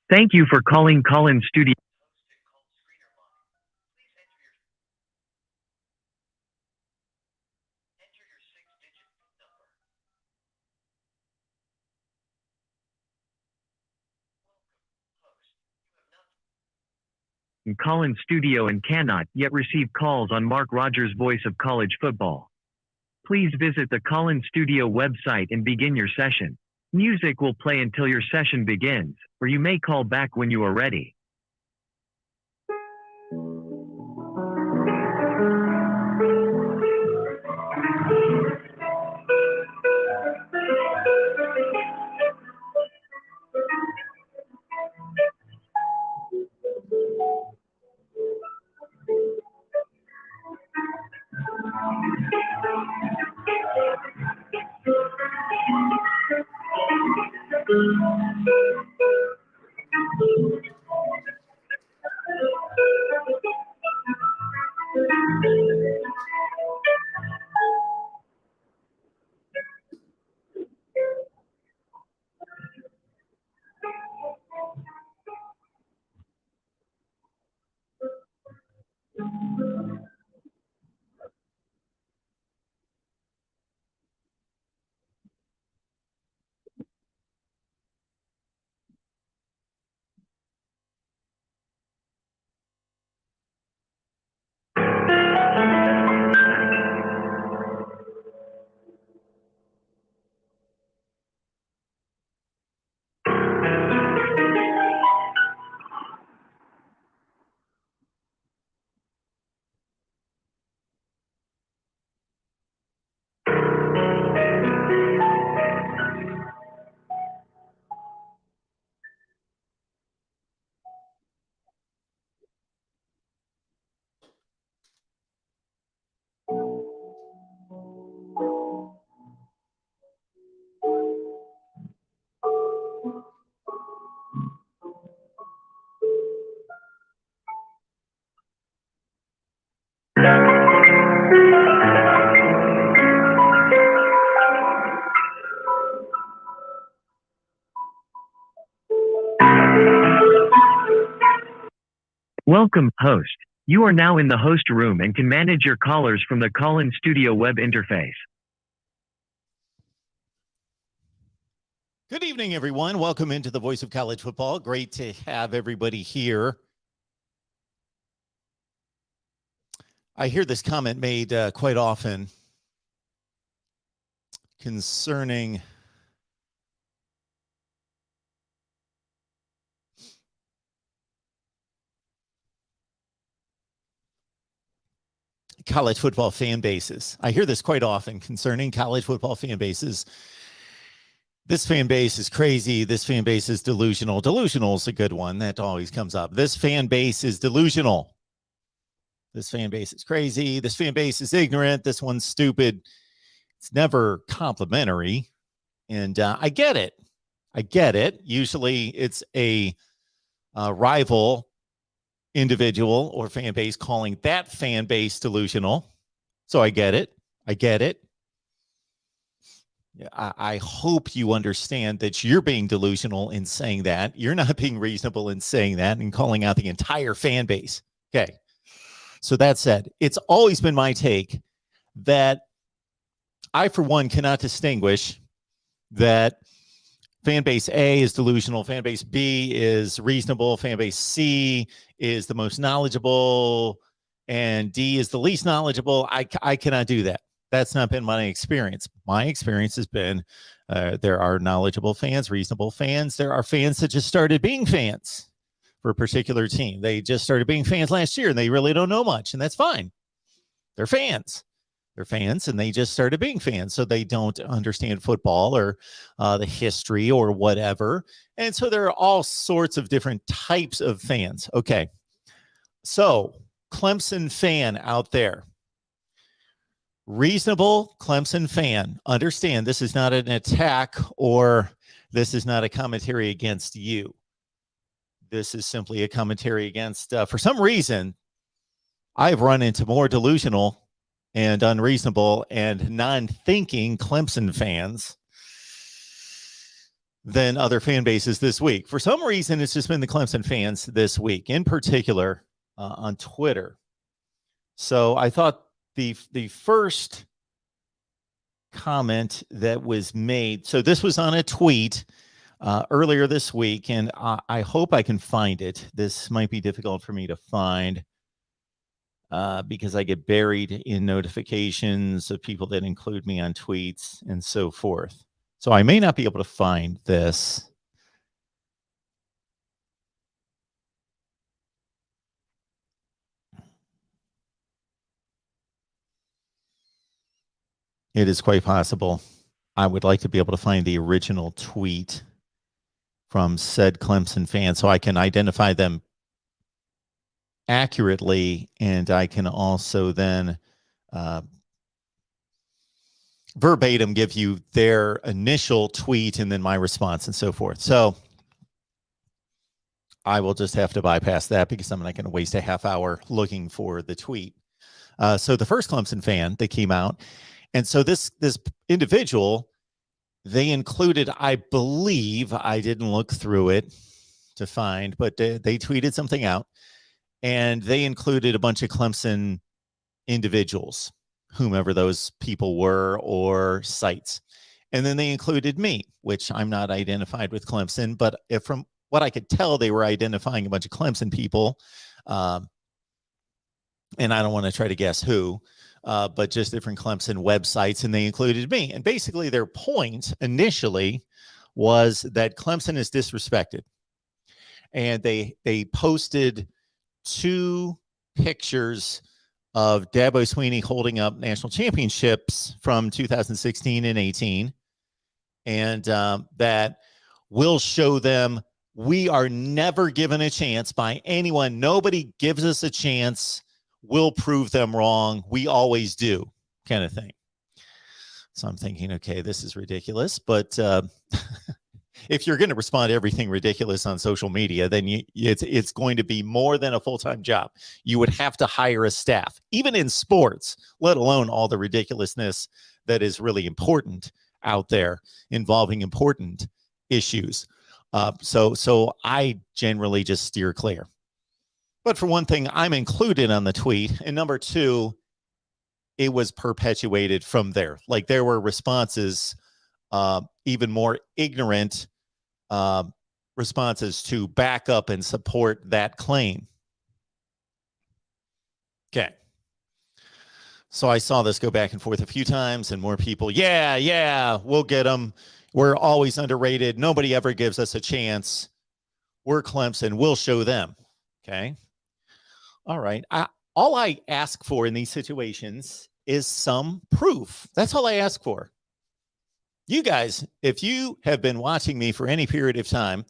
Thank you for calling Collins Studio. Collins Studio and cannot yet receive calls on Mark Rogers' Voice of College Football. Please visit the Collins Studio website and begin your session. Music will play until your session begins, or you may call back when you are ready. Welcome, host. You are now in the host room and can manage your callers from the Collins Studio web interface. Good evening, everyone. Welcome into the Voice of College Football. Great to have everybody here. I hear this comment made quite often concerning college football fan bases. I hear this quite often concerning college football fan bases. This fan base is crazy. This fan base is delusional. Delusional is a good one. That always comes up. This fan base is delusional. This fan base is crazy. This fan base is ignorant. This one's stupid. It's never complimentary. And I get it. I get it. Usually it's a rival individual or fan base calling that fan base delusional. So I get it. I get it. I hope you understand that you're being delusional in saying that. You're not being reasonable in saying that and calling out the entire fan base. Okay. So that said, it's always been my take that I, for one, cannot distinguish that fan base A is delusional, fan base B is reasonable, fan base C is the most knowledgeable, and D is the least knowledgeable. I cannot do that. That's not been my experience. My experience has been there are knowledgeable fans, reasonable fans. There are fans that just started being fans for a particular team. They just started being fans last year, and they really don't know much, and that's fine. They're fans. They're fans, and they just started being fans, so they don't understand football or the history or whatever. And so there are all sorts of different types of fans. Okay, so Clemson fan out there, reasonable Clemson fan, understand this is not an attack or this is not a commentary against you. This is simply a commentary against, for some reason, I've run into more delusional and unreasonable and non-thinking Clemson fans than other fan bases this week. For some reason, it's just been the Clemson fans this week, in particular on Twitter. So I thought the first comment that was made, so this was on a tweet earlier this week, and I hope I can find it. This might be difficult for me to find because I get buried in notifications of people that include me on tweets and so forth. So I may not be able to find this. It is quite possible. I would like to be able to find the original tweet from said Clemson fan so I can identify them accurately, and I can also then verbatim give you their initial tweet and then my response and so forth. So I will just have to bypass that because I'm not going to waste a half hour looking for the tweet. So the first Clemson fan that came out, and so this individual, they included, I believe, I didn't look through it to find, but they tweeted something out, and they included a bunch of Clemson individuals, whomever those people were, or sites. And then they included me, which I'm not identified with Clemson, but if from what I could tell, they were identifying a bunch of Clemson people. And I don't want to try to guess who, but just different Clemson websites, and they included me. And basically their point initially was that Clemson is disrespected. And they posted 2 pictures of Dabo Swinney holding up national championships from 2016 and 18. And that will show them we are never given a chance by anyone. Nobody gives us a chance. We'll prove them wrong. We always do, kind of thing. So I'm thinking, okay, this is ridiculous. But if you're going to respond to everything ridiculous on social media, then it's going to be more than a full-time job. You would have to hire a staff, even in sports, let alone all the ridiculousness that is really important out there involving important issues. So I generally just steer clear. But for one thing, I'm included on the tweet. And number 2, it was perpetuated from there. Like there were responses, even more ignorant responses to back up and support that claim. Okay. So I saw this go back and forth a few times, and more people, yeah, we'll get them. We're always underrated. Nobody ever gives us a chance. We're Clemson. We'll show them. Okay. All right. All I ask for in these situations is some proof. That's all I ask for. You guys, if you have been watching me for any period of time,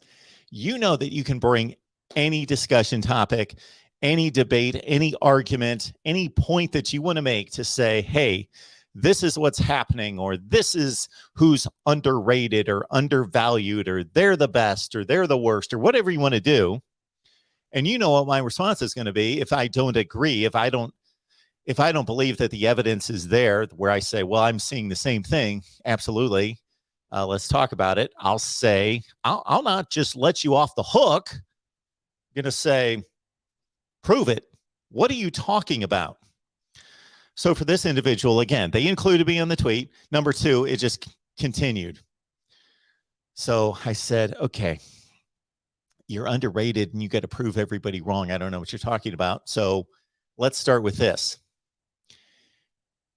you know that you can bring any discussion topic, any debate, any argument, any point that you want to make to say, hey, this is what's happening, or this is who's underrated or undervalued, or they're the best or they're the worst, or whatever you want to do. And you know what my response is going to be if I don't agree, if I don't believe that the evidence is there, where I say, well, I'm seeing the same thing. Absolutely. Let's talk about it. I'll say, I'll not just let you off the hook. I'm going to say, prove it. What are you talking about? So for this individual, again, they included me on the tweet. Number 2, it just continued. So I said, okay, you're underrated and you got to prove everybody wrong. I don't know what you're talking about. So let's start with this.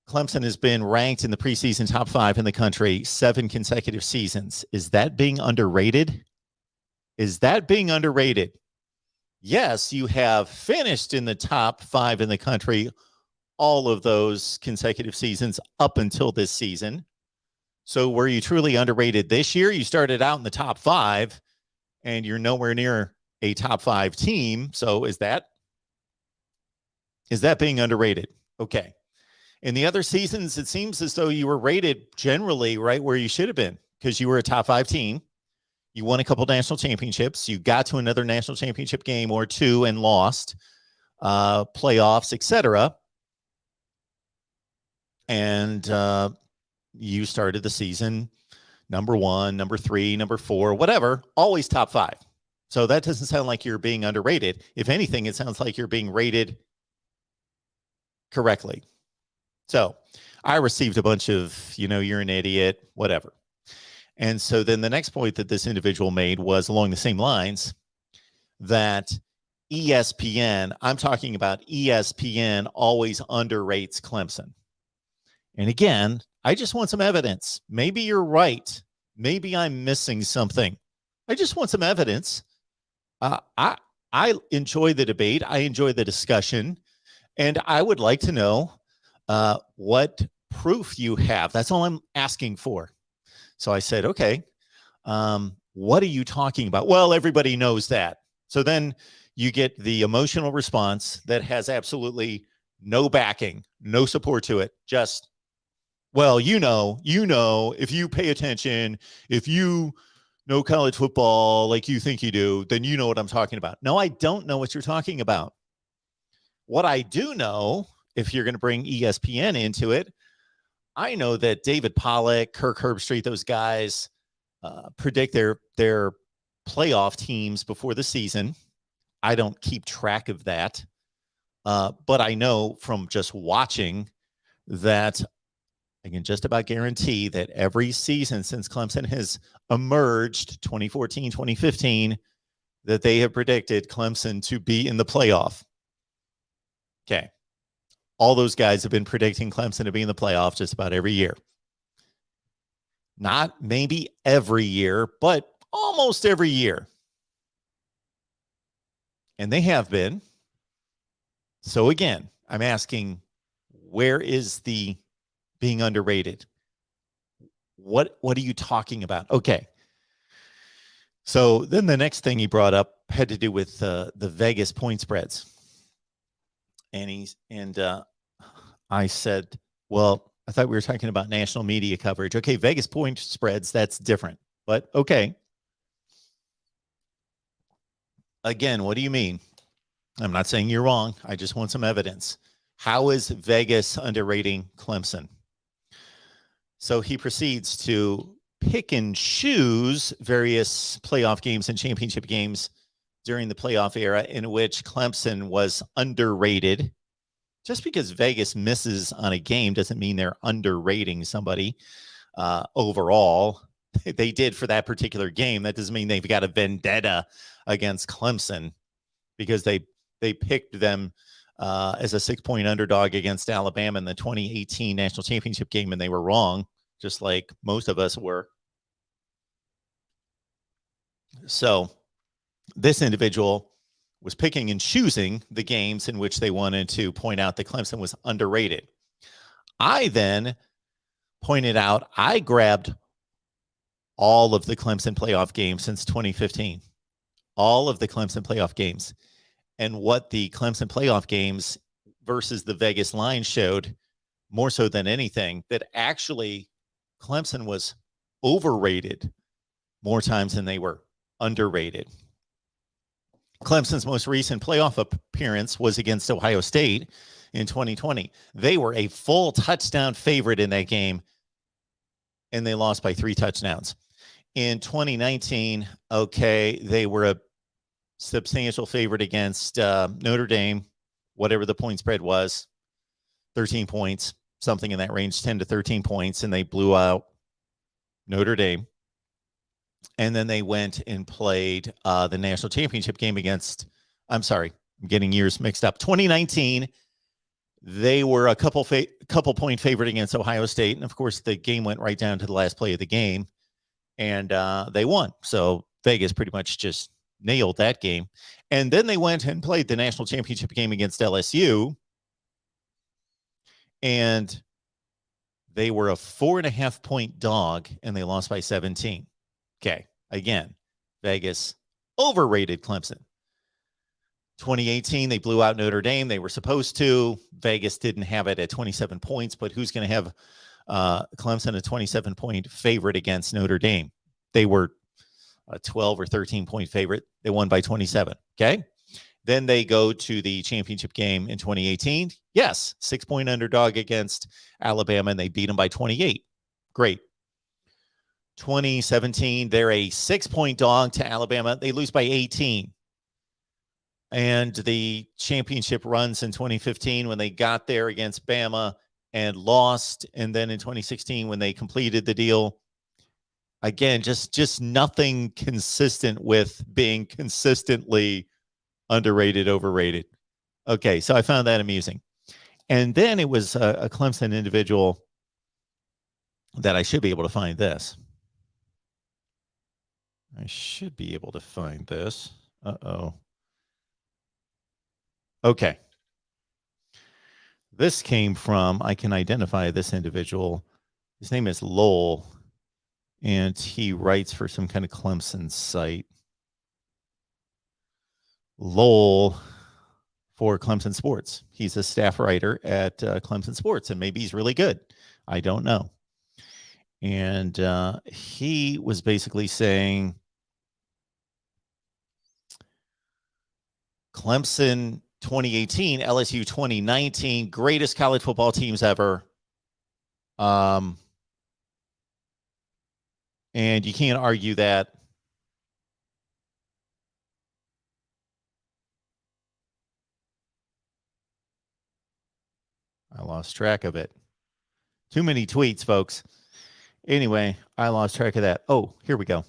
Clemson has been ranked in the preseason top 5 in the country 7 consecutive seasons. Is that being underrated? Is that being underrated? Yes, you have finished in the top 5 in the country all of those consecutive seasons up until this season. So were you truly underrated this year? You started out in the top 5 and you're nowhere near a top 5 team. So is that being underrated? Okay. In the other seasons, it seems as though you were rated generally right where you should have been because you were a top 5 team. You won a couple national championships. You got to another national championship game or 2 and lost, playoffs, etc. And you started the season number 1, number 3, number 4, whatever, always top 5. So that doesn't sound like you're being underrated. If anything, it sounds like you're being rated correctly. So I received a bunch of, you're an idiot, whatever. And so then the next point that this individual made was along the same lines that ESPN, I'm talking about ESPN, always underrates Clemson. And again, I just want some evidence. Maybe you're right. Maybe I'm missing something. I just want some evidence. I enjoy the debate. I enjoy the discussion. And I would like to know what proof you have. That's all I'm asking for. So I said, okay, what are you talking about? Well, everybody knows that. So then you get the emotional response that has absolutely no backing, no support to it. Just, well, if you pay attention, if you know college football like you think you do, then you know what I'm talking about. No, I don't know what you're talking about. What I do know, if you're going to bring ESPN into it, I know that David Pollack, Kirk Herbstreit, those guys predict their playoff teams before the season. I don't keep track of that. But I know from just watching that I can just about guarantee that every season since Clemson has emerged, 2014, 2015, that they have predicted Clemson to be in the playoff. Okay. All those guys have been predicting Clemson to be in the playoff just about every year. Not maybe every year, but almost every year. And they have been. So again, I'm asking, where is the being underrated? What are you talking about? Okay. So then the next thing he brought up had to do with the Vegas point spreads. And I said, well, I thought we were talking about national media coverage. Okay, Vegas point spreads, that's different. But okay. Again, what do you mean? I'm not saying you're wrong. I just want some evidence. How is Vegas underrating Clemson? So he proceeds to pick and choose various playoff games and championship games during the playoff era in which Clemson was underrated. Just because Vegas misses on a game doesn't mean they're underrating somebody overall. They did for that particular game. That doesn't mean they've got a vendetta against Clemson because they picked them as a 6-point underdog against Alabama in the 2018 national championship game, and they were wrong, just like most of us were. So this individual was picking and choosing the games in which they wanted to point out that Clemson was underrated. I then pointed out, I grabbed all of the Clemson playoff games since 2015, all of the Clemson playoff games. And what the Clemson playoff games versus the Vegas line showed, more so than anything, that actually Clemson was overrated more times than they were underrated. Clemson's most recent playoff appearance was against Ohio State in 2020. They were a full touchdown favorite in that game, and they lost by 3 touchdowns. In 2019, okay, they were a substantial favorite against Notre Dame, whatever the point spread was, 13 points, something in that range, 10 to 13 points, and they blew out Notre Dame. And then they went and played the national championship game against, I'm sorry, I'm getting years mixed up. 2019, they were a couple point favorite against Ohio State. And of course, the game went right down to the last play of the game, and they won. So Vegas pretty much just nailed that game. And then they went and played the national championship game against LSU, and they were a 4.5-point dog, and they lost by 17. Okay, again, Vegas overrated Clemson. 2018, they blew out Notre Dame. They were supposed to. Vegas didn't have it at 27 points, but who's going to have Clemson a 27-point favorite against Notre Dame? They were a 12 or 13-point favorite. They won by 27, okay? Then they go to the championship game in 2018. Yes, 6-point underdog against Alabama, and they beat them by 28. Great. 2017, they're a 6-point dog to Alabama. They lose by 18. And the championship runs in 2015 when they got there against Bama and lost. And then in 2016, when they completed the deal, again, just nothing consistent with being consistently underrated, overrated. Okay, so I found that amusing. And then it was a Clemson individual that I should be able to find this. I should be able to find this. Uh-oh. Okay. This came from, I can identify this individual. His name is Lowell, and he writes for some kind of Clemson site. Lowell for Clemson Sports. He's a staff writer at Clemson Sports, and maybe he's really good. I don't know. And he was basically saying Clemson 2018, LSU 2019, greatest college football teams ever. And you can't argue that. I lost track of it. Too many tweets, folks. Anyway, I lost track of that. Oh, here we go.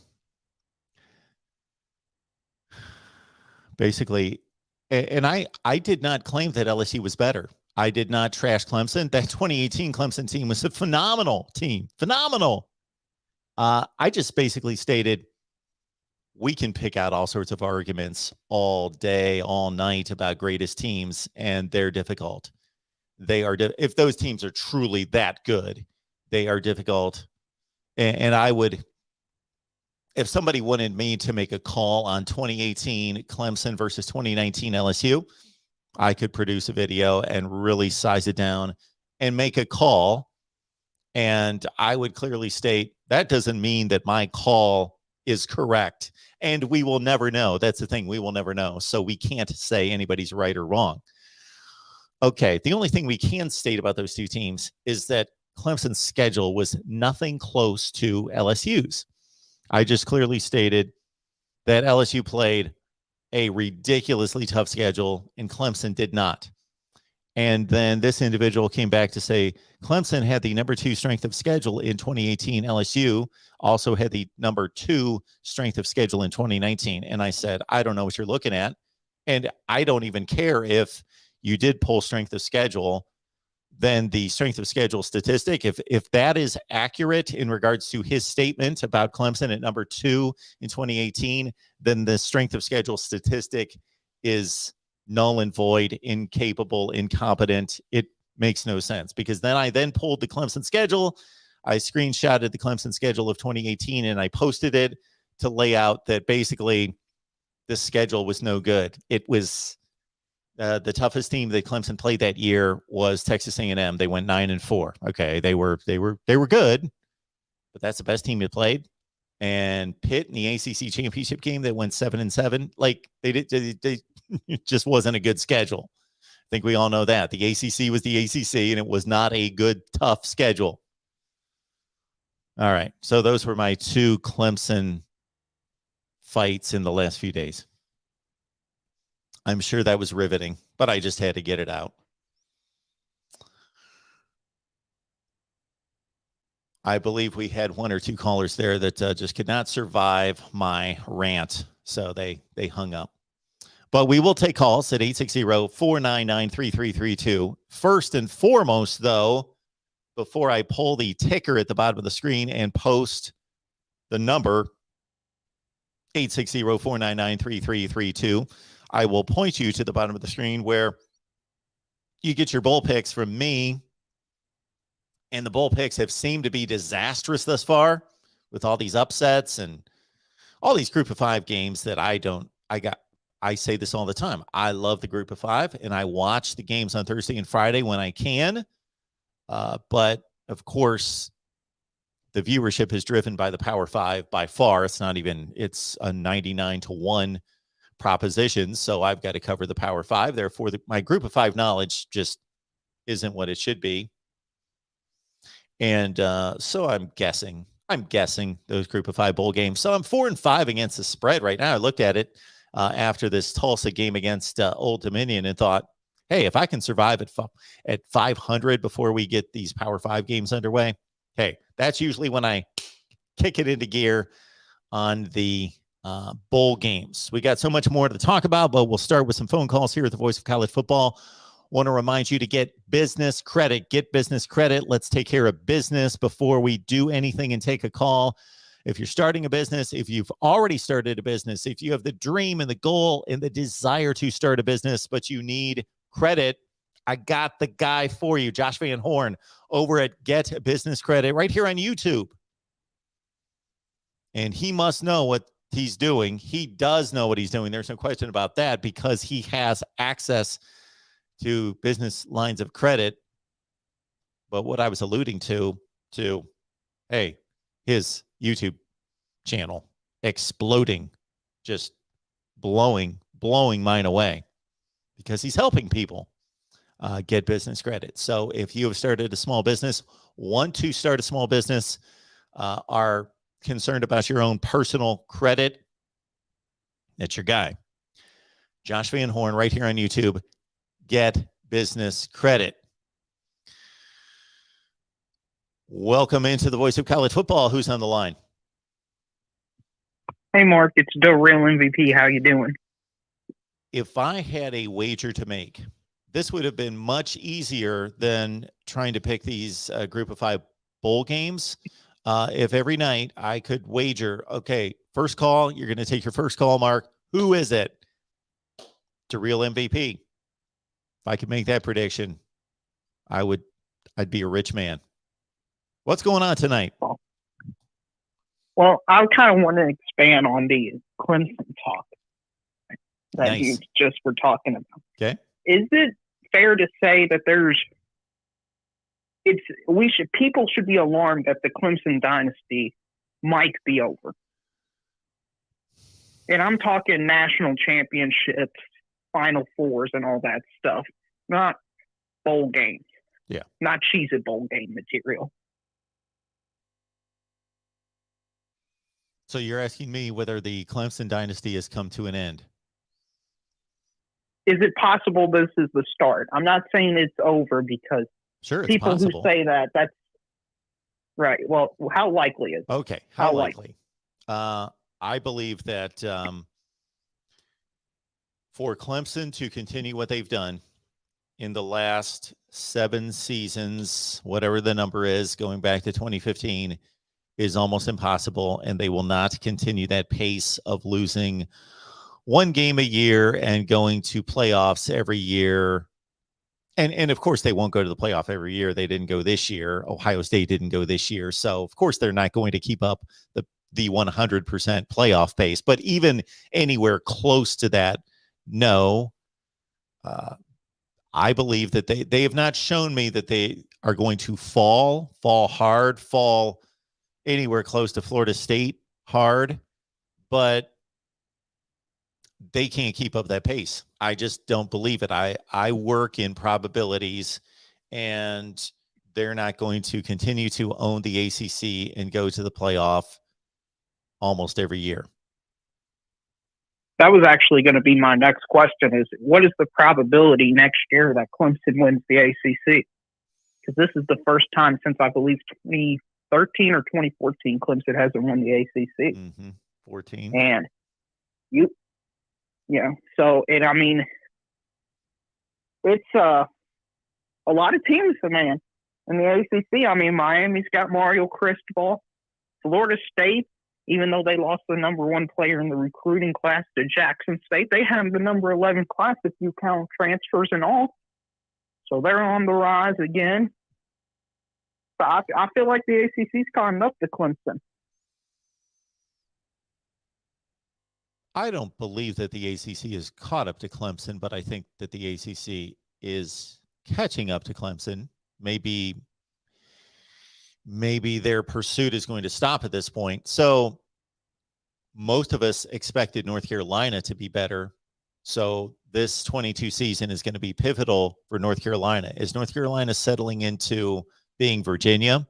Basically, and I did not claim that LSU was better. I did not trash Clemson. That 2018 Clemson team was a phenomenal team. Phenomenal. I just basically stated we can pick out all sorts of arguments all day, all night about greatest teams, and they're difficult. They are, if those teams are truly that good, they are difficult. And I would, if somebody wanted me to make a call on 2018 Clemson versus 2019 LSU, I could produce a video and really size it down and make a call. And I would clearly state that doesn't mean that my call is correct. And we will never know. That's the thing. We will never know. So we can't say anybody's right or wrong. Okay. The only thing we can state about those two teams is that Clemson's schedule was nothing close to LSU's. I just clearly stated that LSU played a ridiculously tough schedule and Clemson did not. And then this individual came back to say Clemson had the number 2 strength of schedule in 2018. LSU also had the number 2 strength of schedule in 2019. And I said, I don't know what you're looking at. And I don't even care if you did pull strength of schedule. Then the strength of schedule statistic, if that is accurate in regards to his statement about Clemson at number 2 in 2018, then the strength of schedule statistic is null and void, incapable, incompetent. It makes no sense because then I pulled the Clemson schedule. I screenshotted the Clemson schedule of 2018 and I posted it to lay out that basically the schedule was no good. It was the toughest team that Clemson played that year was Texas A&M. They went 9-4. Okay, they were good, but that's the best team they played. And Pitt in the ACC championship game that went 7-7. Like they it just wasn't a good schedule. I think we all know that the ACC was the ACC, and it was not a good, tough schedule. All right, so those were my 2 Clemson fights in the last few days. I'm sure that was riveting, but I just had to get it out. I believe we had 1 or 2 callers there that just could not survive my rant, so they hung up. But we will take calls at 860-499-3332. First and foremost, though, before I pull the ticker at the bottom of the screen and post the number, 860-499-3332, I will point you to the bottom of the screen where you get your bowl picks from me. And the bowl picks have seemed to be disastrous thus far with all these upsets and all these group of 5 games that I say this all the time. I love the group of 5 and I watch the games on Thursday and Friday when I can. But of course, the viewership is driven by the Power 5 by far. It's a 99-1 proposition. So I've got to cover the Power 5. Therefore, my group of 5 knowledge just isn't what it should be. And so I'm guessing I'm guessing those group of 5 bowl games. So I'm 4-5 against the spread right now. I looked at it after this Tulsa game against Old Dominion and thought, hey, if I can survive at 500 before we get these Power 5 games underway, hey, that's usually when I kick it into gear on the bowl games. We got so much more to talk about, but we'll start with some phone calls here at the Voice of College Football. Want to remind you to get business credit. Get business credit. Let's take care of business before we do anything and take a call. If you're starting a business, if you've already started a business, if you have the dream and the goal and the desire to start a business, but you need credit, I got the guy for you, Josh Van Horn, over at Get Business Credit right here on YouTube. And he must know what he's doing. He does know what he's doing. There's no question about that because he has access to business lines of credit. But what I was alluding to, hey, his YouTube channel exploding, just blowing mine away because he's helping people get business credit. So if you have started a small business, want to start a small business, are concerned about your own personal credit, that's your guy. Josh Van Horn right here on YouTube. Get Business Credit. Welcome into the Voice of College Football. Who's on the line? Hey, Mark. It's the real MVP. How you doing? If I had a wager to make, this would have been much easier than trying to pick these group of 5 bowl games. If every night I could wager, okay, first call, you're going to take your first call, Mark. Who is it? It's a real MVP. If I could make that prediction, I'd be a rich man. What's going on tonight? Well, I kind of want to expand on the Clemson talk that you just were talking about. Okay. Is it fair to say that people should be alarmed that the Clemson dynasty might be over? And I'm talking national championships, Final Fours, and all that stuff, not bowl games. Yeah. Not Cheez-It bowl game material. So you're asking me whether the Clemson dynasty has come to an end? Is it possible this is the start? I'm not saying it's over because sure, it's people possible. Who say that's right. Well, how likely is it? Okay, how likely? I believe that for Clemson to continue what they've done in the last 7 seasons, whatever the number is, going back to 2015, is almost impossible, and they will not continue that pace of losing 1 game a year and going to playoffs every year. And of course, they won't go to the playoff every year. They didn't go this year. Ohio State didn't go this year. So, of course, they're not going to keep up the 100% playoff pace. But even anywhere close to that, no. I believe that they have not shown me that they are going to fall hard, fall anywhere close to Florida State hard, but they can't keep up that pace. I just don't believe it. I work in probabilities, and they're not going to continue to own the ACC and go to the playoff almost every year. That was actually going to be my next question is, what is the probability next year that Clemson wins the ACC? Because this is the first time since, I believe, 2013 or 2014, Clemson hasn't won the ACC. 14. And so I mean, it's a lot of teams, man, in the ACC. I mean, Miami's got Mario Cristobal. Florida State, even though they lost the number 1 player in the recruiting class to Jackson State, they have the number 11 class if you count transfers and all. So they're on the rise again. So I feel like the ACC's caught up to Clemson. I don't believe that the ACC is caught up to Clemson, but I think that the ACC is catching up to Clemson. Maybe their pursuit is going to stop at this point. So most of us expected North Carolina to be better. So this 22 season is going to be pivotal for North Carolina. Is North Carolina settling into being Virginia?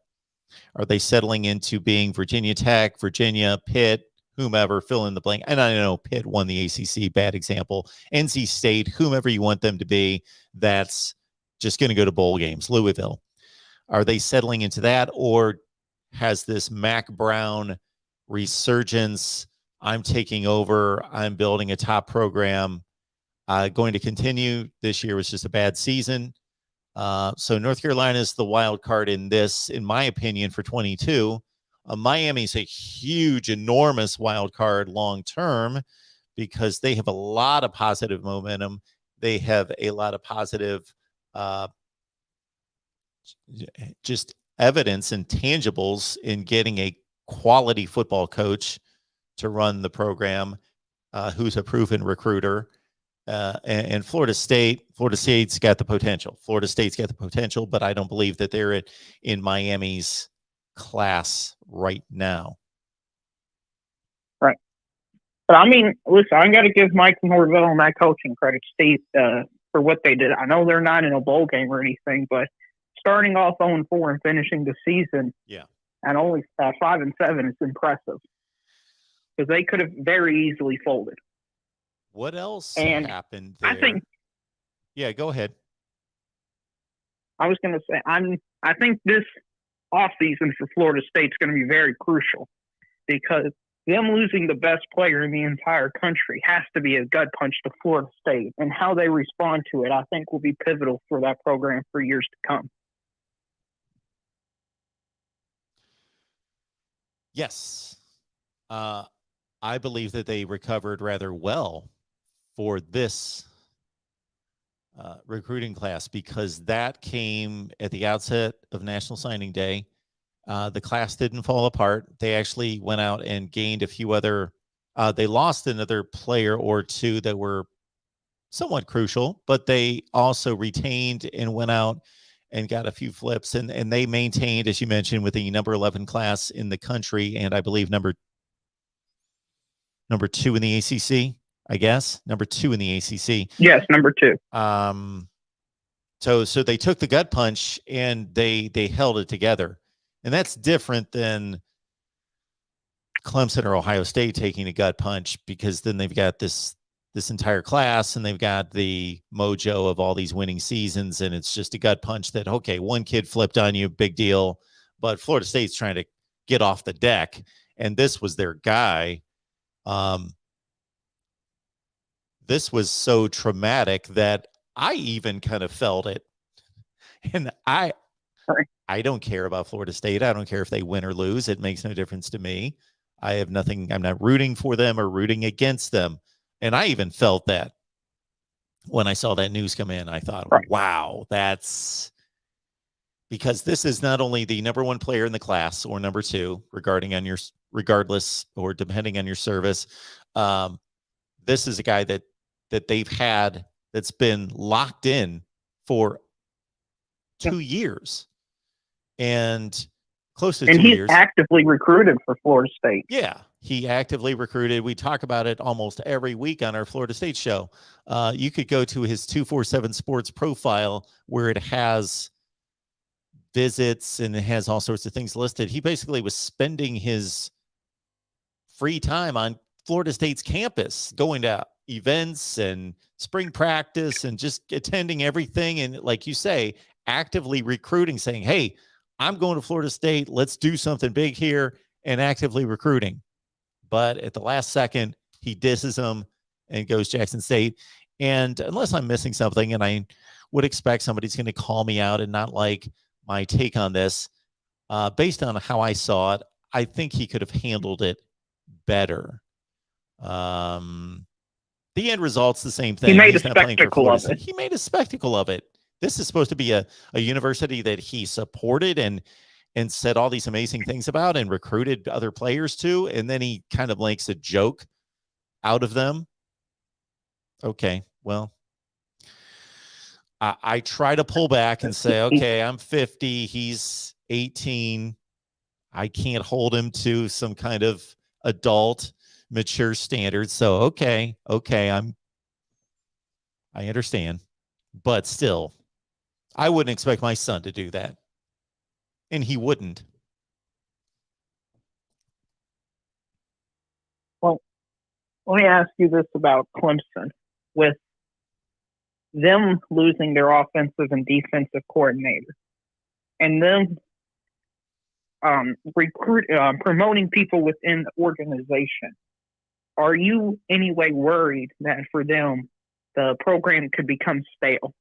Are they settling into being Virginia Tech, Virginia, Pitt, whomever, fill in the blank? And I know Pitt won the ACC, bad example. NC State, whomever you want them to be, that's just going to go to bowl games. Louisville. Are they settling into that, or has this Mac Brown resurgence, I'm taking over, I'm building a top program, going to continue? This year was just a bad season. So North Carolina is the wild card in this, in my opinion, for 22. Miami's a huge, enormous wild card long term because they have a lot of positive momentum. They have a lot of positive just evidence and tangibles in getting a quality football coach to run the program, who's a proven recruiter. And Florida State's got the potential. Florida State's got the potential, but I don't believe that they're in Miami's class right now. Right. But I mean, listen, I got to give Mike Norvell and that coaching credit, Steve, for what they did. I know they're not in a bowl game or anything, but starting off 0-4 and finishing the season, and only 5-7 is impressive because they could have very easily folded. What else happened there? I think. Yeah, go ahead. I was going to say, I think this offseason for Florida State's going to be very crucial because them losing the best player in the entire country has to be a gut punch to Florida State, and how they respond to it, I think, will be pivotal for that program for years to come. Yes. I believe that they recovered rather well for this recruiting class because that came at the outset of National Signing Day. The class didn't fall apart. They actually went out and gained a few other, they lost another player or two that were somewhat crucial, but they also retained and went out and got a few flips, and they maintained, as you mentioned, with the number 11 class in the country, and I believe number 2 in the ACC, I guess. Number 2 in the ACC. Yes, number 2. So they took the gut punch and they held it together. And that's different than Clemson or Ohio State taking a gut punch, because then they've got this entire class and they've got the mojo of all these winning seasons, and it's just a gut punch that, okay, one kid flipped on you, big deal, but Florida State's trying to get off the deck, and this was their guy. This was so traumatic that I even kind of felt it. And I don't care about Florida State. I don't care if they win or lose. It makes no difference to me. I have nothing. I'm not rooting for them or rooting against them. And I even felt that when I saw that news come in. I thought, wow, that's because this is not only the number 1 player in the class or number 2, regardless or depending on your service. This is a guy that they've had that's been locked in for 2 years and close to 2 years. And he's actively recruited for Florida State. Yeah, he actively recruited. We talk about it almost every week on our Florida State show. You could go to his 247 Sports profile where it has visits and it has all sorts of things listed. He basically was spending his free time on Florida State's campus, going to events and spring practice and just attending everything. And like you say, actively recruiting, saying, hey, I'm going to Florida State. Let's do something big here, and actively recruiting. But at the last second, he disses them and goes Jackson State. And unless I'm missing something, and I would expect somebody's going to call me out and not like my take on this, based on how I saw it, I think he could have handled it better. The end result's the same thing. He made a spectacle of it. He made a spectacle of it. This is supposed to be a university that he supported and said all these amazing things about and recruited other players to, and then he kind of makes a joke out of them. Okay, well, I try to pull back and say, okay, I'm 50, he's 18. I can't hold him to some kind of adult, mature standards. So, okay, I understand. But still, I wouldn't expect my son to do that. And he wouldn't. Well, let me ask you this about Clemson. With them losing their offensive and defensive coordinator, and them promoting people within the organization, are you anyway worried that for them the program could become stale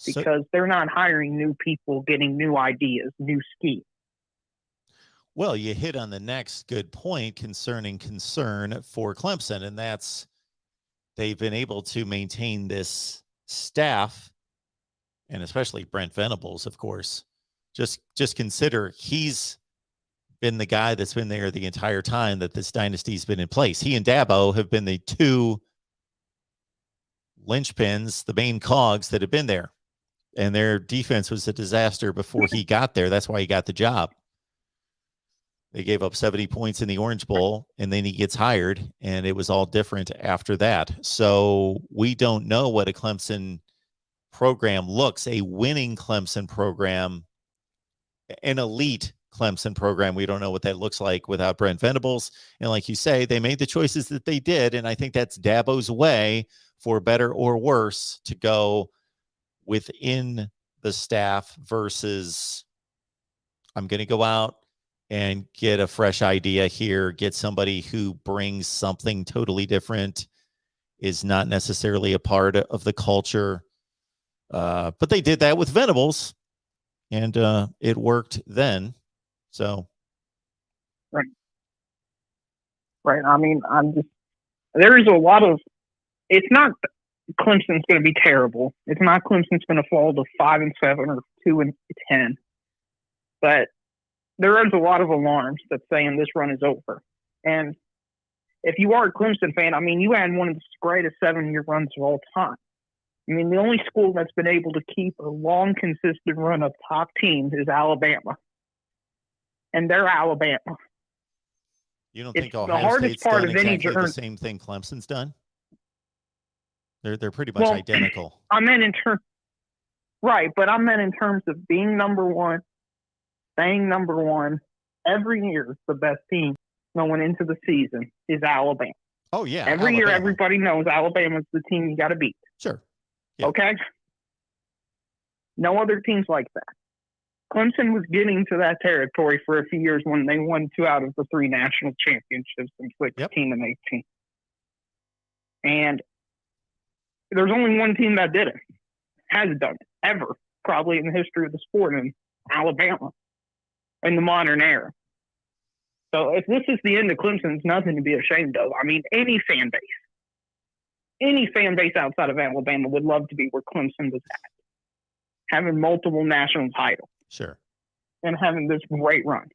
because they're not hiring new people, getting new ideas, new schemes? Well, you hit on the next good point concerning concern for Clemson, and that's they've been able to maintain this staff, and especially Brent Venables, of course. Just consider he's been the guy that's been there the entire time that this dynasty's been in place. He and Dabo have been the two linchpins, the main cogs that have been there. And their defense was a disaster before he got there. That's why he got the job. They gave up 70 points in the Orange Bowl, and then he gets hired, and it was all different after that. So we don't know what a Clemson program looks, a winning Clemson program, an elite Clemson program. We don't know what that looks like without Brent Venables. And like you say, they made the choices that they did, and I think that's Dabo's way, for better or worse, to go within the staff versus I'm going to go out and get a fresh idea here, get somebody who brings something totally different, is not necessarily a part of the culture. But they did that with Venables, and it worked then. So. Right. I mean, there's a lot of, it's not Clemson's going to be terrible. It's not Clemson's going to fall to 5-7 or 2-10, but there is a lot of alarms that saying this run is over. And if you are a Clemson fan, I mean, you had one of the greatest 7-year runs of all time. I mean, the only school that's been able to keep a long, consistent run of top teams is Alabama. And they're Alabama. You don't think Ohio State's done exactly the same thing Clemson's done? They're pretty much identical. I meant in terms of being number one, staying number one. Every year, the best team going into the season is Alabama. Oh, yeah. Every year, everybody knows Alabama's the team you got to beat. Sure. Yeah. Okay? No other teams like that. Clemson was getting to that territory for a few years when they won 2 out of the 3 national championships in 16 and 18. And there's only one team that did it, has done it, ever, probably in the history of the sport, in Alabama, in the modern era. So if this is the end of Clemson, it's nothing to be ashamed of. I mean, any fan base outside of Alabama would love to be where Clemson was at, having multiple national titles. Sure. And having this great run.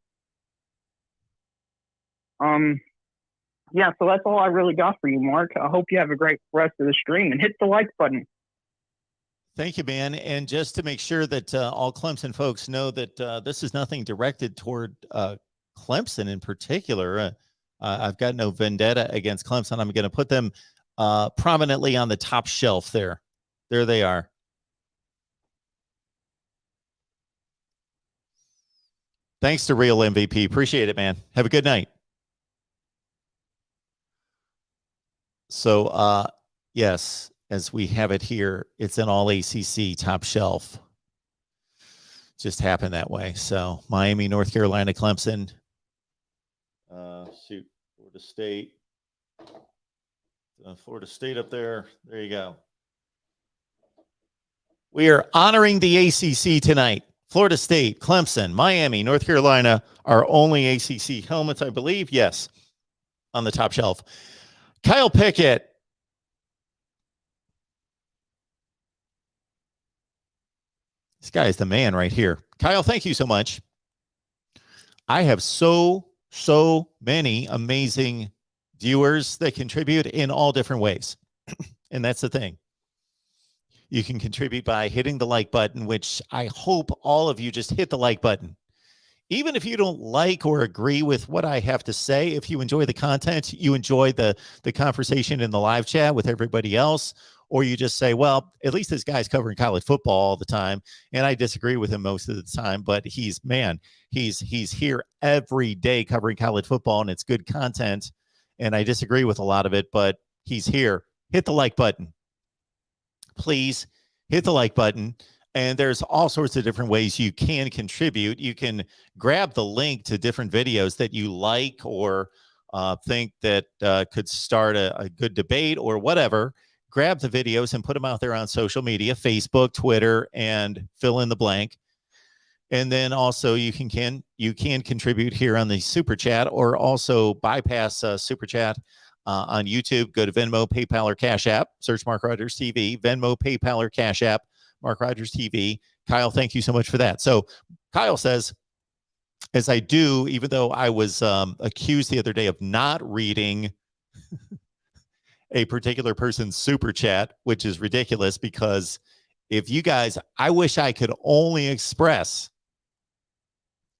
Yeah, so that's all I really got for you, Mark. I hope you have a great rest of the stream, and hit the like button. Thank you, man. And just to make sure that all Clemson folks know that this is nothing directed toward Clemson in particular. I've got no vendetta against Clemson. I'm going to put them prominently on the top shelf there. There they are. Thanks to Real MVP. Appreciate it, man. Have a good night. So, yes, as we have it here, it's an all ACC top shelf. Just happened that way. So, Miami, North Carolina, Clemson. Florida State. Florida State up there. There you go. We are honoring the ACC tonight. Florida State, Clemson, Miami, North Carolina are only ACC helmets, I believe. Yes, on the top shelf. Kyle Pickett. This guy is the man right here. Kyle, thank you so much. I have so many amazing viewers that contribute in all different ways. And that's the thing. You can contribute by hitting the like button, which I hope all of you just hit the like button. Even if you don't like or agree with what I have to say, if you enjoy the content, you enjoy the conversation in the live chat with everybody else, or you just say, well, at least this guy's covering college football all the time, and I disagree with him most of the time, but he's here every day covering college football, and it's good content. and I disagree with a lot of it, but he's here. Hit the like button. Please hit the like button. And there's all sorts of different ways you can contribute. You can grab the link to different videos that you like or think that could start a good debate or whatever. Grab the videos and put them out there on social media, Facebook, Twitter, and fill in the blank. And then also you can contribute here on the Super Chat, or also bypass Super Chat on YouTube. Go to Venmo, PayPal, or Cash App. Search Mark Rogers TV. Venmo, PayPal, or Cash App. Mark Rogers TV. Kyle, thank you so much for that. So Kyle says, as I do, even though I was accused the other day of not reading a particular person's Super Chat, which is ridiculous, because if you guys, I wish I could only express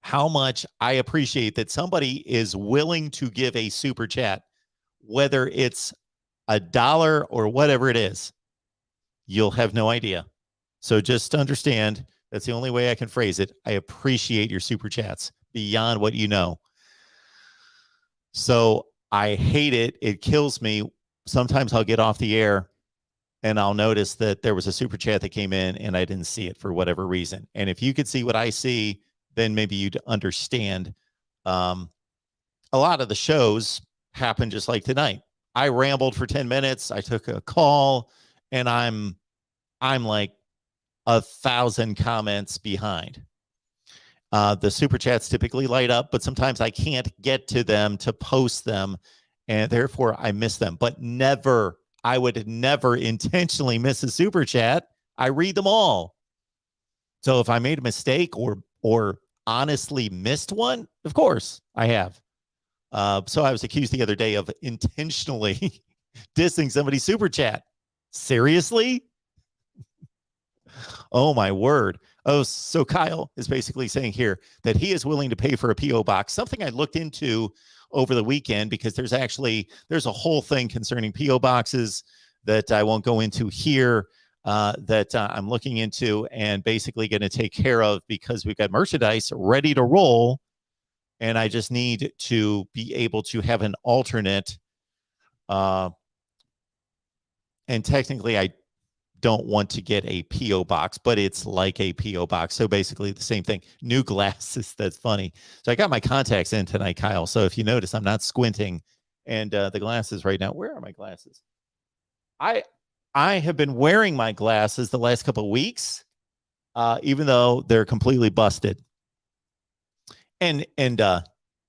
how much I appreciate that somebody is willing to give a Super Chat, whether it's $1 or whatever it is. You'll have no idea. So just understand, that's the only way I can phrase it. I appreciate your Super Chats beyond what you know. So I hate it. It kills me. Sometimes I'll get off the air and I'll notice that there was a Super Chat that came in and I didn't see it for whatever reason. And if you could see what I see, then maybe you'd understand. A lot of the shows happen just like tonight. I rambled for 10 minutes. I took a call, and I'm like 1,000 comments behind. The Super Chats typically light up, but sometimes I can't get to them to post them, and therefore I miss them. But never, I would never intentionally miss a Super Chat. I read them all. So if I made a mistake or honestly missed one, of course I have. So I was accused the other day of intentionally dissing somebody's Super Chat. Seriously? Oh, my word. Oh, so Kyle is basically saying here that he is willing to pay for a P.O. box, something I looked into over the weekend, because there's a whole thing concerning P.O. boxes that I won't go into here, that I'm looking into and basically going to take care of, because we've got merchandise ready to roll, and I just need to be able to have an alternate. And technically, I don't want to get a P.O. box, but it's like a P.O. box. So basically the same thing. New glasses. That's funny. So I got my contacts in tonight, Kyle. So if you notice, I'm not squinting. And the glasses right now, where are my glasses? I have been wearing my glasses the last couple of weeks, even though they're completely busted. And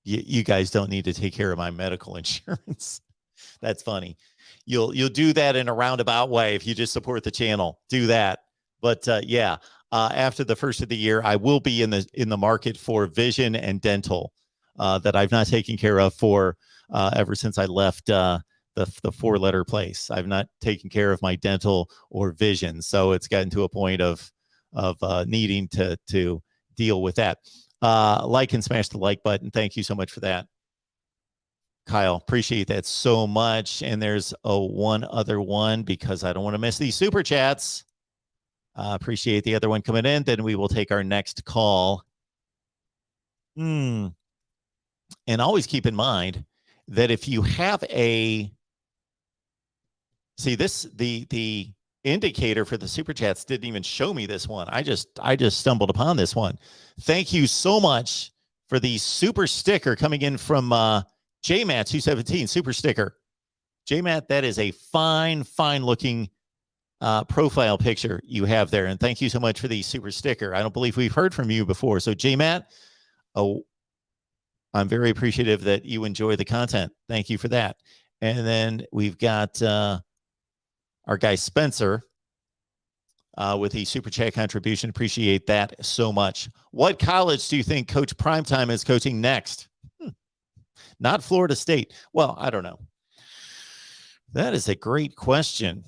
you guys don't need to take care of my medical insurance. That's funny. You'll do that in a roundabout way if you just support the channel. Do that. But after the first of the year, I will be in the market for vision and dental that I've not taken care of for ever since I left the 4-letter place. I've not taken care of my dental or vision, so it's gotten to a point of needing to deal with that. Like and smash the like button. Thank you so much for that, Kyle. Appreciate that so much. And there's one other one, because I don't want to miss these Super Chats. Appreciate the other one coming in. Then we will take our next call. And always keep in mind that if you have the indicator for the Super Chats didn't even show me this one. I just stumbled upon this one. Thank you so much for the super sticker coming in from JMatt 217 super sticker. JMatt, that is a fine looking profile picture you have there. And thank you so much for the super sticker. I don't believe we've heard from you before. So JMatt, I'm very appreciative that you enjoy the content. Thank you for that. And then we've got our guy Spencer with the super chat contribution. Appreciate that so much. What college do you think Coach Primetime is coaching next? Not Florida State. Well, I don't know. That is a great question.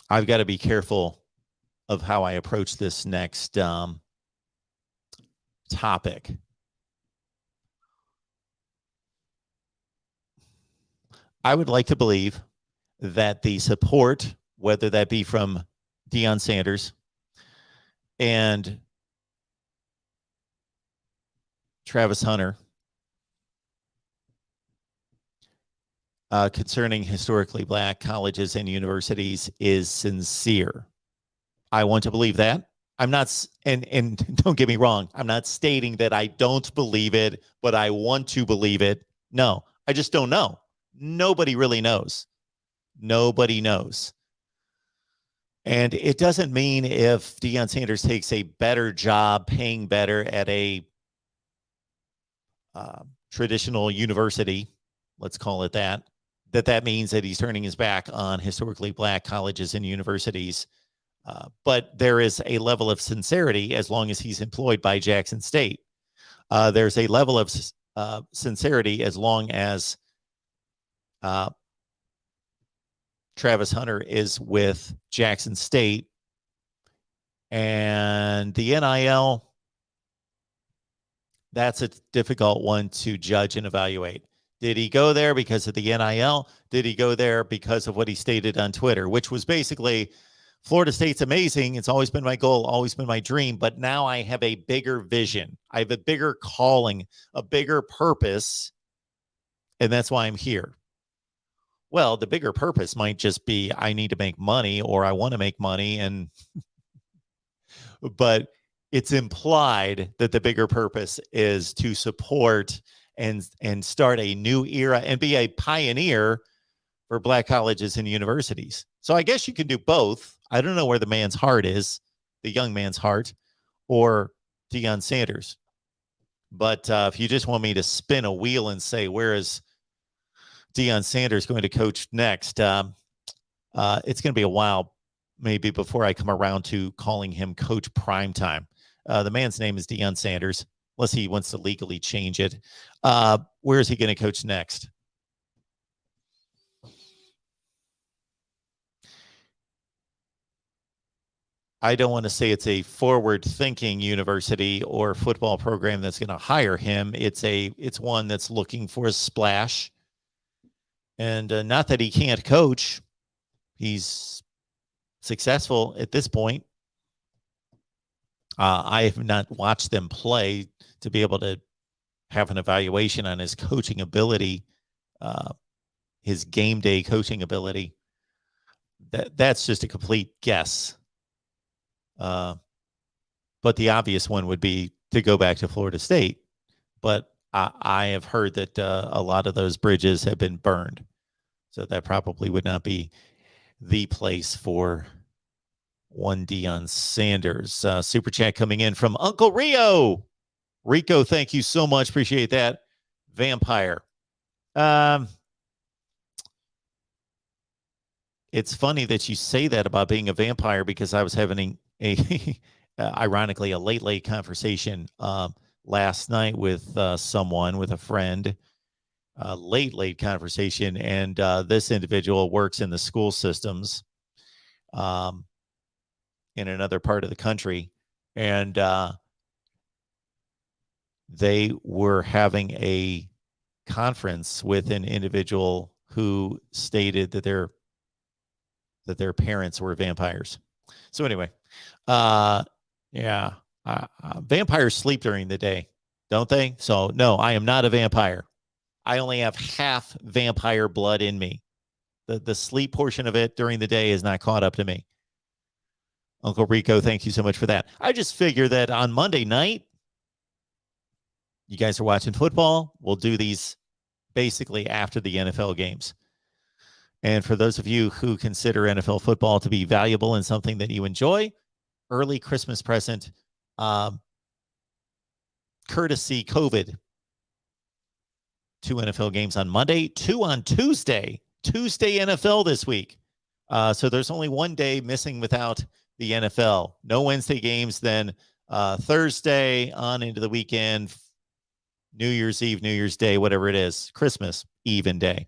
I've got to be careful of how I approach this next topic. I would like to believe that the support, whether that be from Deion Sanders and Travis Hunter concerning historically black colleges and universities is sincere. I want to believe that. I'm not, and don't get me wrong, I'm not stating that I don't believe it, but I want to believe it. No, I just don't know. Nobody really knows. Nobody knows. And it doesn't mean if Deion Sanders takes a better job, paying better at a traditional university, let's call it that, that means that he's turning his back on historically black colleges and universities. But there is a level of sincerity as long as he's employed by Jackson State. There's a level of sincerity as long as Travis Hunter is with Jackson State. And the NIL, that's a difficult one to judge and evaluate. Did he go there because of the NIL? Did he go there because of what he stated on Twitter, which was basically, Florida State's amazing. It's always been my goal, always been my dream. But now I have a bigger vision. I have a bigger calling, a bigger purpose. And that's why I'm here. Well, the bigger purpose might just be I need to make money or I want to make money. But it's implied that the bigger purpose is to support and start a new era and be a pioneer for black colleges and universities. So I guess you can do both. I don't know where the man's heart is, the young man's heart, or Deion Sanders. But if you just want me to spin a wheel and say, where is Deion Sanders going to coach next? It's going to be a while, maybe, before I come around to calling him Coach Primetime. The man's name is Deion Sanders, unless he wants to legally change it. Where is he going to coach next? I don't want to say it's a forward-thinking university or football program that's going to hire him. It's one that's looking for a splash. And not that he can't coach. He's successful at this point. I have not watched them play to be able to have an evaluation on his coaching ability, his game day coaching ability. That's just a complete guess. But the obvious one would be to go back to Florida State. But I have heard that a lot of those bridges have been burned. So that probably would not be the place for one Deion Sanders. Super chat coming in from Uncle Rio. Rico, thank you so much. Appreciate that. Vampire. It's funny that you say that about being a vampire because I was having ironically, a late conversation last night with someone, with a friend, late conversation. And this individual works in the school systems in another part of the country. And they were having a conference with an individual who stated that their parents were vampires. So anyway, vampires sleep during the day, don't they? So no, I am not a vampire. I only have half vampire blood in me. The sleep portion of it during the day is not caught up to me. Uncle Rico, thank you so much for that. I just figure that on Monday night, you guys are watching football. We'll do these basically after the NFL games. And for those of you who consider NFL football to be valuable and something that you enjoy, early Christmas present, courtesy COVID. 2 NFL games on Monday, 2 on Tuesday. Tuesday NFL this week. So there's only one day missing without the NFL. No Wednesday games, then Thursday on into the weekend, New Year's Eve, New Year's Day, whatever it is, Christmas Eve and day.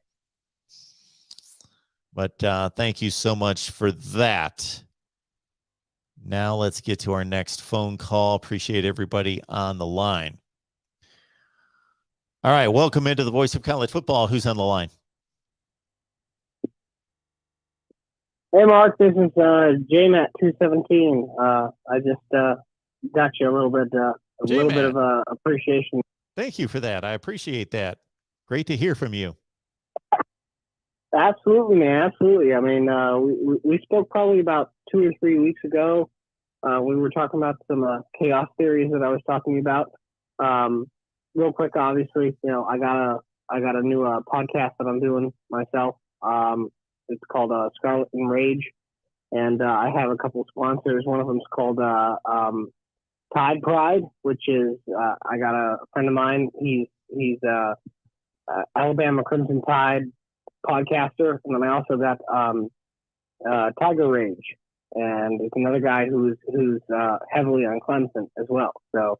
But thank you so much for that. Now let's get to our next phone call. Appreciate everybody on the line. All right, welcome into the Voice of College Football. Who's on the line? Hey, Mark, this is JMat217. I just got you a little bit of appreciation Thank you for that. I appreciate that. Great to hear from you. Absolutely, man. Absolutely. I mean, we spoke probably about 2 or 3 weeks ago. We were talking about some chaos theories that I was talking about. Real quick, obviously, I got a new podcast that I'm doing myself. It's called Scarlet and Rage, and I have a couple sponsors. One of them is called Tide Pride, which is I got a friend of mine. He's Alabama Crimson Tide podcaster, and then I also got Tiger Rage, and it's another guy who's heavily on Clemson as well. So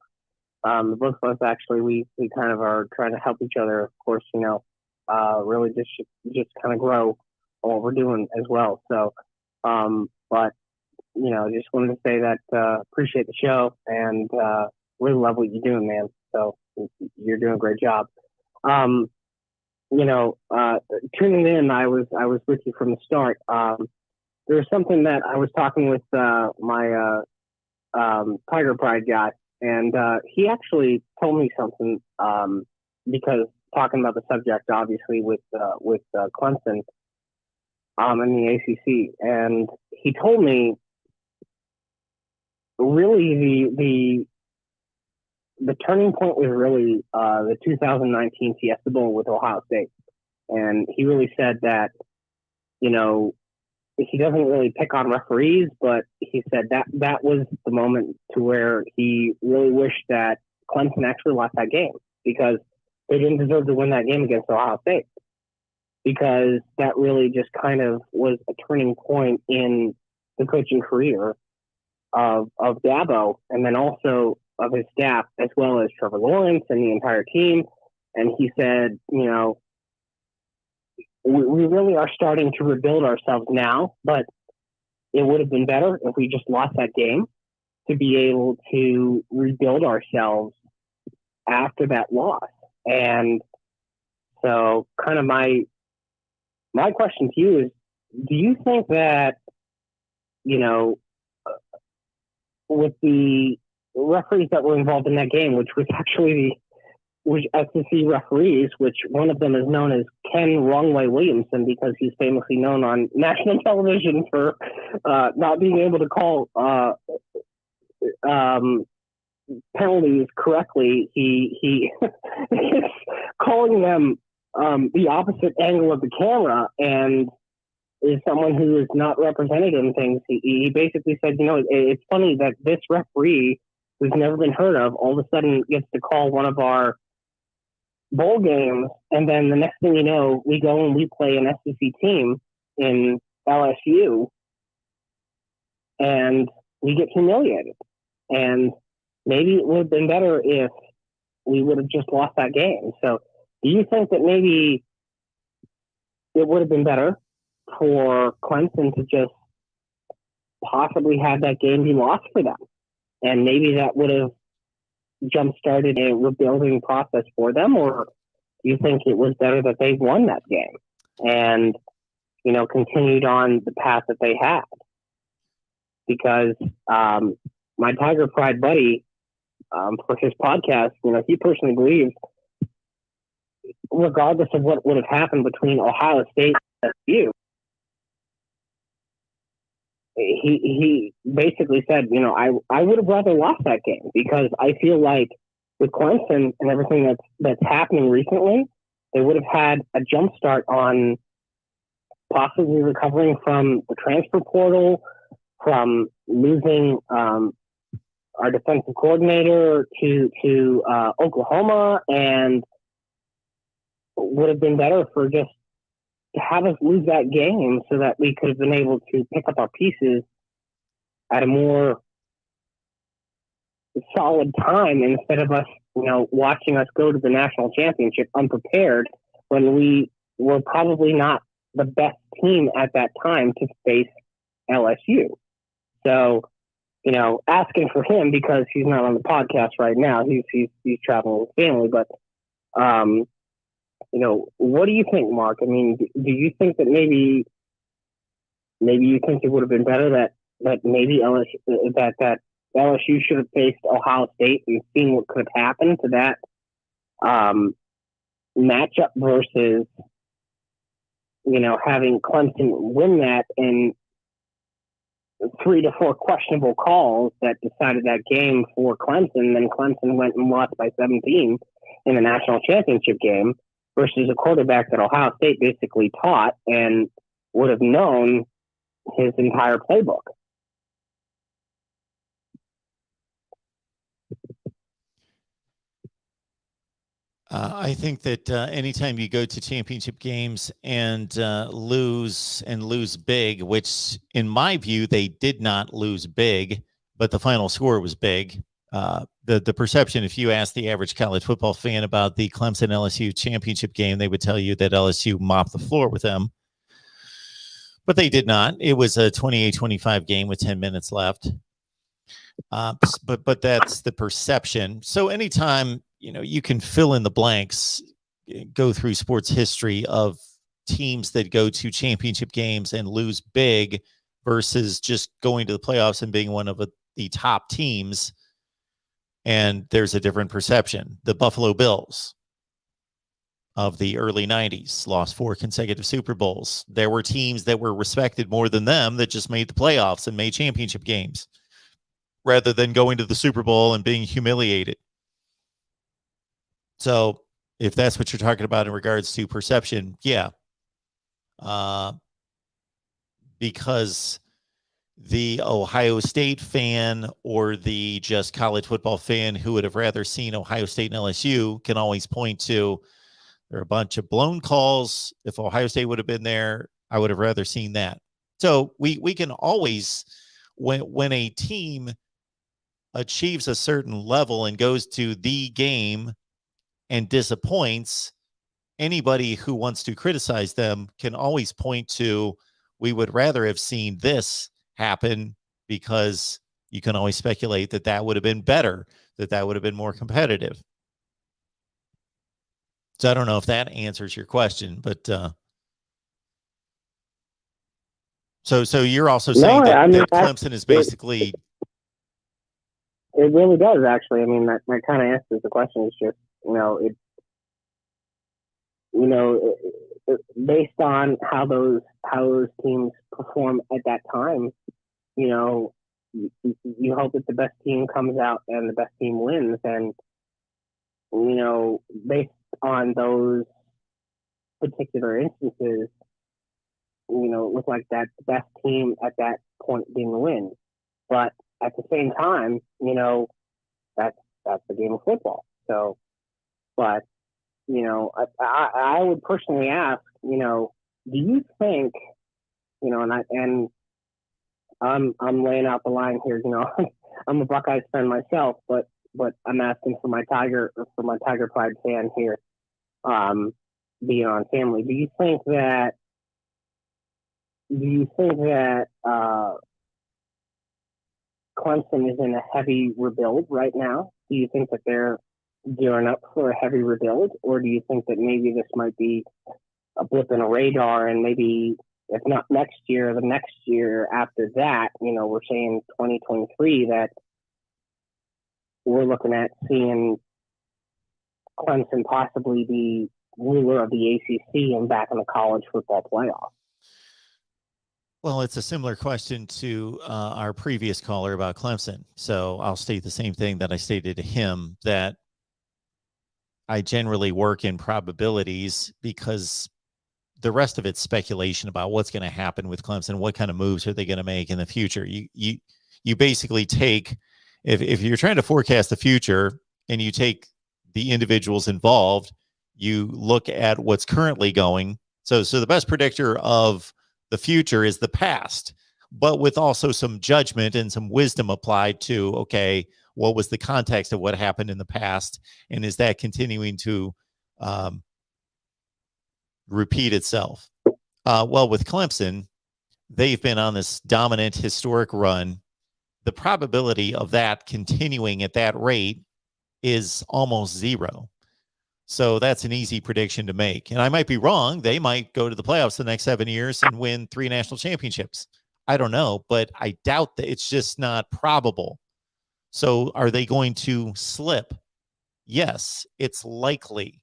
both of us actually we kind of are trying to help each other, of course, really just kind of grow what we're doing as well. So but just wanted to say that appreciate the show and really love what you're doing, man. So you're doing a great job. Tuning in, I was with you from the start. There was something that I was talking with my Tiger Pride guy, and he actually told me something because talking about the subject, obviously with Clemson in the ACC, and he told me really the turning point was really the 2019 Fiesta Bowl with Ohio State. And he really said that, he doesn't really pick on referees, but he said that was the moment to where he really wished that Clemson actually lost that game because they didn't deserve to win that game against Ohio State. Because that really just kind of was a turning point in the coaching career of Dabo, and then also of his staff, as well as Trevor Lawrence and the entire team. And he said, we really are starting to rebuild ourselves now, but it would have been better if we just lost that game to be able to rebuild ourselves after that loss. And so kind of my question to you is, do you think that, with the referees that were involved in that game, which was actually SEC referees, which one of them is known as Ken Wrongway Williamson because he's famously known on national television for not being able to call penalties correctly. He is calling them the opposite angle of the camera and is someone who is not represented in things. He basically said, it's funny that this referee who's never been heard of all of a sudden gets to call one of our bowl games, and then the next thing you know, we go and we play an SEC team in LSU, and we get humiliated. And maybe it would have been better if we would have just lost that game. So do you think that maybe it would have been better for Clemson to just possibly have that game be lost for them? And maybe that would have jump-started a rebuilding process for them? Or do you think it was better that they won that game and, continued on the path that they had? Because my Tiger Pride buddy, for his podcast, he personally believes, regardless of what would have happened between Ohio State and SU, he basically said, I would have rather lost that game because I feel like with Clemson and everything that's happening recently, they would have had a jump start on possibly recovering from the transfer portal, from losing our defensive coordinator to Oklahoma, and would have been better for just to have us lose that game so that we could have been able to pick up our pieces at a more solid time instead of us, watching us go to the national championship unprepared when we were probably not the best team at that time to face LSU. So, asking for him because he's not on the podcast right now. He's traveling with family, but, what do you think, Mark? I mean, do you think that maybe you think it would have been better that maybe LSU should have faced Ohio State and seen what could have happened to that matchup versus, having Clemson win that in 3 to 4 questionable calls that decided that game for Clemson. Then Clemson went and lost by 17 in the national championship game versus a quarterback that Ohio State basically taught and would have known his entire playbook. I think that anytime you go to championship games and lose big, which in my view, they did not lose big, but the final score was big. The perception, if you ask the average college football fan about the Clemson LSU championship game, they would tell you that LSU mopped the floor with them. But they did not. It was a 28-25 game with 10 minutes left. But that's the perception. So anytime you can fill in the blanks, go through sports history of teams that go to championship games and lose big versus just going to the playoffs and being one of the top teams. And there's a different perception. The Buffalo Bills of the early 90s lost 4 consecutive Super Bowls. There were teams that were respected more than them that just made the playoffs and made championship games rather than going to the Super Bowl and being humiliated. So if that's what you're talking about in regards to perception, yeah. Because the Ohio State fan or the just college football fan who would have rather seen Ohio State and LSU can always point to there are a bunch of blown calls. If Ohio State would have been there, I would have rather seen that. So we can always, when a team achieves a certain level and goes to the game and disappoints, anybody who wants to criticize them can always point to, we would rather have seen this happen, because you can always speculate that would have been better, that would have been more competitive. So I don't know if that answers your question, but so you're also saying that Clemson is basically... It really does, actually. I mean, that kind of answers the question. It's just, based on how those teams perform at that time, you hope that the best team comes out and the best team wins. And, based on those particular instances, it looked like that the best team at that point didn't win. But at the same time, that's the game of football. So, but, I would personally ask, do you think, and I'm laying out the line here, I'm a Buckeyes fan myself, but I'm asking for my Tiger Pride fan here, being on family. Do you think that Clemson is in a heavy rebuild right now? Do you think that they're gearing up for a heavy rebuild, or do you think that maybe this might be a blip in a radar, and maybe if not next year, the next year after that, we're saying 2023, that we're looking at seeing Clemson possibly be ruler of the ACC and back in the college football playoff? Well, it's a similar question to our previous caller about Clemson. So I'll state the same thing that I stated to him, that I generally work in probabilities, because the rest of it's speculation about what's going to happen with Clemson. What kind of moves are they going to make in the future? You basically take, if you're trying to forecast the future and you take the individuals involved, you look at what's currently going. So the best predictor of the future is the past, but with also some judgment and some wisdom applied to, okay, what was the context of what happened in the past? And is that continuing to repeat itself? Well, with Clemson, they've been on this dominant historic run. The probability of that continuing at that rate is almost zero. So that's an easy prediction to make. And I might be wrong. They might go to the playoffs the next 7 years and win 3 national championships. I don't know, but I doubt that. It's just not probable. So are they going to slip? yes, it's likely.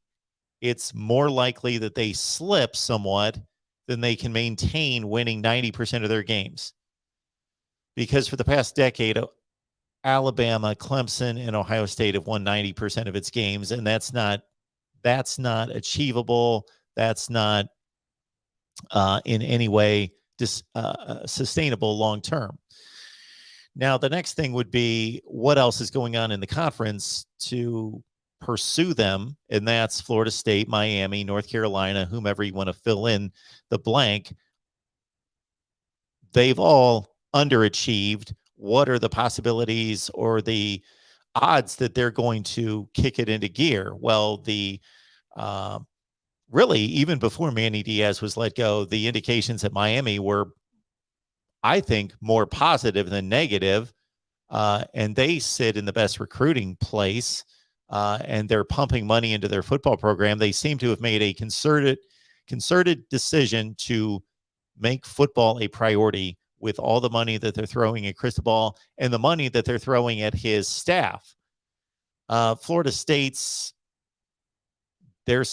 It's more likely that they slip somewhat than they can maintain winning 90% of their games. Because for the past decade, Alabama, Clemson, and Ohio State have won 90% of its games, and that's not achievable. That's not in any way sustainable long term. Now, the next thing would be what else is going on in the conference to pursue them, and that's Florida State, Miami, North Carolina, whomever you want to fill in the blank. They've all underachieved. What are the possibilities or the odds that they're going to kick it into gear? Well, really, even before Manny Diaz was let go, the indications at Miami were, I think, more positive than negative. And they sit in the best recruiting place, and they're pumping money into their football program. They seem to have made a concerted decision to make football a priority with all the money that they're throwing at Cristobal and the money that they're throwing at his staff. Florida State's, they've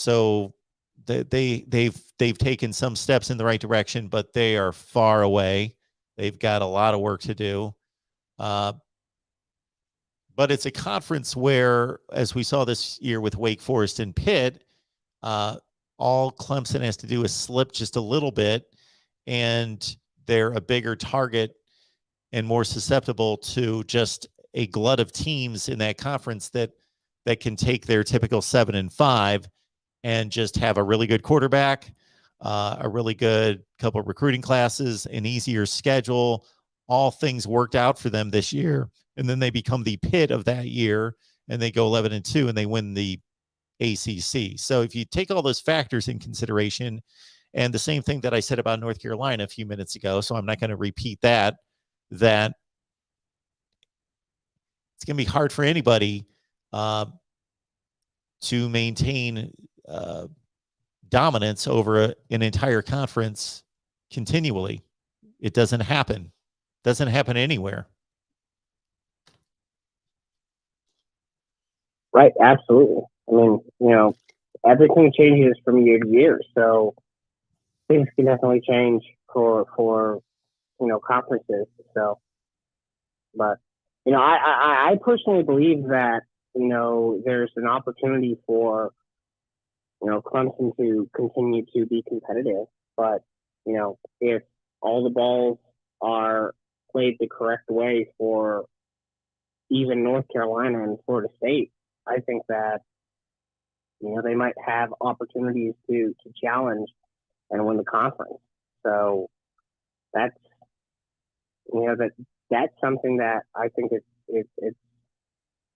taken some steps in the right direction, but they are far away. They've got a lot of work to do. But it's a conference where, as we saw this year with Wake Forest and Pitt, all Clemson has to do is slip just a little bit, and they're a bigger target and more susceptible to just a glut of teams in that conference that can take their typical 7-5 and just have a really good quarterback, a really good couple of recruiting classes, an easier schedule, all things worked out for them this year. And then they become the Pitt of that year, and they go 11-2, and they win the ACC. So if you take all those factors in consideration, and the same thing that I said about North Carolina a few minutes ago, so I'm not going to repeat that it's going to be hard for anybody to maintain dominance over an entire conference continually. It doesn't happen. Doesn't happen anywhere. Right, absolutely. I mean, everything changes from year to year, so things can definitely change for conferences. So, but I personally believe that there's an opportunity for Clemson to continue to be competitive, but if all the balls are played the correct way for even North Carolina and Florida State, I think that they might have opportunities to challenge and win the conference. So that's that's something that I think it's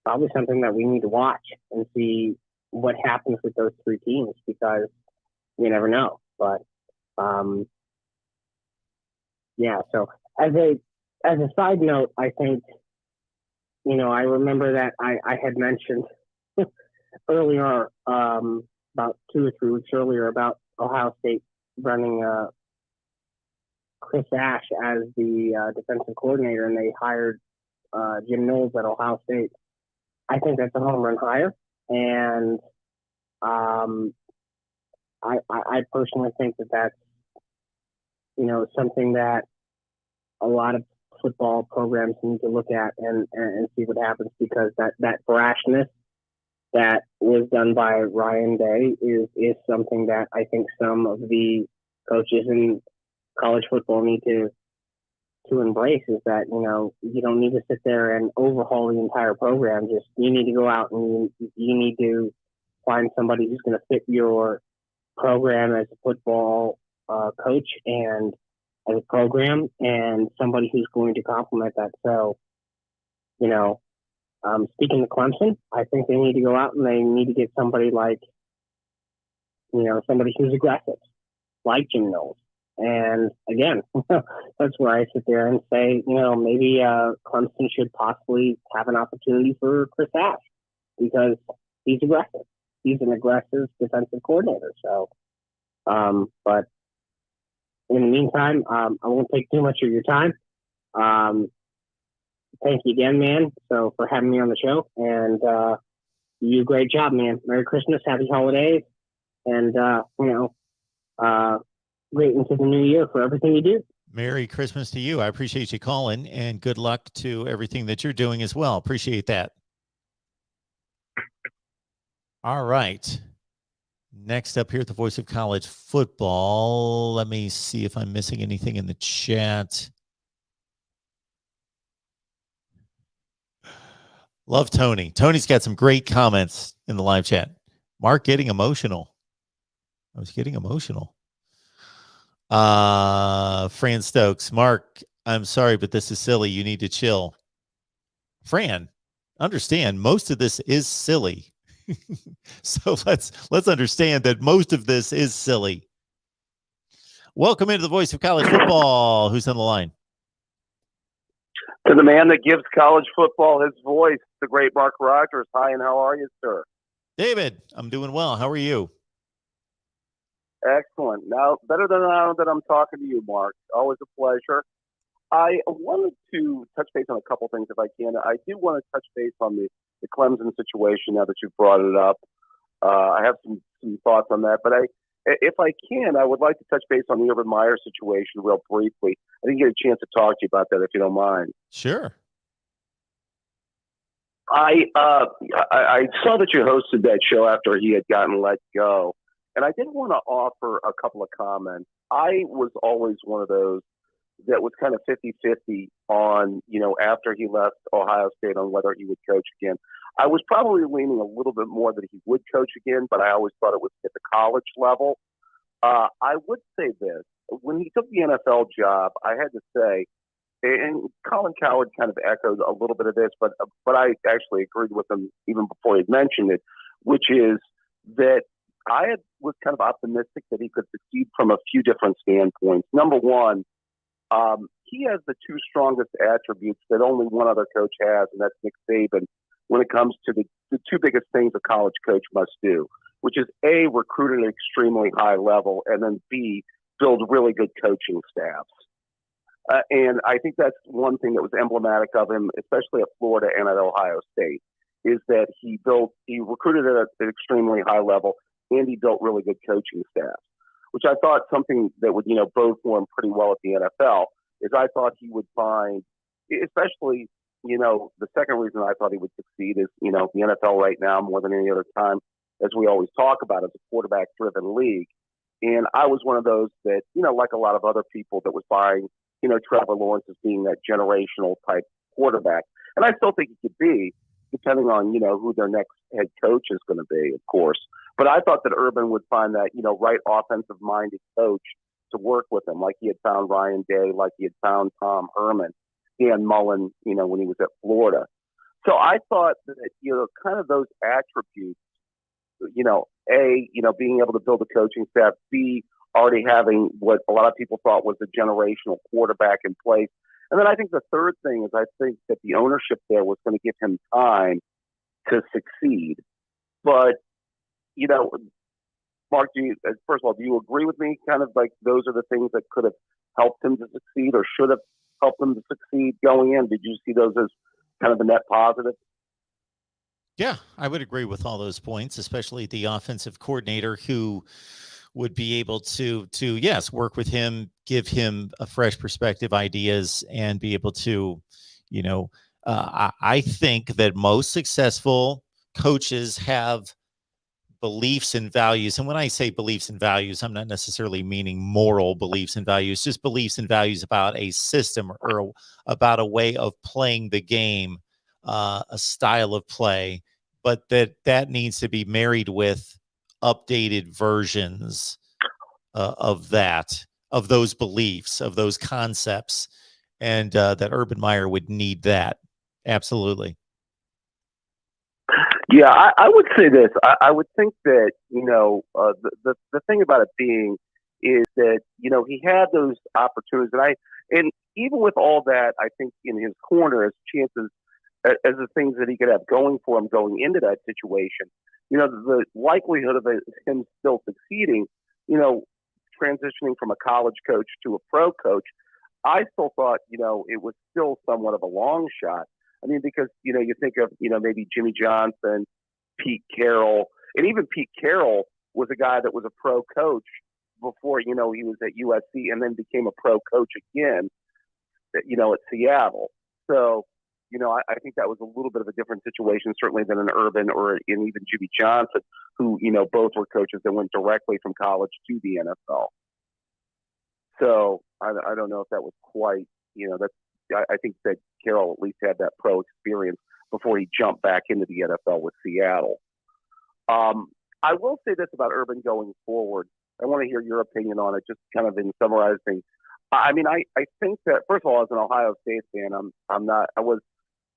probably something that we need to watch and see what happens with those three teams, because you never know. But yeah. So as a side note, I think I remember that I had mentioned earlier, about 2 or 3 weeks earlier, about Ohio State running Chris Ash as the defensive coordinator, and they hired Jim Knowles at Ohio State. I think that's a home run hire, and I personally think that that's something that a lot of football programs need to look at and see what happens, because that brashness that was done by Ryan Day is something that I think some of the coaches in college football need to embrace, is that you don't need to sit there and overhaul the entire program. Just you need to go out and you need to find somebody who's going to fit your program as a football coach and as a program, and somebody who's going to complement that. So speaking of Clemson, I think they need to go out and they need to get somebody like somebody who's aggressive, like Jim Knowles. And again, that's where I sit there and say, maybe Clemson should possibly have an opportunity for Chris Ash, because he's aggressive. He's an aggressive defensive coordinator. So, but in the meantime, I won't take too much of your time. Thank you again, man, for having me on the show. And You do a great job, man. Merry Christmas, happy holidays, and great into the new year for everything you do. Merry Christmas to you. I appreciate you calling, and good luck to everything that you're doing as well. Appreciate that. All right. Next up here at the Voice of College Football. Let me see if I'm missing anything in the chat. Love Tony. Tony's got some great comments in the live chat. Mark getting emotional. I was getting emotional. Fran Stokes. Mark, I'm sorry, but this is silly. You need to chill. Fran, understand, most of this is silly. So let's understand that most of this is silly. Welcome into the Voice of College Football. Who's on the line? To the man that gives college football his voice, the great Mark Rogers. Hi, and how are you, sir? David, I'm doing well. How are you? Excellent. Now, better than now that I'm talking to you, Mark. Always a pleasure. I wanted to touch base on a couple things if I can. I do want to touch base on the Clemson situation now that you've brought it up. I have some thoughts on that, but if I can, I would like to touch base on the Urban Meyer situation real briefly. I didn't get a chance to talk to you about that, if you don't mind. Sure. I saw that you hosted that show after he had gotten let go, and I did want to offer a couple of comments. I was always one of those that was kind of 50-50 on, after he left Ohio State on whether he would coach again. I was probably leaning a little bit more that he would coach again, but I always thought it was at the college level. I would say this. When he took the NFL job, I had to say, and Colin Coward kind of echoed a little bit of this, but I actually agreed with him even before he'd mentioned it, which is that I was kind of optimistic that he could succeed from a few different standpoints. Number one, he has the two strongest attributes that only one other coach has, and that's Nick Saban, when it comes to the two biggest things a college coach must do, which is A, recruit at an extremely high level, and then B, build really good coaching staffs. And I think that's one thing that was emblematic of him, especially at Florida and at Ohio State, is that he recruited at an extremely high level, and he built really good coaching staffs, which I thought something that would, bode for him pretty well at the NFL, is I thought he would find, especially, the second reason I thought he would succeed is, the NFL right now, more than any other time, as we always talk about, is a quarterback-driven league. And I was one of those that, like a lot of other people that was buying, Trevor Lawrence as being that generational type quarterback. And I still think he could be, depending on, who their next head coach is going to be, of course. But I thought that Urban would find that, right offensive-minded coach to work with him, like he had found Ryan Day, like he had found Tom Herman, Dan Mullen, when he was at Florida. So I thought that, kind of those attributes, A, being able to build a coaching staff, B, already having what a lot of people thought was a generational quarterback in place. And then I think the third thing is I think that the ownership there was going to give him time to succeed. But, Mark, first of all, do you agree with me? Kind of like those are the things that could have helped him to succeed or should have helped him to succeed going in? Did you see those as kind of a net positive? Yeah, I would agree with all those points, especially the offensive coordinator who would be able to yes, work with him, give him a fresh perspective, ideas, and be able to, I think that most successful coaches have beliefs and values. And when I say beliefs and values, I'm not necessarily meaning moral beliefs and values, just beliefs and values about a system or about a way of playing the game, a style of play, but that needs to be married with updated versions of those beliefs, of those concepts, and that Urban Meyer would need that. Absolutely. Yeah, I would say this. I would think that, the thing about it being is that, he had those opportunities. And even with all that, I think in his corner, his chances as the things that he could have going for him going into that situation, the likelihood of him still succeeding, transitioning from a college coach to a pro coach, I still thought, it was still somewhat of a long shot. I mean, because, you think of, maybe Jimmy Johnson, Pete Carroll. And even Pete Carroll was a guy that was a pro coach before, he was at USC and then became a pro coach again, at Seattle. So, I think that was a little bit of a different situation, certainly than an Urban or in even Jimmy Johnson, who, both were coaches that went directly from college to the NFL. So I don't know if that was quite, I think that Carroll at least had that pro experience before he jumped back into the NFL with Seattle. I will say this about Urban going forward. I want to hear your opinion on it, just kind of in summarizing. I mean, I think that, first of all, as an Ohio State fan, I was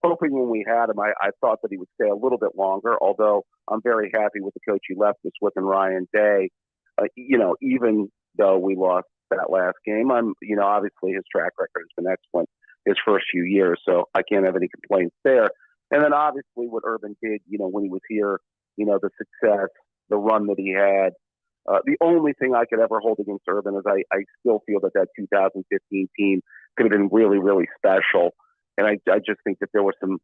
hoping when we had him, I thought that he would stay a little bit longer, although I'm very happy with the coach he left us with in Ryan Day. Even though we lost that last game, obviously his track record has been excellent his first few years, so I can't have any complaints there. And then obviously what Urban did, when he was here, the success, the run that he had. The only thing I could ever hold against Urban is I still feel that 2015 team could have been really, really special. And I just think that there was some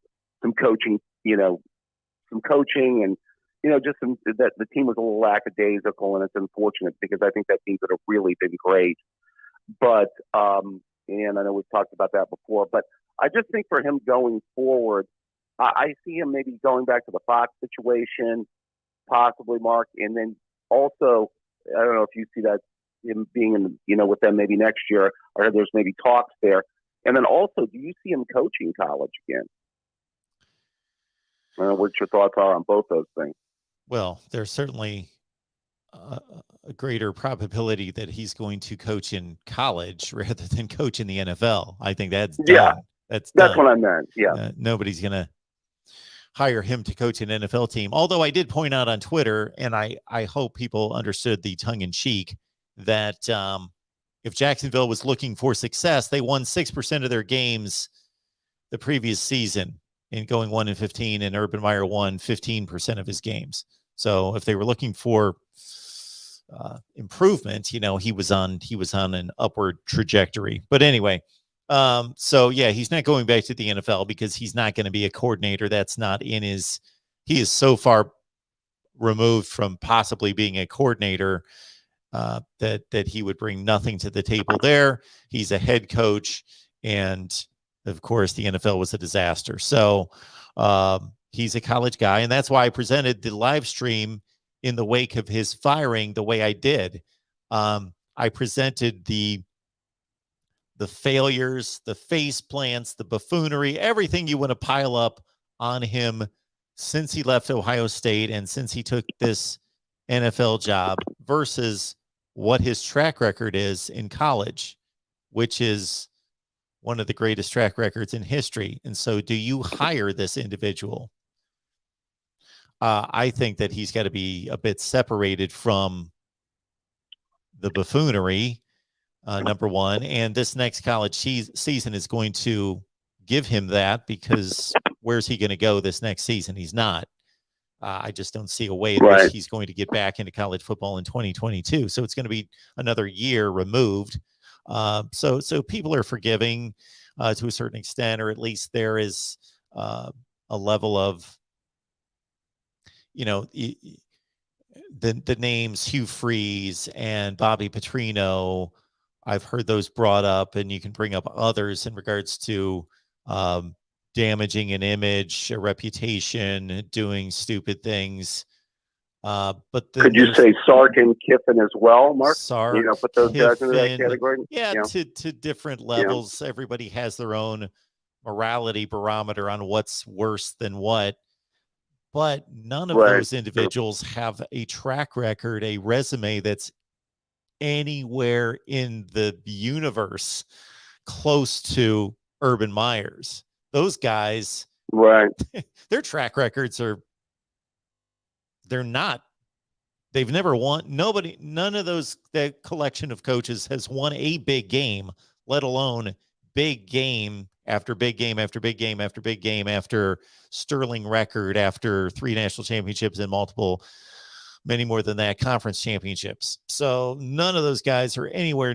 coaching, some coaching and, just that the team was a little lackadaisical, and it's unfortunate because I think that team could have really been great. But, and I know we've talked about that before, but I just think for him going forward, I see him maybe going back to the Fox situation, possibly, Mark, and then also, I don't know if you see that him being in, with them maybe next year, or there's maybe talks there. And then also, do you see him coaching college again? What your thoughts are on both those things? Well, there's certainly a greater probability that he's going to coach in college rather than coach in the NFL. I think that's done. Yeah, that's done. What I meant. Yeah, nobody's gonna hire him to coach an NFL team. Although I did point out on Twitter, and I hope people understood the tongue in cheek, that if Jacksonville was looking for success, they won 6% of their games the previous season in going 1-15, and Urban Meyer won 15% of his games. So if they were looking for improvement, he was on an upward trajectory. But anyway, so yeah, he's not going back to the NFL because he's not going to be a coordinator. That's not in his. He is so far removed from possibly being a coordinator that he would bring nothing to the table there. He's a head coach, and of course, the NFL was a disaster. So he's a college guy, and that's why I presented the live stream in the wake of his firing the way I did. I presented the failures, the face plants, the buffoonery, everything you want to pile up on him since he left Ohio State and since he took this NFL job versus what his track record is in college, which is one of the greatest track records in history. And so do you hire this individual? I think that he's got to be a bit separated from the buffoonery, number one. And this next college season is going to give him that, because where's he going to go this next season? He's not. I just don't see a way in which he's going to get back into college football in 2022. So it's going to be another year removed. So people are forgiving to a certain extent, or at least there is a level of, the names Hugh Freeze and Bobby Petrino. I've heard those brought up, and you can bring up others in regards to damaging an image, a reputation, doing stupid things. But could you say Sark and Kiffin as well, Mark? Sark, put those guys into that category. Yeah, to different levels. Yeah. Everybody has their own morality barometer on what's worse than what. But none of those individuals have a track record, a resume that's anywhere in the universe close to Urban Meyer's. Those guys, their track records they've never won. None of that collection of coaches has won a big game, let alone big game after big game after big game after big game after sterling record, after 3 national championships and many more than that, conference championships. So none of those guys are anywhere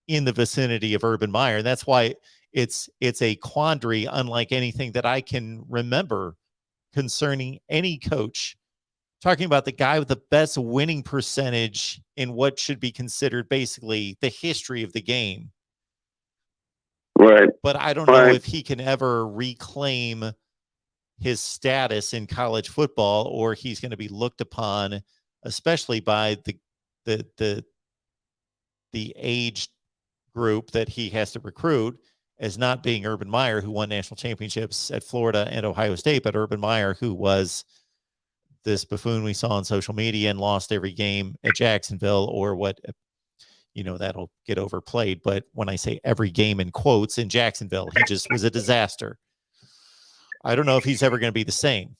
in the vicinity of Urban Meyer. That's why it's a quandary unlike anything that I can remember concerning any coach talking about the guy with the best winning percentage in what should be considered basically the history of the game. Right. But I don't know if he can ever reclaim his status in college football, or he's going to be looked upon, especially by the age group that he has to recruit, as not being Urban Meyer, who won national championships at Florida and Ohio State, but Urban Meyer, who was this buffoon we saw on social media and lost every game at Jacksonville, or what, that'll get overplayed. But when I say every game in quotes in Jacksonville, he just was a disaster. I don't know if he's ever going to be the same.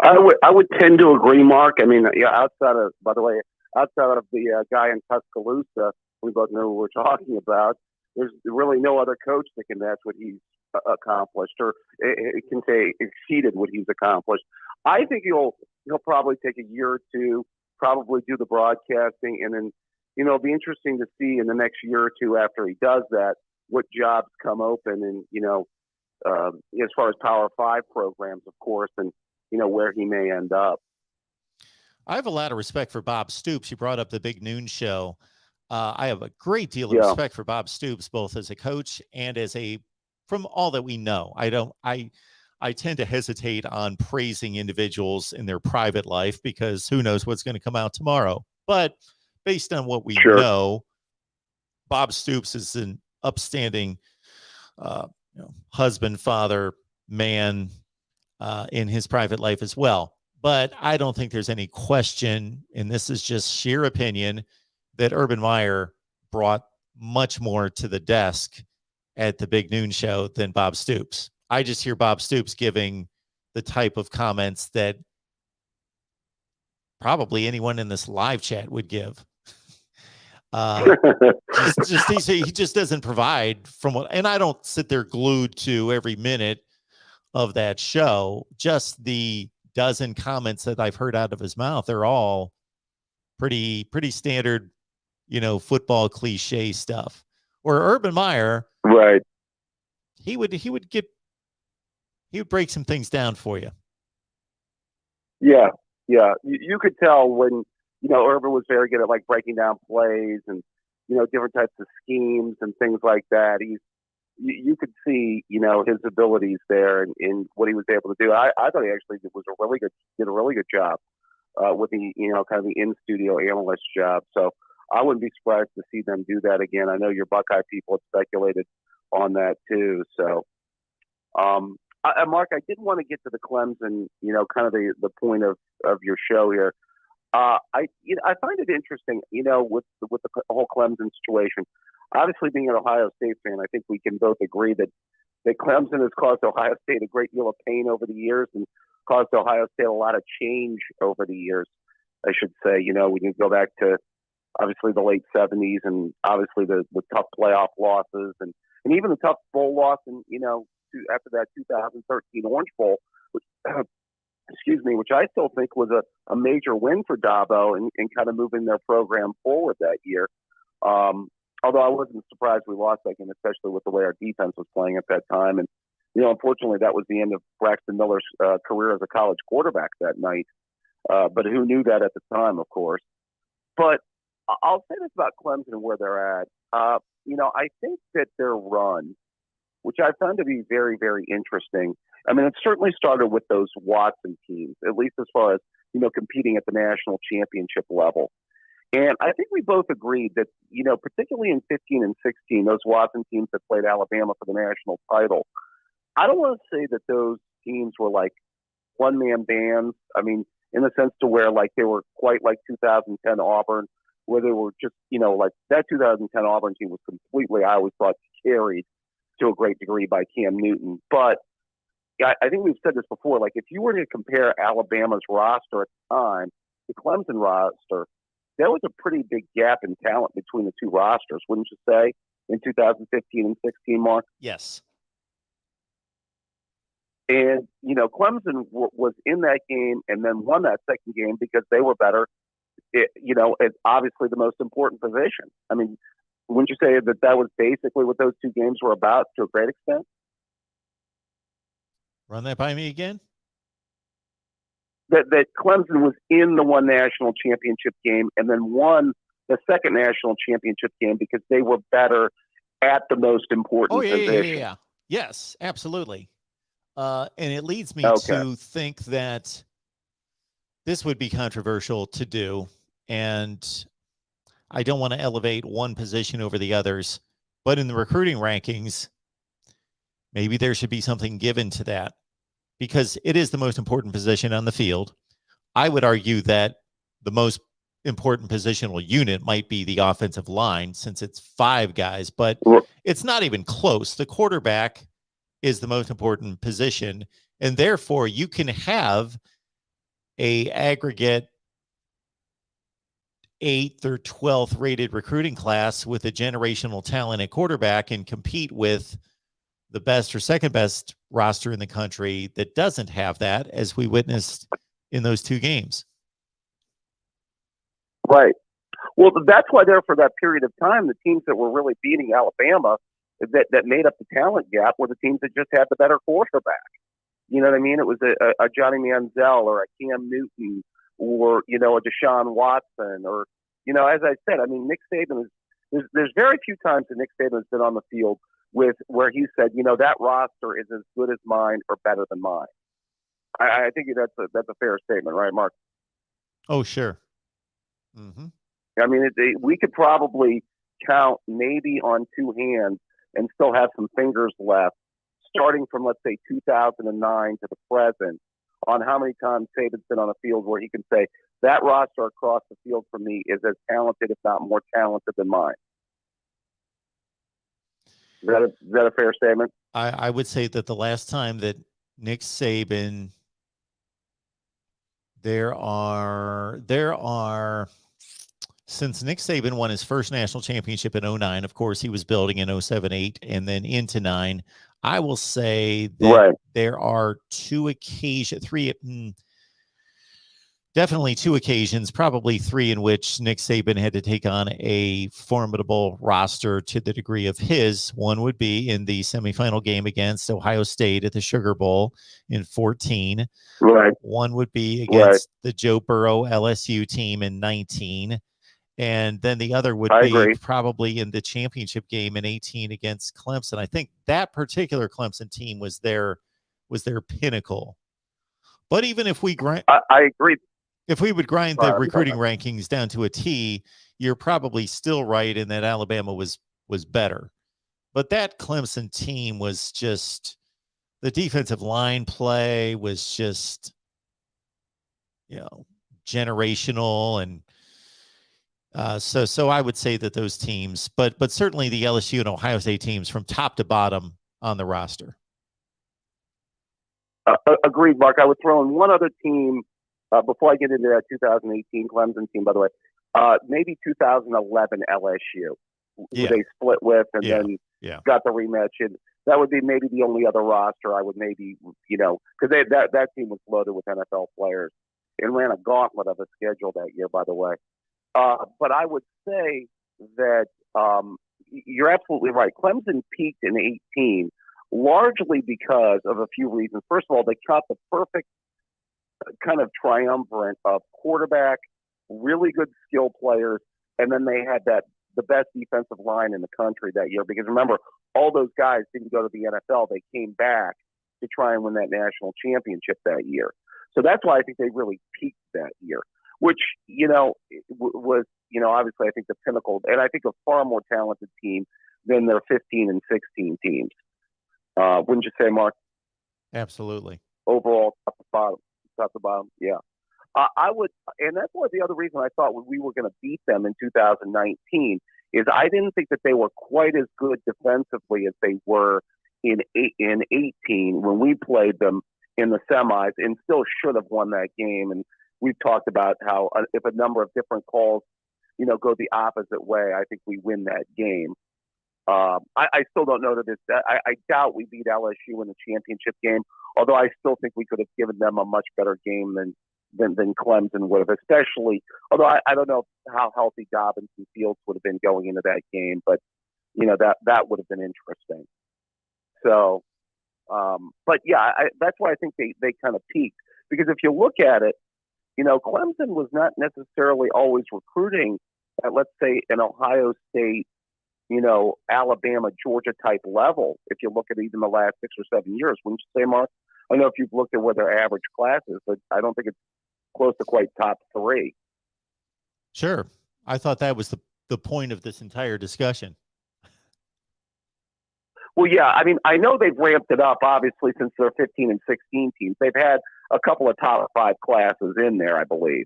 I would tend to agree, Mark. I mean, outside of the guy in Tuscaloosa, we both know who we're talking about. There's really no other coach that can match what he's accomplished, or it can say exceeded what he's accomplished. I think he'll probably take a year or two, probably do the broadcasting, and then it'll be interesting to see in the next year or two after he does that what jobs come open, and as far as Power 5 programs, of course, and where he may end up. I have a lot of respect for Bob Stoops. You brought up the Big Noon Show. I have a great deal of respect for Bob Stoops, both as a coach and from all that we know. I tend to hesitate on praising individuals in their private life because who knows what's going to come out tomorrow. But based on what we know, Bob Stoops is an upstanding husband, father, man in his private life as well. But I don't think there's any question, and this is just sheer opinion, that Urban Meyer brought much more to the desk at the Big Noon Show than Bob Stoops. I just hear Bob Stoops giving the type of comments that probably anyone in this live chat would give. He just doesn't provide and I don't sit there glued to every minute of that show. Just the dozen comments that I've heard out of his mouth, they're all pretty standard, football cliche stuff. Or Urban Meyer, right? He would break some things down for you. Yeah. You could tell when Urban was very good at breaking down plays and different types of schemes and things like that. You could see his abilities there and what he was able to do. I thought he actually did a really good job with the kind of the in studio analyst job. So I wouldn't be surprised to see them do that again. I know your Buckeye people have speculated on that too. So, Mark, I did want to get to the Clemson, kind of the point of your show here. I find it interesting, with the whole Clemson situation. Obviously, being an Ohio State fan, I think we can both agree that Clemson has caused Ohio State a great deal of pain over the years and caused Ohio State a lot of change over the years, I should say. We can go back to obviously the late 70s and obviously the tough playoff losses and even the tough bowl loss and, after that 2013 Orange Bowl, which I still think was a major win for Dabo and kind of moving their program forward that year. Although I wasn't surprised we lost that game, especially with the way our defense was playing at that time. And, unfortunately, that was the end of Braxton Miller's career as a college quarterback that night. But who knew that at the time, of course. But I'll say this about Clemson and where they're at. I think that their run, which I found to be very, very interesting. I mean, it certainly started with those Watson teams, at least as far as, competing at the national championship level. And I think we both agreed that, particularly in 15 and 16, those Watson teams that played Alabama for the national title, I don't want to say that those teams were like one-man bands. I mean, in the sense to where they were quite like 2010 Auburn, where they were just, that 2010 Auburn team was completely, I always thought, carried to a great degree by Cam Newton. But I think we've said this before, if you were to compare Alabama's roster at the time, the Clemson roster, there was a pretty big gap in talent between the two rosters, wouldn't you say, in 2015 and 16, Mark? Yes. And, Clemson was in that game and then won that second game because they were better. It's obviously the most important position. I mean, wouldn't you say that was basically what those two games were about to a great extent? Run that by me again. that Clemson was in the one national championship game and then won the second national championship game because they were better at the most important position. Yeah. Yes, absolutely. And it leads me Okay. to think that this would be controversial to do, and I don't want to elevate one position over the others, but in the recruiting rankings, maybe there should be something given to that because it is the most important position on the field. I would argue that the most important positional unit might be the offensive line since it's 5 guys, but it's not even close. The quarterback is the most important position, and therefore you can have a aggregate 8th or 12th rated recruiting class with a generational talent at quarterback and compete with the best or second best roster in the country that doesn't have that, as we witnessed in those 2 games. Right. Well, that's why there for that period of time, the teams that were really beating Alabama that made up the talent gap were the teams that just had the better quarterback. You know what I mean? It was a Johnny Manziel or a Cam Newton or, a Deshaun Watson or, as I said, I mean, Nick Saban there's very few times that Nick Saban has been on the field where he said, that roster is as good as mine or better than mine. I think that's a fair statement, right, Mark? Oh, sure. Mm-hmm. I mean, we could probably count maybe on 2 hands and still have some fingers left, starting from, let's say, 2009 to the present, on how many times Saban's been on a field where he can say, that roster across the field for me is as talented, if not more talented than mine. Is that a fair statement? I would say that the last time that Nick Saban, there are since Nick Saban won his first national championship in 2009, of course, he was building in 2007, 2008, and then into 2009. I will say that there are 2 occasions, 3, definitely 2 occasions, probably 3 in which Nick Saban had to take on a formidable roster to the degree of his. One would be in the semifinal game against Ohio State at the Sugar Bowl in 2014. Right. One would be against the Joe Burrow LSU team in 2019. And then the other would be probably in the championship game in 2018 against Clemson. I think that particular Clemson team was their pinnacle. But even if we I agree. If we would grind the recruiting rankings down to a T, you're probably still right in that Alabama was better. But that Clemson team was just, the defensive line play was just, generational. And so I would say that those teams, but certainly the LSU and Ohio State teams from top to bottom on the roster. Agreed, Mark. I would throw in one other team before I get into that 2018 Clemson team, by the way, maybe 2011 LSU, who they split with and then got the rematch. And that would be maybe the only other roster I would maybe, because that team was loaded with NFL players and ran a gauntlet of a schedule that year, by the way. But I would say that you're absolutely right. Clemson peaked in 2018 largely because of a few reasons. First of all, they caught the perfect kind of triumvirate of quarterback, really good skill players, and then they had the best defensive line in the country that year. Because remember, all those guys didn't go to the NFL; they came back to try and win that national championship that year. So that's why I think they really peaked that year, which was obviously I think the pinnacle, and I think a far more talented team than their 15 and 16 teams. Wouldn't you say, Mark? Absolutely. Overall, top to bottom, yeah. I would, and that's why the other reason I thought we were going to beat them in 2019 is I didn't think that they were quite as good defensively as they were in 18 when we played them in the semis, and still should have won that game. And we've talked about how if a number of different calls, go the opposite way, I think we win that game. I still don't know that I doubt we beat LSU in the championship game, although I still think we could have given them a much better game than Clemson would have, especially, although I don't know how healthy Dobbins and Fields would have been going into that game, but, that would have been interesting. So, but yeah, that's why I think they kind of peaked. Because if you look at it, Clemson was not necessarily always recruiting at, let's say, an Ohio State, Alabama, Georgia type level. If you look at even the last 6 or 7 years, wouldn't you say, Mark? I don't know if you've looked at what their average class is, but I don't think it's close to quite top 3. Sure. I thought that was the point of this entire discussion. Well, yeah, I mean, I know they've ramped it up, obviously, since their 15 and 16 teams. They've had a couple of top 5 classes in there, I believe,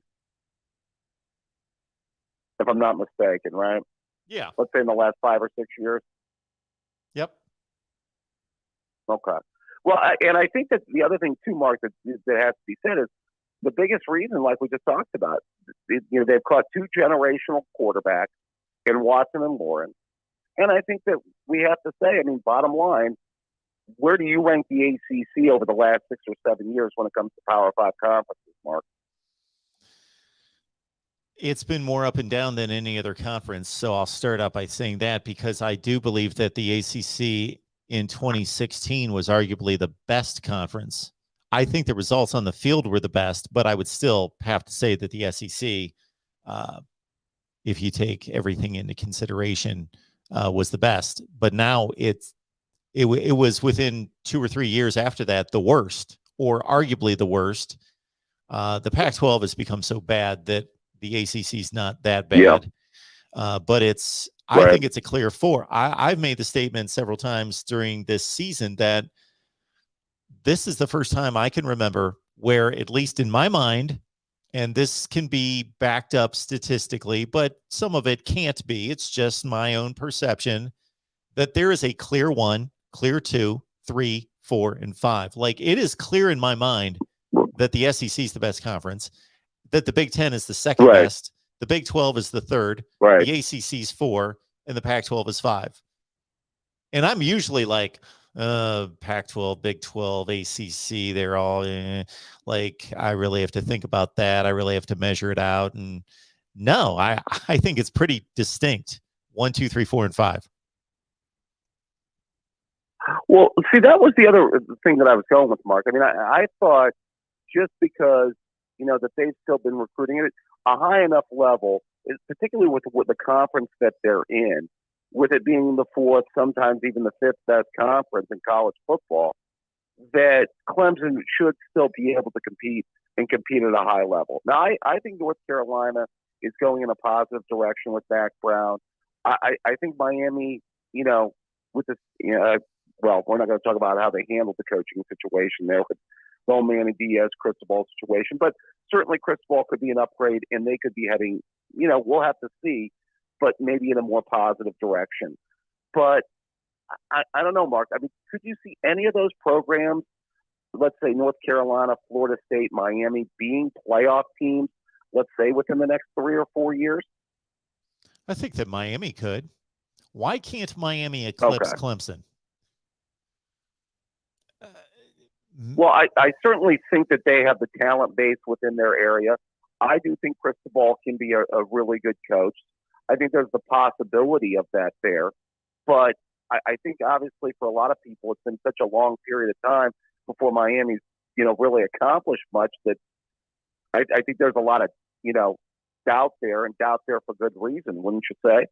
if I'm not mistaken, right? Yeah. Let's say in the last 5 or 6 years. Yep. Okay. Well, and I think that the other thing, too, Mark, that has to be said is the biggest reason, like we just talked about, they've caught 2 generational quarterbacks in Watson and Lawrence. And I think that we have to say, I mean, bottom line, where do you rank the ACC over the last 6 or 7 years when it comes to Power 5 conferences, Mark? It's been more up and down than any other conference. So I'll start out by saying that, because I do believe that the ACC in 2016 was arguably the best conference. I think the results on the field were the best, but I would still have to say that the SEC, if you take everything into consideration, was the best. But now it was within 2 or 3 years after that the worst, or arguably the worst. The Pac-12 has become so bad that the ACC is not that bad. Yeah. But I think it's a clear 4. I've made the statement several times during this season that this is the first time I can remember where, at least in my mind, and this can be backed up statistically, but some of it can't be. It's just my own perception that there is a clear 1, clear 2, 3, 4, and 5. Like, it is clear in my mind that the SEC is the best conference, that the Big Ten is the second best, the Big 12 is the third, the ACC is 4, and the Pac-12 is 5. And I'm usually like, Pac-12, Big 12, ACC, they're all like, I really have to think about that. I really have to measure it out. And no, I think it's pretty distinct. 1, 2, 3, 4, and 5. Well, see, that was the other thing that I was going with, Mark. I mean, I thought just because, that they've still been recruiting at a high enough level, particularly with the conference that they're in, with it being the 4th, sometimes even the 5th best conference in college football, that Clemson should still be able to compete at a high level. Now, I think North Carolina is going in a positive direction with Mac Brown. I think Miami, with this, well, we're not going to talk about how they handled the coaching situation there with Bo Manny Diaz, Cristobal situation, but certainly Cristobal could be an upgrade, and they could be heading, we'll have to see, but maybe in a more positive direction. But I don't know, Mark. I mean, could you see any of those programs, let's say North Carolina, Florida State, Miami, being playoff teams, let's say within the next 3 or 4 years? I think that Miami could. Why can't Miami eclipse Clemson? Well, I certainly think that they have the talent base within their area. I do think Cristobal can be a really good coach. I think there's the possibility of that there. But I think obviously for a lot of people, it's been such a long period of time before Miami's, really accomplished much that I think there's a lot of, doubt there, and doubt there for good reason, wouldn't you say?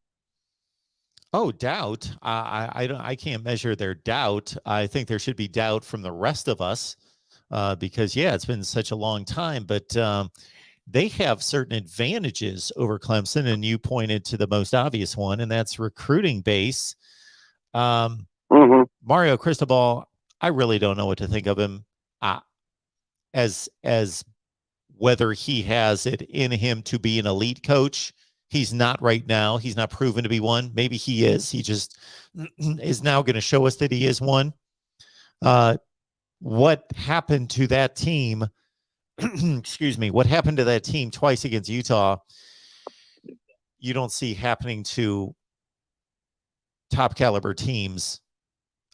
Oh, doubt. I can't measure their doubt. I think there should be doubt from the rest of us because, it's been such a long time. But they have certain advantages over Clemson, and you pointed to the most obvious one, and that's recruiting base. Mario Cristobal, I really don't know what to think of him as whether he has it in him to be an elite coach. He's not right now. He's not proven to be one. Maybe he is. He just is now going to show us that he is one. What happened to that team? Excuse me. What happened to that team twice against Utah? You don't see happening to top caliber teams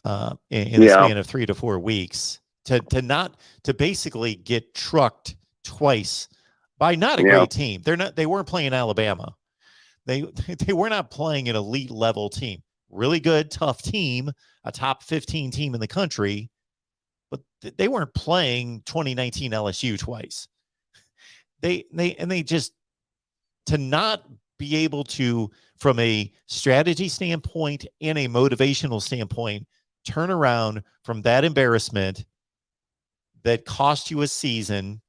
in the span of 3 to 4 weeks. To basically get trucked twice by not a great team. They weren't playing Alabama. They were not playing an elite level team. Really good, tough team, a top 15 team in the country, but they weren't playing 2019 LSU twice. They just, to not be able to, from a strategy standpoint and a motivational standpoint, turn around from that embarrassment that cost you a season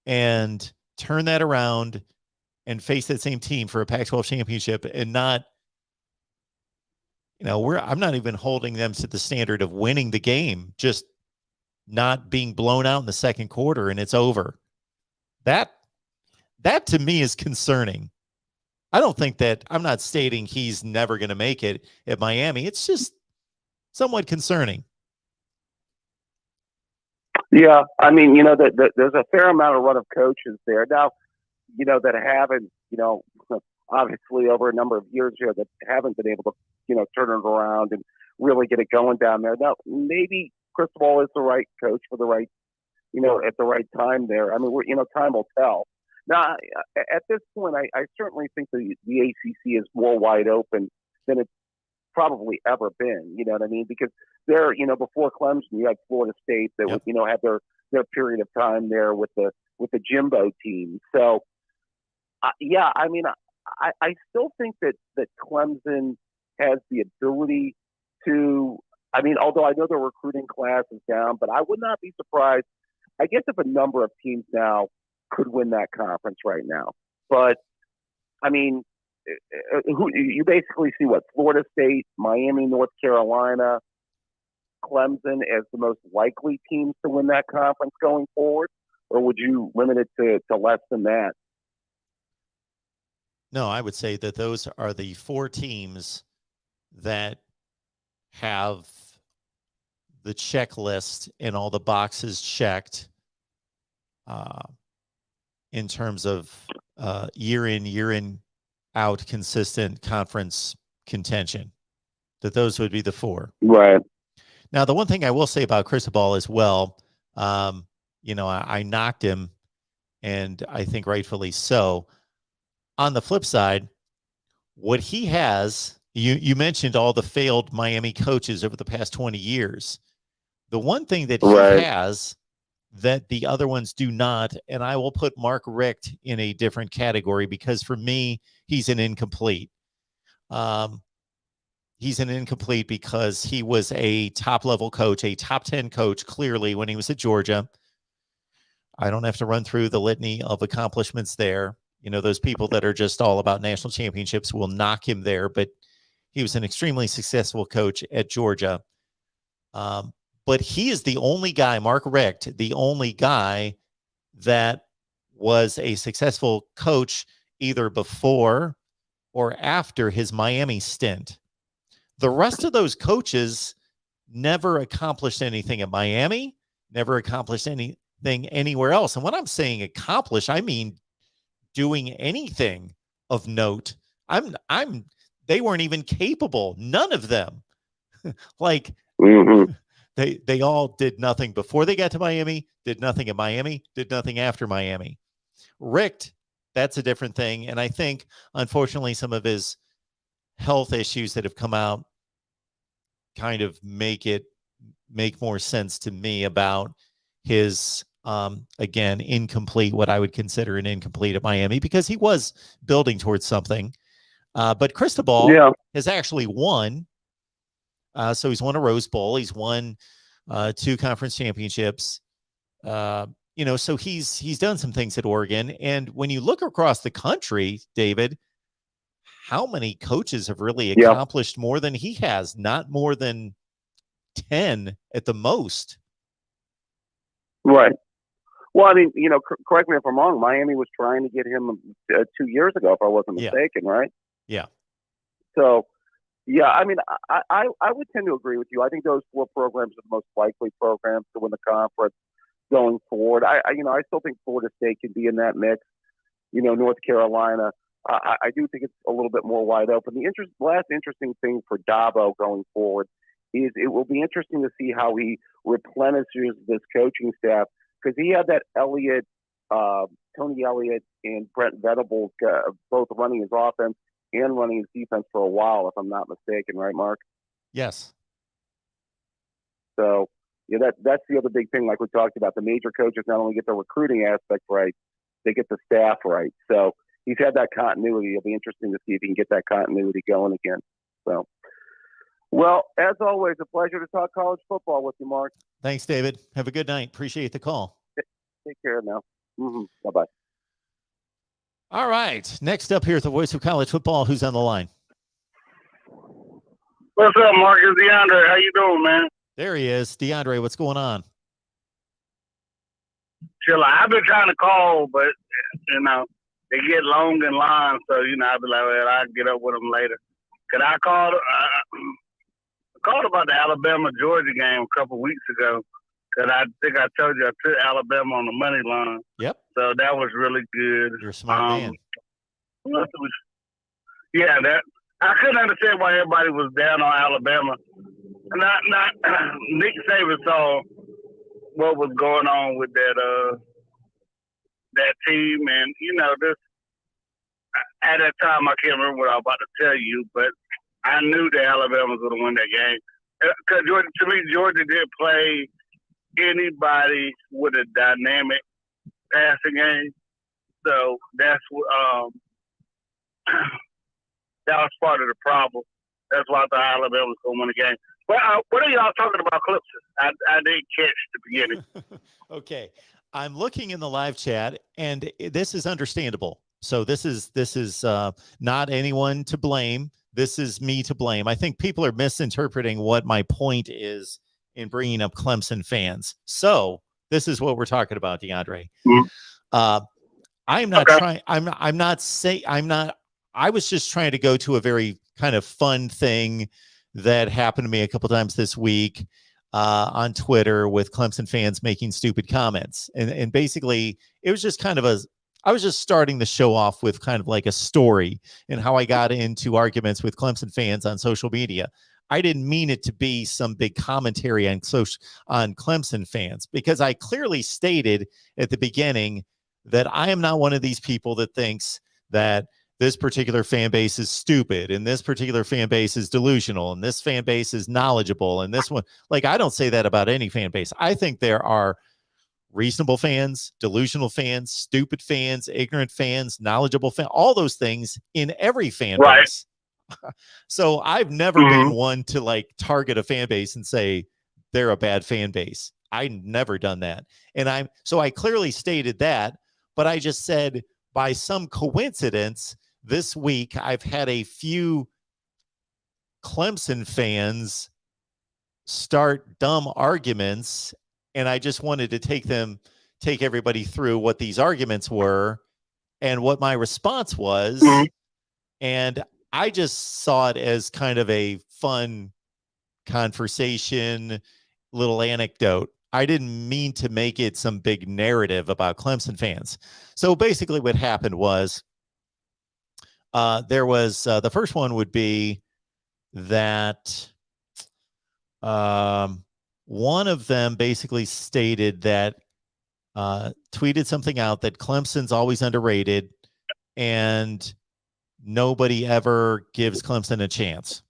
and turn that around and face that same team for a Pac-12 championship, and not, I'm not even holding them to the standard of winning the game, just not being blown out in the second quarter and it's over. That to me is concerning. I don't think that, I'm not stating he's never going to make it at Miami. It's just somewhat concerning. Yeah, I mean, there's a fair amount of run of coaches there now, that haven't, obviously over a number of years here, that haven't been able to, turn it around and really get it going down there. Now, maybe Cristobal is the right coach for the right, at the right time there. I mean, time will tell. Now, at this point, I certainly think the ACC is more wide open than it's probably ever been. You know what I mean? Because there, before Clemson, you had Florida State that Yep. had their period of time there with the Jimbo team. So, yeah, I mean, I still think that Clemson has the ability to. I mean, although I know their recruiting class is down, but I would not be surprised. I guess if a number of teams now could win that conference right now. But, I mean, you basically see what? Florida State, Miami, North Carolina, Clemson as the most likely teams to win that conference going forward? Or would you limit it to less than that? No, I would say that those are the four teams that have the checklist and all the boxes checked in terms of year in, out consistent conference contention. That those would be the four. Right. Now, the one thing I will say about Cristobal as well, I knocked him, and I think rightfully so. On the flip side, what he has, you mentioned all the failed Miami coaches over the past 20 years. The one thing that he has that the other ones do not, and I will put Mark Richt in a different category because for me, he's an incomplete. He's an incomplete because he was a top-level coach, a top 10 coach, clearly, when he was at Georgia. I don't have to run through the litany of accomplishments there. Those people that are just all about national championships will knock him there, but he was an extremely successful coach at Georgia. But he is the only guy, Mark Richt, the only guy that was a successful coach either before or after his Miami stint. The rest of those coaches never accomplished anything at Miami, never accomplished anything anywhere else. And when I'm saying accomplish, I mean doing anything of note. They weren't even capable. None of them. They all did nothing before they got to Miami, did nothing at Miami, did nothing after Miami. Richt, that's a different thing. And I think, unfortunately, some of his health issues that have come out kind of make more sense to me about his, again, incomplete, what I would consider an incomplete at Miami, because he was building towards something. But Cristobal has actually won. So he's won a Rose Bowl. He's won 2 conference championships. So he's done some things at Oregon. And when you look across the country, David, how many coaches have really accomplished more than he has? Not more than 10 at the most. Right. Well, I mean, correct me if I'm wrong. Miami was trying to get him 2 years ago, if I wasn't mistaken, right? Yeah. So, yeah, I mean, I would tend to agree with you. I think those 4 programs are the most likely programs to win the conference going forward. I still think Florida State could be in that mix. North Carolina. I do think it's a little bit more wide open. The last interesting thing for Dabo going forward is it will be interesting to see how he replenishes this coaching staff, because he had that Tony Elliott and Brent Venables both running his offense and running his defense for a while, if I'm not mistaken, right, Mark? Yes. So, that's the other big thing, like we talked about. The major coaches not only get the recruiting aspect right, they get the staff right. So he's had that continuity. It'll be interesting to see if he can get that continuity going again. So, well, as always, a pleasure to talk college football with you, Mark. Thanks, David. Have a good night. Appreciate the call. Take care now. Bye-bye. All right. Next up here at the Voice of College Football, who's on the line? What's up, Mark? It's DeAndre. How you doing, man? There he is. DeAndre, what's going on? Chill. I've been trying to call, but, they get long in line. So, I'll be like, well, I'll get up with them later. Could I call? I called about the Alabama-Georgia game a couple weeks ago. Because I think I told you I took Alabama on the money line. Yep. So that was really good. You're a smart man. Yeah, I couldn't understand why everybody was down on Alabama. Not Nick Saban saw what was going on with that team, and this at that time I can't remember what I was about to tell you, but I knew that Alabama was going to win that game because to me Georgia didn't play anybody with a dynamic passing game, so that's that was part of the problem. That's why I thought Alabama was going to win the game. But what are y'all talking about, Clemson? I didn't catch the beginning. Okay. I'm looking in the live chat, and this is understandable. So this is not anyone to blame. This is me to blame. I think people are misinterpreting what my point is in bringing up Clemson fans. So this is what we're talking about, DeAndre. I'm not trying. I was just trying to go to a very kind of fun thing that happened to me a couple times this week on Twitter with Clemson fans making stupid comments. And basically it was just kind of I was just starting the show off with kind of like a story and how I got into arguments with Clemson fans on social media. I didn't mean it to be some big commentary on Clemson fans, because I clearly stated at the beginning that I am not one of these people that thinks that this particular fan base is stupid and this particular fan base is delusional and this fan base is knowledgeable and this one. Like, I don't say that about any fan base. I think there are reasonable fans, delusional fans, stupid fans, ignorant fans, knowledgeable fans, all those things in every fan base. So I've never been one to like target a fan base and say they're a bad fan base. I never done that. And so I clearly stated that, but I just said by some coincidence this week, I've had a few Clemson fans start dumb arguments, and I just wanted to take everybody through what these arguments were and what my response was. And I just saw it as kind of a fun conversation, little anecdote. I didn't mean to make it some big narrative about Clemson fans. So basically what happened was there was the first one would be that one of them basically stated that tweeted something out that Clemson's always underrated and nobody ever gives Clemson a chance,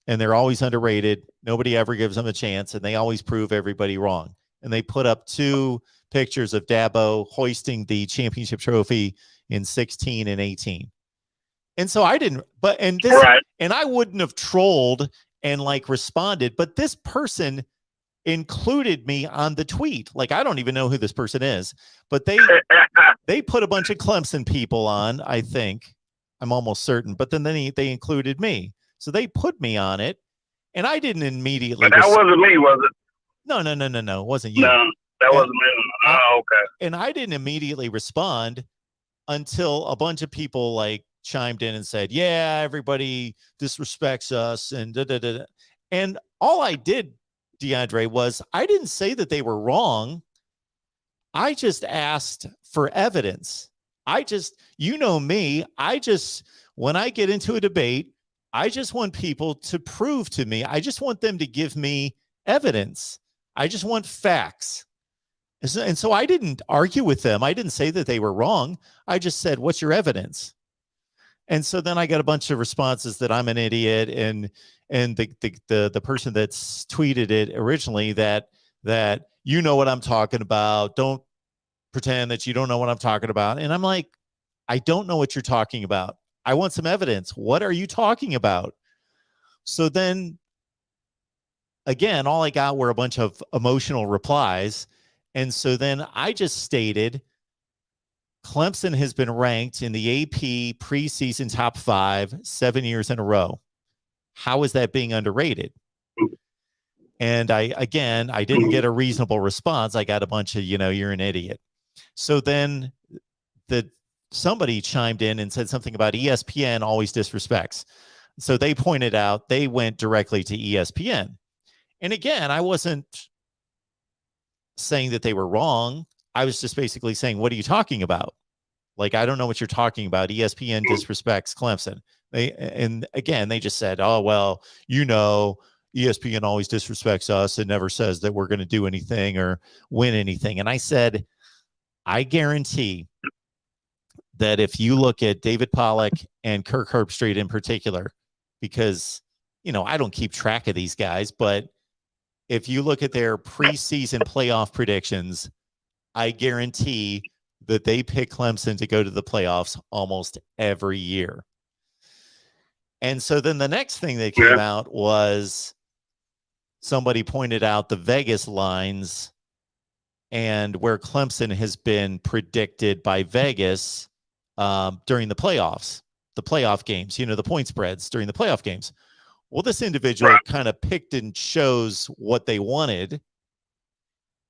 and they're always underrated. Nobody ever gives them a chance, and they always prove everybody wrong. And they put up 2 pictures of Dabo hoisting the championship trophy in 16 and 18. And so I didn't, and I wouldn't have trolled and like responded, but this person included me on the tweet. Like, I don't even know who this person is, but they put a bunch of Clemson people on, I think. I'm almost certain, but then they included me. So they put me on it, and I didn't immediately. But that wasn't me, was it? No. It wasn't you. No, that wasn't me. Oh, okay. And I didn't immediately respond until a bunch of people like chimed in and said, yeah, everybody disrespects us and da-da-da. And all I did, DeAndre, was I didn't say that they were wrong. I just asked for evidence. You know me, when I get into a debate, I just want people to prove to me. I just want them to give me evidence. I just want facts. And so I didn't argue with them. I didn't say that they were wrong. I just said, what's your evidence? And so then I got a bunch of responses that I'm an idiot, and the person that's tweeted it originally that that you know what I'm talking about. Don't pretend that you don't know what I'm talking about. And I'm like, I don't know what you're talking about. I want some evidence. What are you talking about? So then, again, all I got were a bunch of emotional replies. And so then I just stated Clemson has been ranked in the AP preseason top 5 7 years in a row. How is that being underrated? And I didn't get a reasonable response. I got a bunch of, you're an idiot. So then somebody chimed in and said something about ESPN always disrespects. So they pointed out, they went directly to ESPN. And again, I wasn't saying that they were wrong. I was just basically saying, what are you talking about? Like, I don't know what you're talking about. ESPN disrespects Clemson. They just said, oh, well, ESPN always disrespects us and never says that we're going to do anything or win anything. And I said, I guarantee that if you look at David Pollack and Kirk Herbstreit in particular, because, I don't keep track of these guys, but if you look at their preseason playoff predictions, I guarantee that they pick Clemson to go to the playoffs almost every year. And so then the next thing that came out was somebody pointed out the Vegas lines and where Clemson has been predicted by Vegas during the playoffs, the playoff games, the point spreads during the playoff games. Well, this individual kind of picked and chose what they wanted,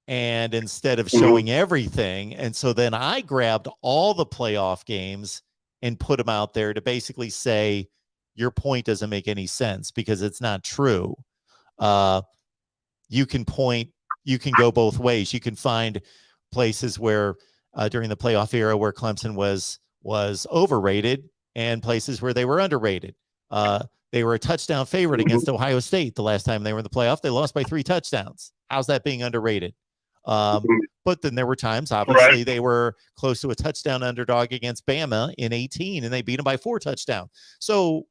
and instead of showing everything. And so then I grabbed all the playoff games and put them out there to basically say, your point doesn't make any sense because it's not true. You can go both ways. You can find places where during the playoff era where Clemson was overrated and places where they were underrated. They were a touchdown favorite against Ohio State the last time they were in the playoff. They lost by 3 touchdowns. How's that being underrated? But then there were times, obviously, they were close to a touchdown underdog against Bama in 2018, and they beat them by 4 touchdowns. So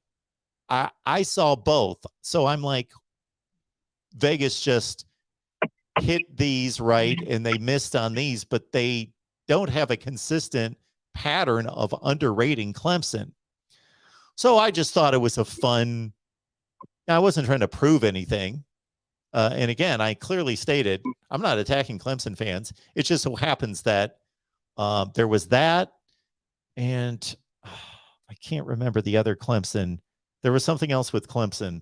I saw both. So I'm like, Vegas just hit these right, and they missed on these, but they don't have a consistent pattern of underrating Clemson. So I just thought it was a fun. I wasn't trying to prove anything. And again, I clearly stated, I'm not attacking Clemson fans. It just so happens that there was that, and I can't remember the other Clemson. There was something else with Clemson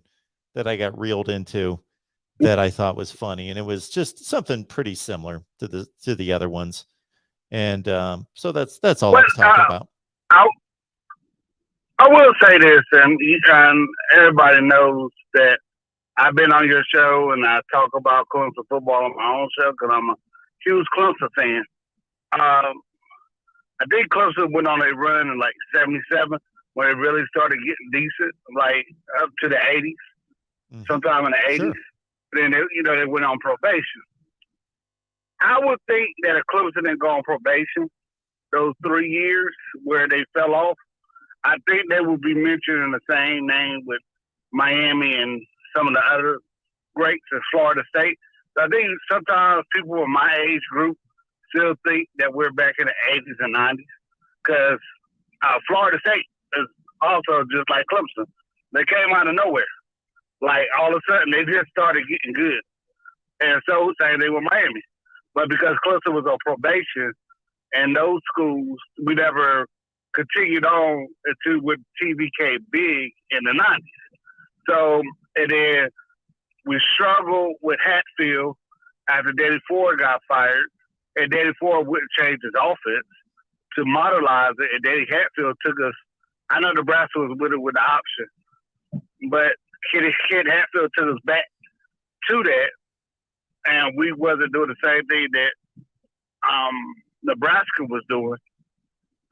that I got reeled into that I thought was funny, and it was just something pretty similar to the other ones. And so that's all I was talking about. I will say this, and everybody knows that I've been on your show and I talk about Clemson football on my own show because I'm a huge Clemson fan. I think Clemson went on a run in like 77 when it really started getting decent, like up to the 80s, sometime in the 80s. Sure. Then they went on probation. I would think that if Clemson didn't go on probation those 3 years where they fell off, I think they would be mentioned in the same name with Miami and some of the other greats in Florida State. So I think sometimes people in my age group still think that we're back in the 80s and 90s because Florida State is also just like Clemson. They came out of nowhere. Like all of a sudden, they just started getting good. And so saying they were Miami. But because Clemson was on probation and those schools, we never continued on into what TV came big in the 90s. So, and then we struggled with Hatfield after Danny Ford got fired, and Danny Ford wouldn't change his offense to modelize it, and Danny Hatfield took us. I know Nebraska was with it with the option, but Kid Hatfield took us back to that, and we wasn't doing the same thing that Nebraska was doing.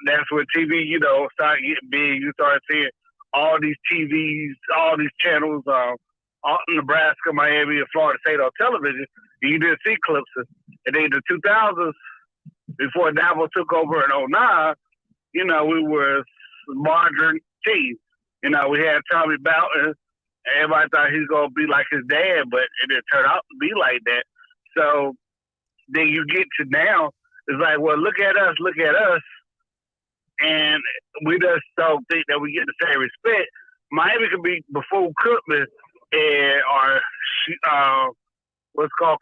That's when TV, started getting big. You started seeing all these TVs, all these channels, all Nebraska, Miami, and Florida State on television. And you didn't see Clemson. And then in the 2000s, before Dabo took over in 2009, we were a modern team. We had Tommy Boughton. Everybody thought he was going to be like his dad, but it didn't turn out to be like that. So then you get to now, it's like, well, look at us, and we just don't think that we get the same respect. Miami could be before Cookman or what's called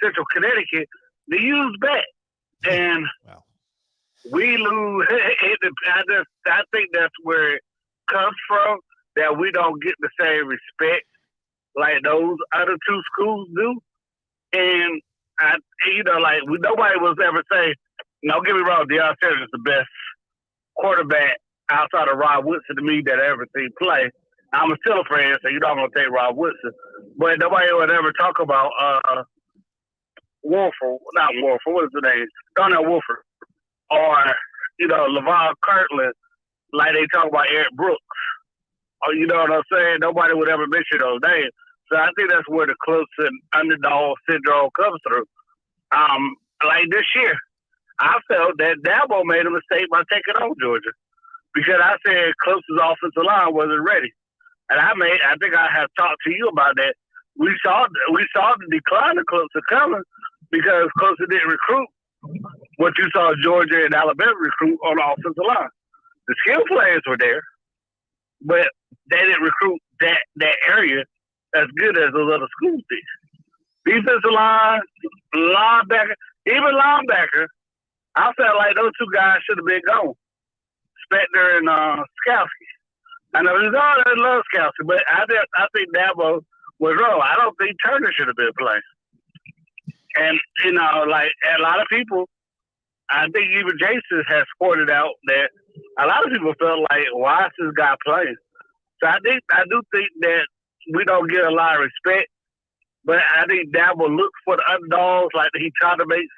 Central Connecticut. They use back, and we lose. I think that's where it comes from, that we don't get the same respect like those other two schools do. And nobody was ever say, don't get me wrong, Deion Sanders is the best quarterback outside of Rob Woodson to me that I ever seen play. I'm a Steelers fan, so I'm going to take Rob Woodson. But nobody would ever talk about Wolford, not Wolford, what is the name? Darnell Wolford. Or, LeVar Kirkland, like they talk about Eric Brooks. Or, you know what I'm saying? Nobody would ever mention those names. So I think that's where the Clemson underdog syndrome comes through. Like this year, I felt that Dabo made a mistake by taking on Georgia, because I said Clemson's offensive line wasn't ready, and I think I have talked to you about that. We saw the decline of Clemson coming because Clemson didn't recruit what you saw Georgia and Alabama recruit on the offensive line. The skill players were there, but they didn't recruit that area as good as those other schools did. Defensive line, linebacker, even linebacker, I felt like those two guys should have been gone. Spector and Skowski. I know he's all that love Skowski, but I think Dabo was wrong. I don't think Turner should have been playing. And, like a lot of people, I think even Jason has pointed out that a lot of people felt like, why is this guy playing? So I do think that we don't get a lot of respect, but I think Dabo looks for the underdogs, like he tries to make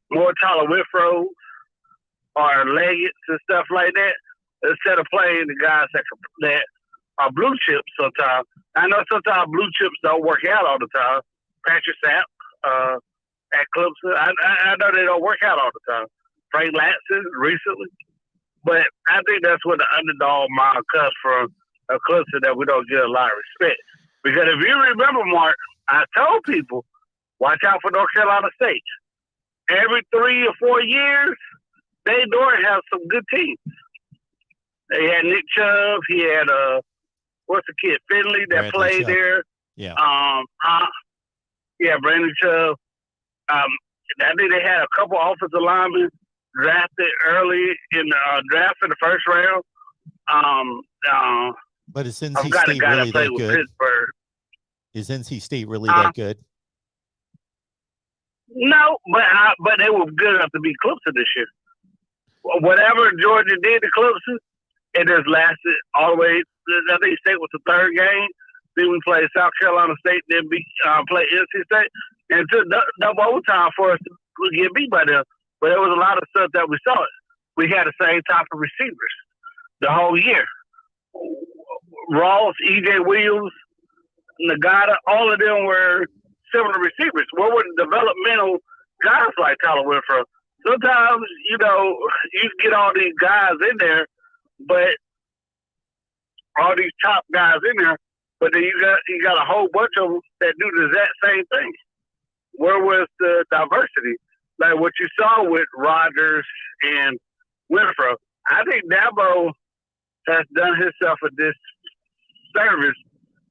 more Tyler Winfrows or Leggett's and stuff like that, instead of playing the guys that are blue chips sometimes. I know sometimes blue chips don't work out all the time. Patrick Sapp at Clemson, I know they don't work out all the time. Frank Latson recently. But I think that's where the underdog mind comes from, a Clemson, that we don't get a lot of respect. Because if you remember, Mark, I told people, watch out for North Carolina State. Every 3 or 4 years, they do have some good teams. They had Nick Chubb. He had what's the kid, Finley, that played Chubb. there. Yeah. Brandon Chubb. I think they had a couple offensive linemen drafted early in the draft in the first round. But is NC State really that good? Pittsburgh. Is NC State really that good? No, but they were good enough to beat Clemson this year. Whatever Georgia did to Clemson, it just lasted all the way. I think State was the third game. Then we played South Carolina State, then play NC State, and it took double overtime for us to get beat by them. But there was a lot of stuff that we saw. We had the same type of receivers the whole year. Ross, E.J. Williams, Nagata, all of them were similar receivers. What were the developmental guys like Tyler Winfrey? Sometimes, you get all these guys in there, but all these top guys in there, but then you got a whole bunch of them that do the exact same thing. Where was the diversity? Like what you saw with Rodgers and Winfrey. I think Dabo has done himself a disservice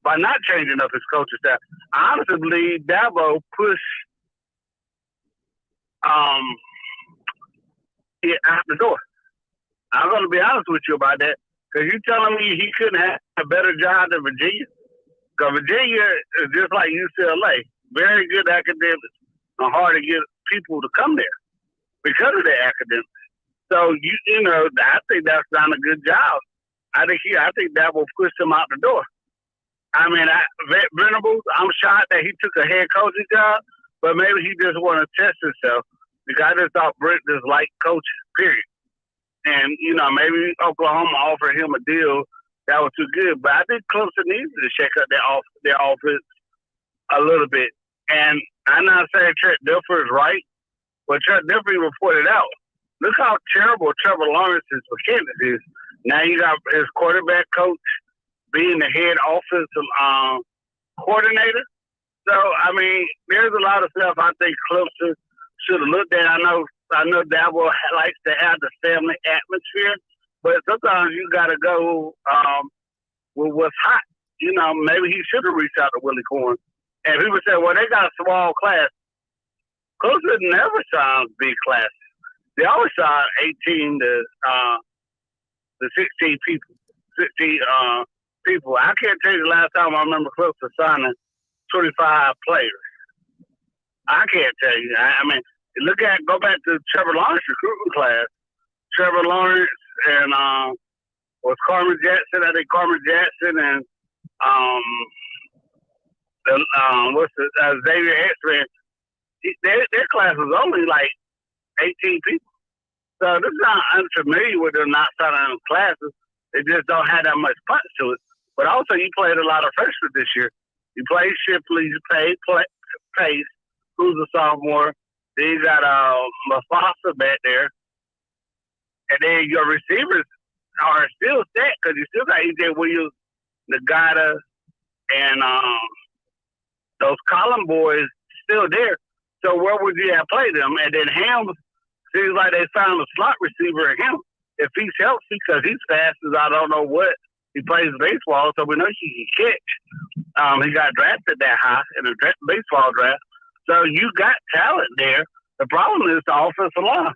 by not changing up his coaching staff. I honestly believe Dabo pushed it out the door. I'm going to be honest with you about that, because you telling me he couldn't have a better job than Virginia? Because Virginia is just like UCLA, very good academics, and hard to get people to come there because of their academics. So I think that's done a good job. I think that will push him out the door. I mean, Venables, I'm shocked that he took a head coaching job, but maybe he just want to test himself, because I just thought Brent just liked coaching, period. And, maybe Oklahoma offered him a deal that was too good. But I think Clemson needs to shake up their offense a little bit. And I'm not saying Trent Dilfer is right, but Trent Dilfer reported out. Look how terrible Trevor Lawrence's mechanics is. Now you got his quarterback coach being the head offensive coordinator. So, I mean, there's a lot of stuff I think Clemson should have looked at. I know Dabo likes to have the family atmosphere, but sometimes you got to go with what's hot. You know, maybe he should have reached out to Willie Corn. And people say, well, they got a small class. Clemson never signs big classes. They always sign 18 to 16 people. 16 people. I can't tell you the last time I remember Clemson signing 25 players. I can't tell you. I mean, go back to Trevor Lawrence recruiting class. Trevor Lawrence and was Carmen Jackson. I think Carmen Jackson and Xavier X-Man. Their class was only like 18 people. So this is not unfamiliar with them not signing classes. They just don't have that much punch to it. But also, you played a lot of freshmen this year. You played Shipley, you played Pace, who's a sophomore. Then you got Mufasa back there. And then your receivers are still set because you still got E.J. Williams, Nagata, and those Column boys still there. So where would you have played them? And then Ham seems like they found a slot receiver in him. If he's healthy, because he's fast as I don't know what. He plays baseball, so we know he can catch. He got drafted that high in the baseball draft. So you got talent there. The problem is the offensive line.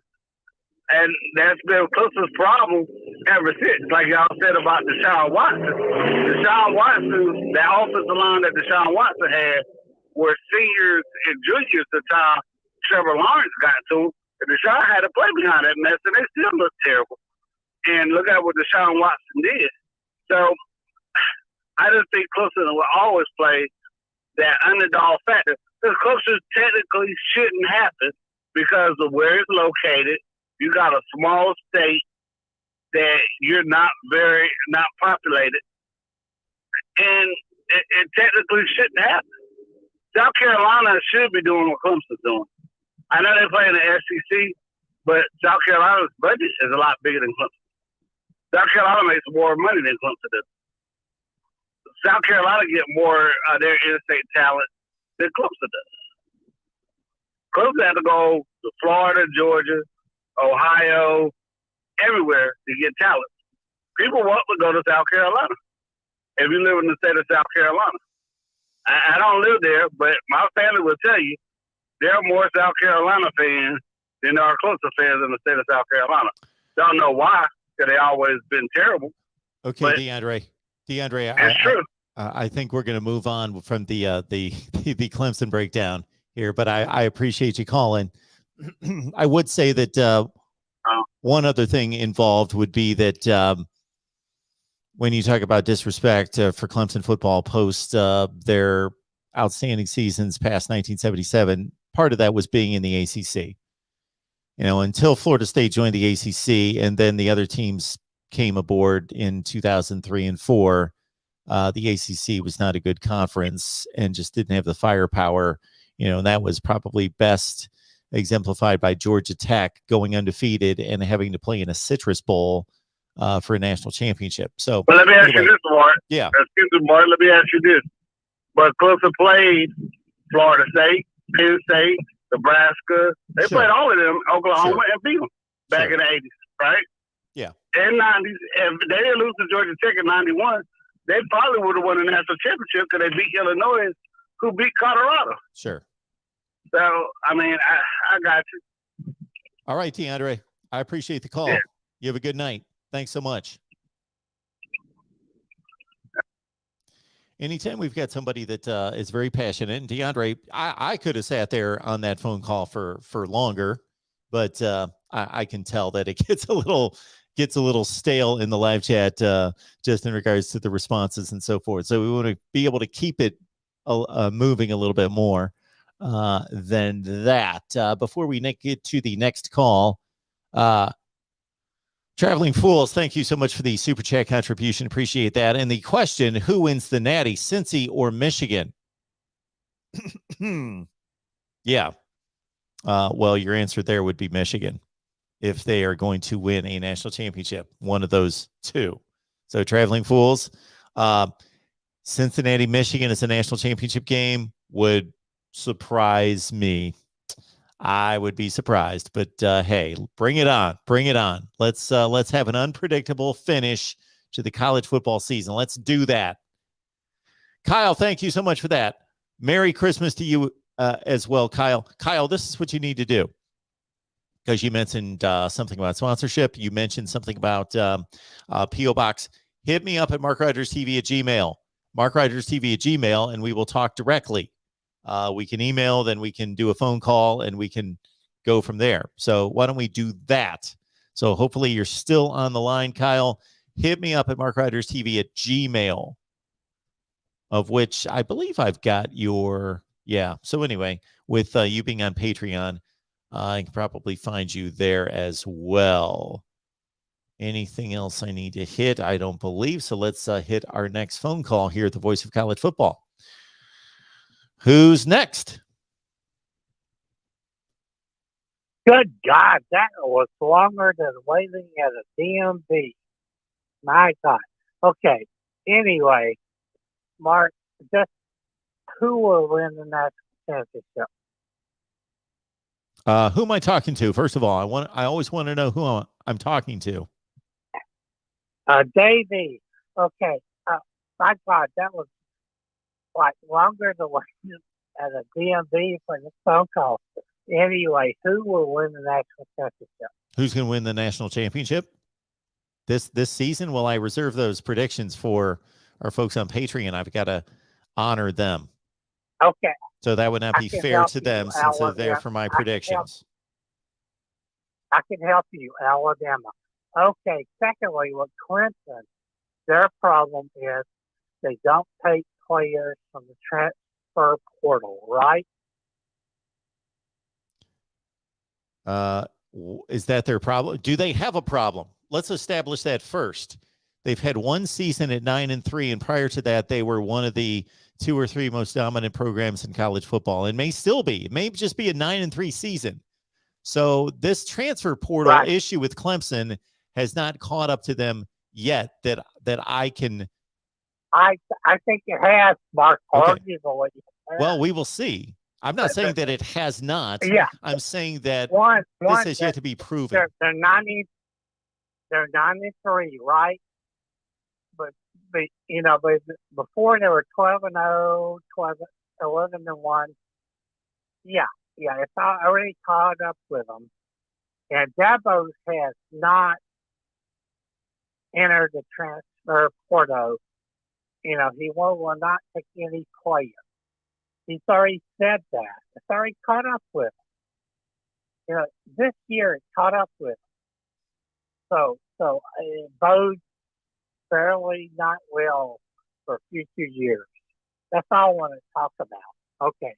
And that's been Clemson's problem ever since. Like y'all said about Deshaun Watson. Deshaun Watson, that offensive line that Deshaun Watson had were seniors and juniors the time Trevor Lawrence got to him. And Deshaun had to play behind that mess, and they still look terrible. And look at what Deshaun Watson did. So I just think Clemson will always play that underdog factor. Because Clemson technically shouldn't happen because of where it's located. You got a small state that you're not populated. And it technically shouldn't happen. South Carolina should be doing what Clemson's doing. I know they play in the SEC, but South Carolina's budget is a lot bigger than Clemson. South Carolina makes more money than Clemson does. South Carolina get more of their in-state talent than Clemson does. Clemson had to go to Florida, Georgia, Ohio, everywhere to get talent. People want to go to South Carolina if you live in the state of South Carolina. I don't live there, but my family will tell you there are more South Carolina fans than there are Clemson fans in the state of South Carolina. Don't know why, because they always been terrible. Okay, DeAndre, it's true. I think we're going to move on from the Clemson breakdown here, but I appreciate you calling. I would say that one other thing involved would be that when you talk about disrespect for Clemson football post their outstanding seasons past 1977, part of that was being in the ACC. You know, until Florida State joined the ACC and then the other teams came aboard in 2003 and 4, the ACC was not a good conference and just didn't have the firepower. You know, and that was probably best exemplified by Georgia Tech going undefeated and having to play in a Citrus Bowl for a national championship. So, but let me ask you this, Mark. Yeah. Excuse me, Mark. Let me ask you this. But Clemson played Florida State, Penn State, Nebraska. They played all of them, Oklahoma, and beat them back in the 80s, right? Yeah. In 90s, if they didn't lose to Georgia Tech in 91, they probably would have won the national championship because they beat Illinois, who beat Colorado. Sure. So, I mean, I got you. All right, DeAndre. I appreciate the call. Yeah. You have a good night. Thanks so much. Anytime we've got somebody that is very passionate, and DeAndre, I could have sat there on that phone call for longer, but I can tell that it gets a little stale in the live chat just in regards to the responses and so forth. So we want to be able to keep it moving a little bit more than that. Before we get to the next call, Traveling Fools, thank you so much for the super chat contribution. Appreciate that. And the question, who wins the Natty, Cincy or Michigan? Yeah. Well, your answer there would be Michigan if they are going to win a national championship, one of those two. So Traveling Fools, Cincinnati, Michigan is a national championship game. would surprise me. I would be surprised, but hey, bring it on. Bring it on. Let's have an unpredictable finish to the college football season. Let's do that. Kyle, thank you so much for that. Merry Christmas to you as well, Kyle. Kyle, this is what you need to do, because you mentioned something about sponsorship. You mentioned something about P.O. Box. Hit me up at MarkRogersTV at Gmail. MarkRogersTV at Gmail, and we will talk directly. We can email, then we can do a phone call, and we can go from there. So why don't we do that? So hopefully you're still on the line, Kyle. Hit me up at MarkRogersTV at Gmail, of which I believe I've got your, yeah. So anyway, with you being on Patreon, I can probably find you there as well. Anything else I need to hit? I don't believe so. Let's hit our next phone call here at the Voice of College Football. Who's next? Good God, that was longer than waiting at a DMV. My God. Okay. Anyway, Mark, just who will win the national championship? Who am I talking to? First of all, I always want to know who I'm talking to. Davey. Okay. My God, that was like longer than waiting at a DMV for the phone call. Anyway, who will win the national championship? Who's going to win the national championship this season? Well, I reserve those predictions for our folks on Patreon. I've got to honor them. Okay. So that would not be fair to them since they're there for my predictions. I can help you, Alabama. Okay. Secondly, with Clemson, their problem is they don't take players from the transfer portal, right? Is that their problem? Do they have a problem? Let's establish that first. They've had one season at 9-3, and prior to that, they were one of the 2 or 3 most dominant programs in college football, and may still be. It may just be a 9-3 season. So this transfer portal issue with Clemson has not caught up to them yet. That I can. I think it has, Mark. Okay. Well, we will see. I'm not saying that it has not. Yeah. I'm saying that this has yet to be proven. They're 9-3, right? But before they were 12-0, 11-1. Yeah, it's already caught up with them. And Dabo has not entered the transfer portal. He will not take any players. He's already said that. It's already caught up with him. This year it caught up with him. So it bodes fairly not well for future years. That's all I want to talk about. Okay.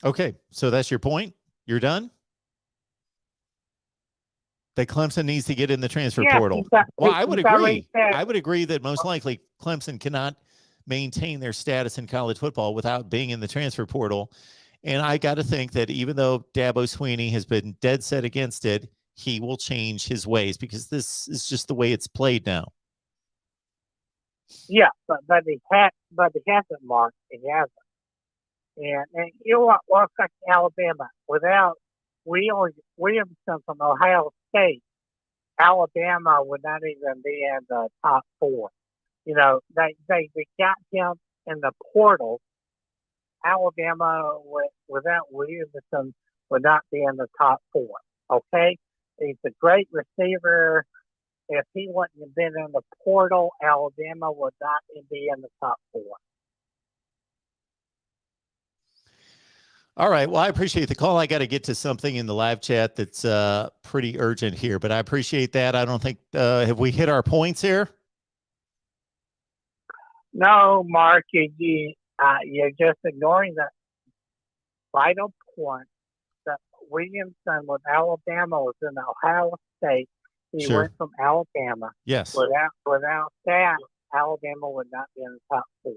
Okay, so that's your point? You're done? That Clemson needs to get in the transfer portal. Well, I would agree. I would agree that most likely Clemson cannot maintain their status in college football without being in the transfer portal. And I got to think that even though Dabo Swinney has been dead set against it, he will change his ways, because this is just the way it's played now. Yeah, but he hasn't, Mark. He hasn't. And you know what? Well, like Alabama, without Williamson from Ohio State, Alabama would not even be in the top 4. They got him in the portal. Alabama, without Williamson, would not be in the top 4. Okay? He's a great receiver. If he wouldn't have been in the portal, Alabama would not be in the top 4. All right. Well, I appreciate the call. I got to get to something in the live chat that's pretty urgent here, but I appreciate that. I don't think have we hit our points here? No, Mark, you're just ignoring the vital point that Williamson with Alabama was in Ohio State. He went from Alabama. Yes. Without that, Alabama would not be in the top 4.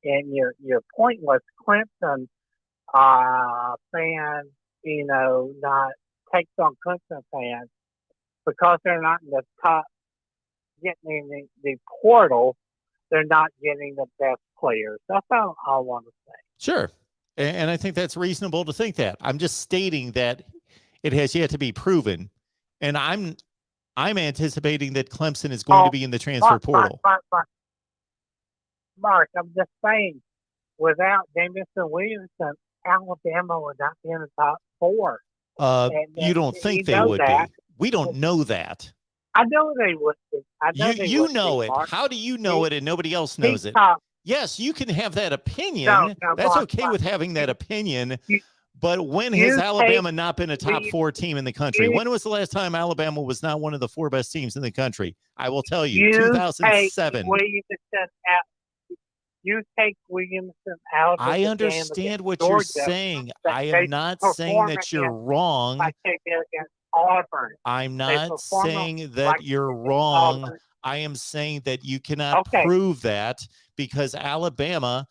And your point was Clemson fans, not takes on Clemson fans because they're not in the top getting in the portal, they're not getting the best players. That's all I want to say. Sure. And I think that's reasonable to think that. I'm just stating that it has yet to be proven. And I'm anticipating that Clemson is going to be in the transfer portal. Mark, I'm just saying, without Jamison Williamson, Alabama would not be in the top 4. You don't think they would be? We don't know that. I know they would be. You know it. Mark. How do you know it and nobody else knows it? Yes, you can have that opinion. That's Mark, okay with having that opinion. But when has Alabama not been a top 4 team in the country? When was the last time Alabama was not one of the 4 best teams in the country? I will tell you, 2007. You take Williamson out. I understand what you're saying. I am not saying that you're wrong. I take it against Auburn. I'm not saying that you're wrong. Auburn. I am saying that you cannot prove that because Alabama,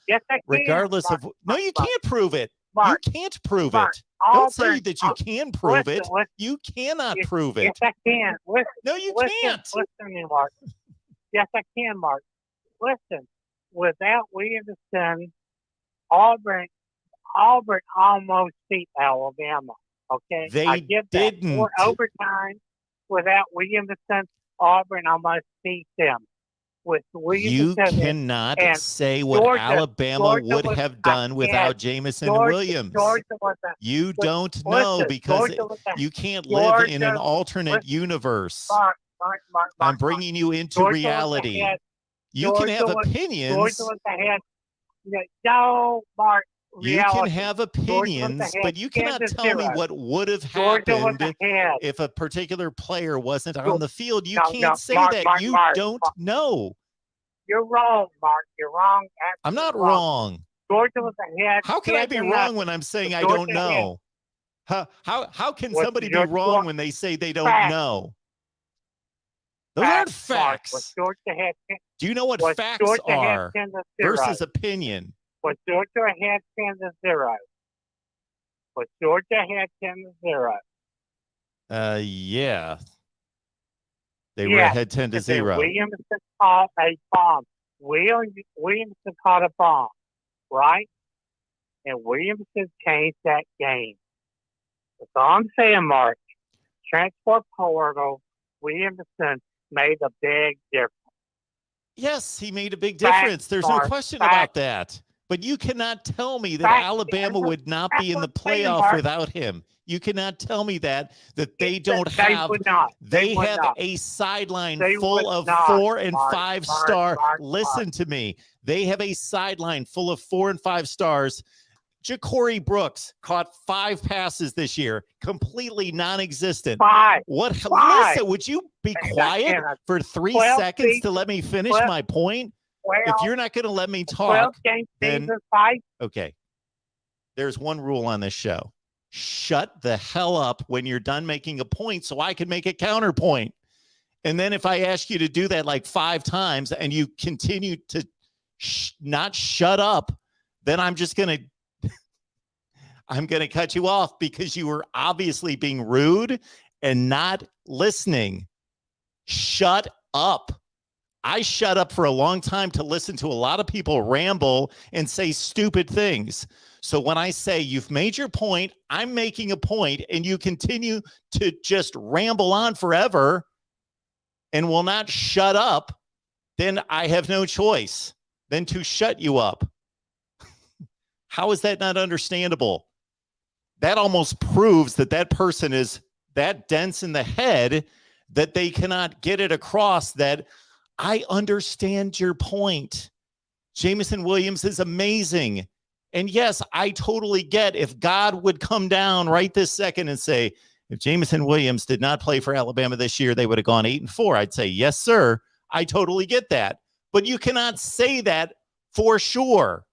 regardless of no, you can't prove it. You can't prove it. Don't say that you can prove it. You cannot prove it. Yes, I can. No, you can't. Listen to me, Mark. Yes, I can, Mark. Listen. Without Williamson, Auburn almost beat Alabama. Okay, they didn't. For overtime, without Williamson, Auburn almost beat them. With Williamson, you cannot say what Alabama would have done without Jamison Williams. You don't know because you can't live in an alternate universe. I'm bringing you into reality. You can have opinions. You can have opinions, but you cannot tell me what would have happened if a particular player wasn't on the field. You can't say that. You don't know. You're wrong, Mark. You're wrong. I'm not wrong. Georgia was ahead. How can I be wrong when I'm saying I don't know? How can somebody be wrong when they say they don't know? Those aren't facts. Do you know what facts are versus opinion? Was Georgia had 10-0? Was Georgia had 10-0? Yeah. They were ahead 10-0. Williamson caught a bomb. Williamson caught a bomb, right? And Williamson changed that game. That's all I'm saying, Mark. Transfer portal, Williamson made a big difference. Yes, he made a big difference. There's no question about that. But you cannot tell me that Alabama would not be in the playoff without him. You cannot tell me that they don't have. They have a sideline full of 4 and 5 star. Listen to me. They have a sideline full of 4 and 5 stars. Ja'Cory Brooks caught 5 passes this year, completely non-existent. 5. Listen, would you be quiet for 3 seconds to let me finish my point? If you're not going to let me talk, then okay. There's one rule on this show. Shut the hell up when you're done making a point so I can make a counterpoint. And then if I ask you to do that like 5 times and you continue to not shut up, then I'm just going to I'm going to cut you off because you were obviously being rude and not listening. Shut up. I shut up for a long time to listen to a lot of people ramble and say stupid things. So when I say you've made your point, I'm making a point, and you continue to just ramble on forever and will not shut up, then I have no choice than to shut you up. How is that not understandable? That almost proves that that person is that dense in the head that they cannot get it across that I understand your point. Jamison Williams is amazing. And yes, I totally get if God would come down right this second and say, if Jamison Williams did not play for Alabama this year, they would have gone 8-4. I'd say, yes, sir. I totally get that. But you cannot say that for sure.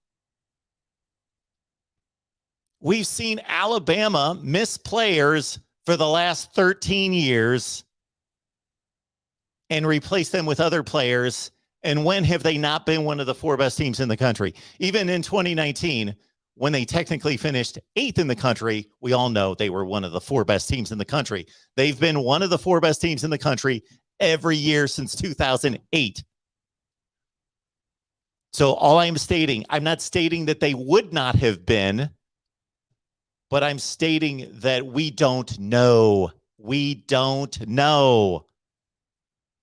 We've seen Alabama miss players for the last 13 years and replace them with other players. And when have they not been one of the 4 best teams in the country? Even in 2019, when they technically finished 8th in the country, we all know they were one of the 4 best teams in the country. They've been one of the 4 best teams in the country every year since 2008. So all I'm stating, I'm not stating that they would not have been, but I'm stating that we don't know. We don't know.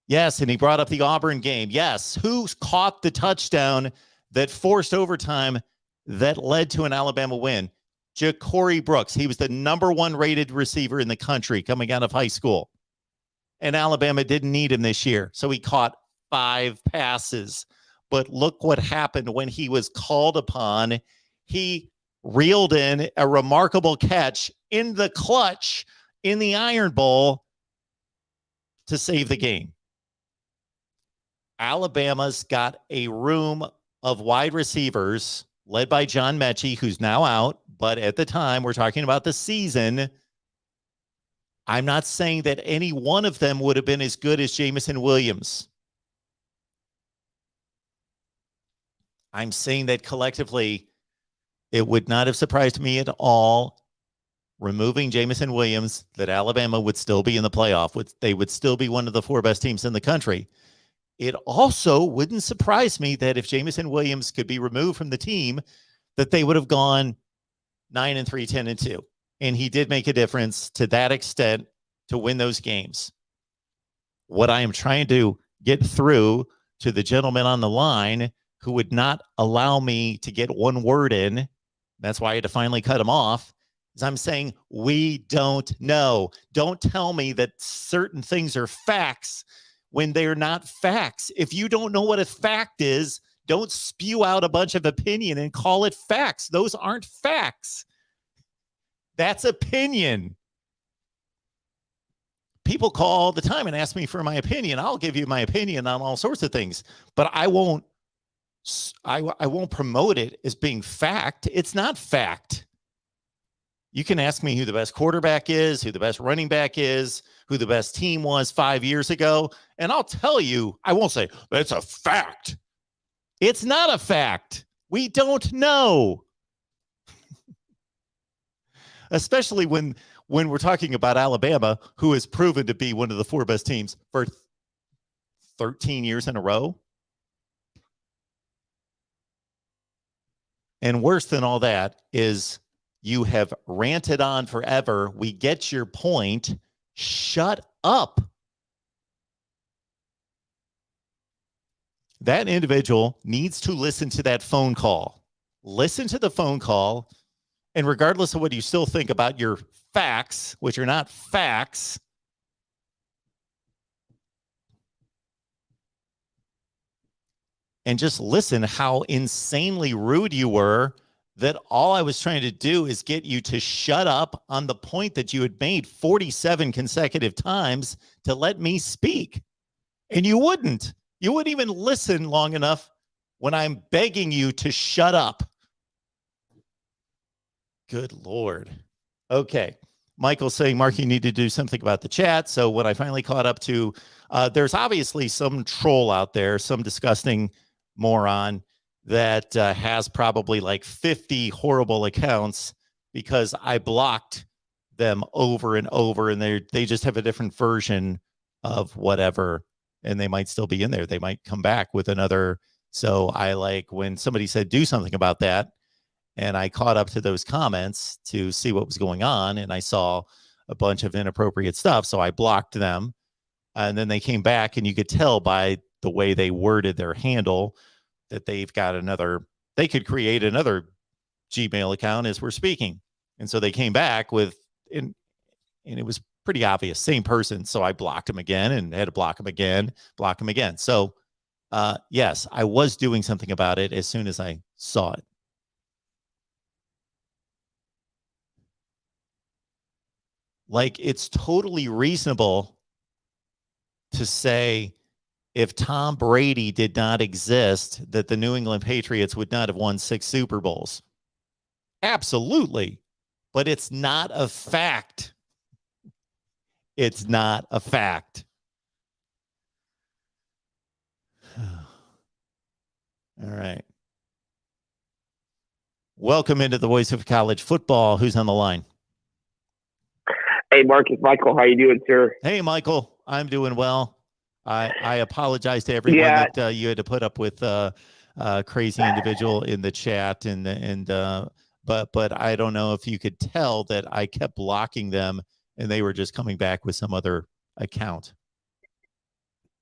Yes, and he brought up the Auburn game. Yes, who caught the touchdown that forced overtime that led to an Alabama win? Ja'Cory Brooks. He was the #1 rated receiver in the country coming out of high school. And Alabama didn't need him this year, so he caught 5 passes. But look what happened when he was called upon. He reeled in a remarkable catch in the clutch in the Iron Bowl to save the game. Alabama's got a room of wide receivers led by John Mechie, who's now out. But at the time, we're talking about the season. I'm not saying that any one of them would have been as good as Jameson Williams. I'm saying that collectively, it would not have surprised me at all, removing Jameson Williams, that Alabama would still be in the playoff. They would still be one of the 4 best teams in the country. It also wouldn't surprise me that if Jameson Williams could be removed from the team, that they would have gone 9-3, 10-2. And he did make a difference to that extent to win those games. What I am trying to get through to the gentleman on the line who would not allow me to get one word in, that's why I had to finally cut him off, is I'm saying we don't know. Don't tell me that certain things are facts when they're not facts. If you don't know what a fact is, don't spew out a bunch of opinion and call it facts. Those aren't facts. That's opinion. People call all the time and ask me for my opinion. I'll give you my opinion on all sorts of things, but I won't promote it as being fact. It's not fact. You can ask me who the best quarterback is, who the best running back is, who the best team was 5 years ago, and I'll tell you, I won't say, that's a fact. It's not a fact. We don't know. Especially when we're talking about Alabama, who has proven to be one of the 4 best teams for 13 years in a row. And worse than all that is you have ranted on forever. We get your point. Shut up. That individual needs to listen to that phone call. Listen to the phone call. And regardless of what you still think about your facts, which are not facts, and just listen how insanely rude you were, that all I was trying to do is get you to shut up on the point that you had made 47 consecutive times to let me speak. And you wouldn't. You wouldn't even listen long enough when I'm begging you to shut up. Good Lord. Okay. Michael's saying, Mark, you need to do something about the chat. So when I finally caught up to, there's obviously some troll out there, some disgusting moron that has probably like 50 horrible accounts because I blocked them over and over, and they just have a different version of whatever, and they might still be in there. They might come back with another. So I like when somebody said do something about that, and I caught up to those comments to see what was going on, and I saw a bunch of inappropriate stuff, so I blocked them. And then they came back, and you could tell by the way they worded their handle that they've got they could create another Gmail account as we're speaking. And so they came back with, and it was pretty obvious, same person. So I blocked him again and had to block him again. So yes, I was doing something about it as soon as I saw it. Like, it's totally reasonable to say if Tom Brady did not exist, that the New England Patriots would not have won 6 Super Bowls. Absolutely. But it's not a fact. It's not a fact. All right. Welcome into the Voice of College Football. Who's on the line? Hey, Mark, it's Michael. How you doing, sir? Hey, Michael. I'm doing well. I apologize to everyone Yeah. that you had to put up with crazy individual in the chat, but I don't know if you could tell that I kept blocking them and they were just coming back with some other account.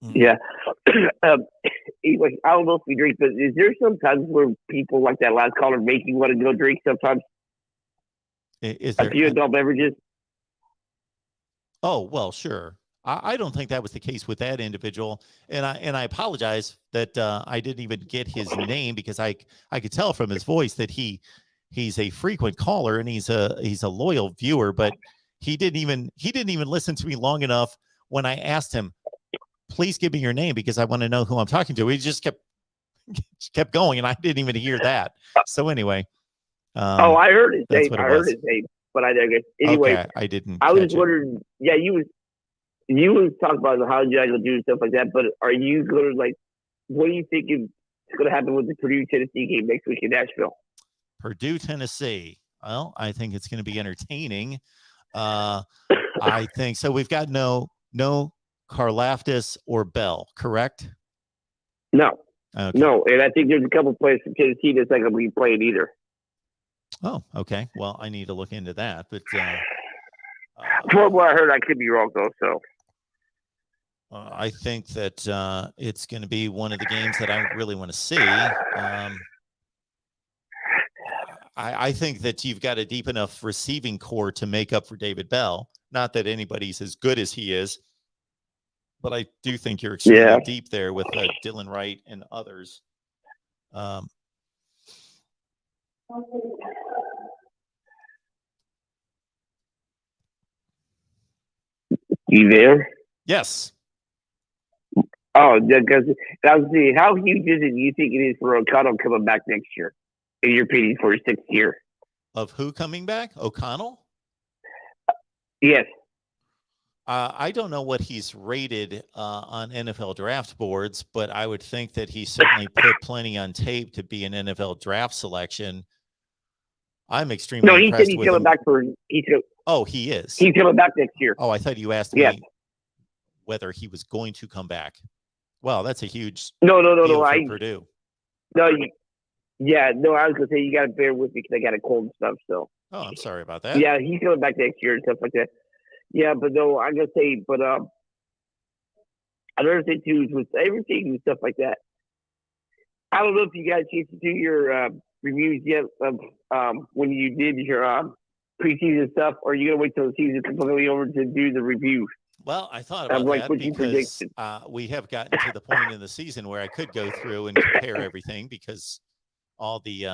Yeah. Anyway, I don't know if we drink, but is there sometimes where people like that last caller make you want to go drink sometimes? Is there a few adult beverages? Oh, well, sure. I don't think that was the case with that individual, and I apologize that I didn't even get his name, because I could tell from his voice that he's a frequent caller and he's a loyal viewer, but he didn't even listen to me long enough when I asked him, please give me your name because I want to know who I'm talking to. He just kept going, and I didn't even hear that. So anyway, I heard his name. I heard his name, but I didn't. Anyway, okay, I didn't. I was wondering. Yeah, you was talking about how you guys will do stuff like that. But are you going to what do you think is going to happen with the Purdue Tennessee game next week in Nashville? Purdue Tennessee. Well, I think it's going to be entertaining. I think so. We've got no Karlaftis or Bell, correct? No. Okay. No, and I think there's a couple players from Tennessee that's not going to be playing either. Oh, okay. Well, I need to look into that. But from what I heard, I could be wrong though. So I think that it's going to be one of the games that I really want to see. I think that you've got a deep enough receiving core to make up for David Bell. Not that anybody's as good as he is, but I do think you're extremely deep there with Dylan Wright and others. You there? Yes. Oh, because I was saying, how huge is it? Do you think it is for O'Connell coming back next year? In your opinion, for his 6th year? Of who coming back? O'Connell? Yes. I don't know what he's rated on NFL draft boards, but I would think that he certainly put plenty on tape to be an NFL draft selection. I'm extremely No, he impressed said he's with coming him. back for. Oh, he is. He's coming back next year. Oh, I thought you asked me whether he was going to come back. Well, that's a huge no. For Purdue. No, yeah, no. I was gonna say you got to bear with me because I got a cold and stuff. So. Oh, I'm sorry about that. Yeah, he's coming back next year and stuff like that. Yeah, but no, I'm gonna say, but another thing too is with everything and stuff like that. I don't know if you got a chance to do your reviews yet of when you did your preseason stuff, or are you gonna wait till the season completely over to do the review? Well, I thought about that because we have gotten to the point in the season where I could go through and compare everything because all the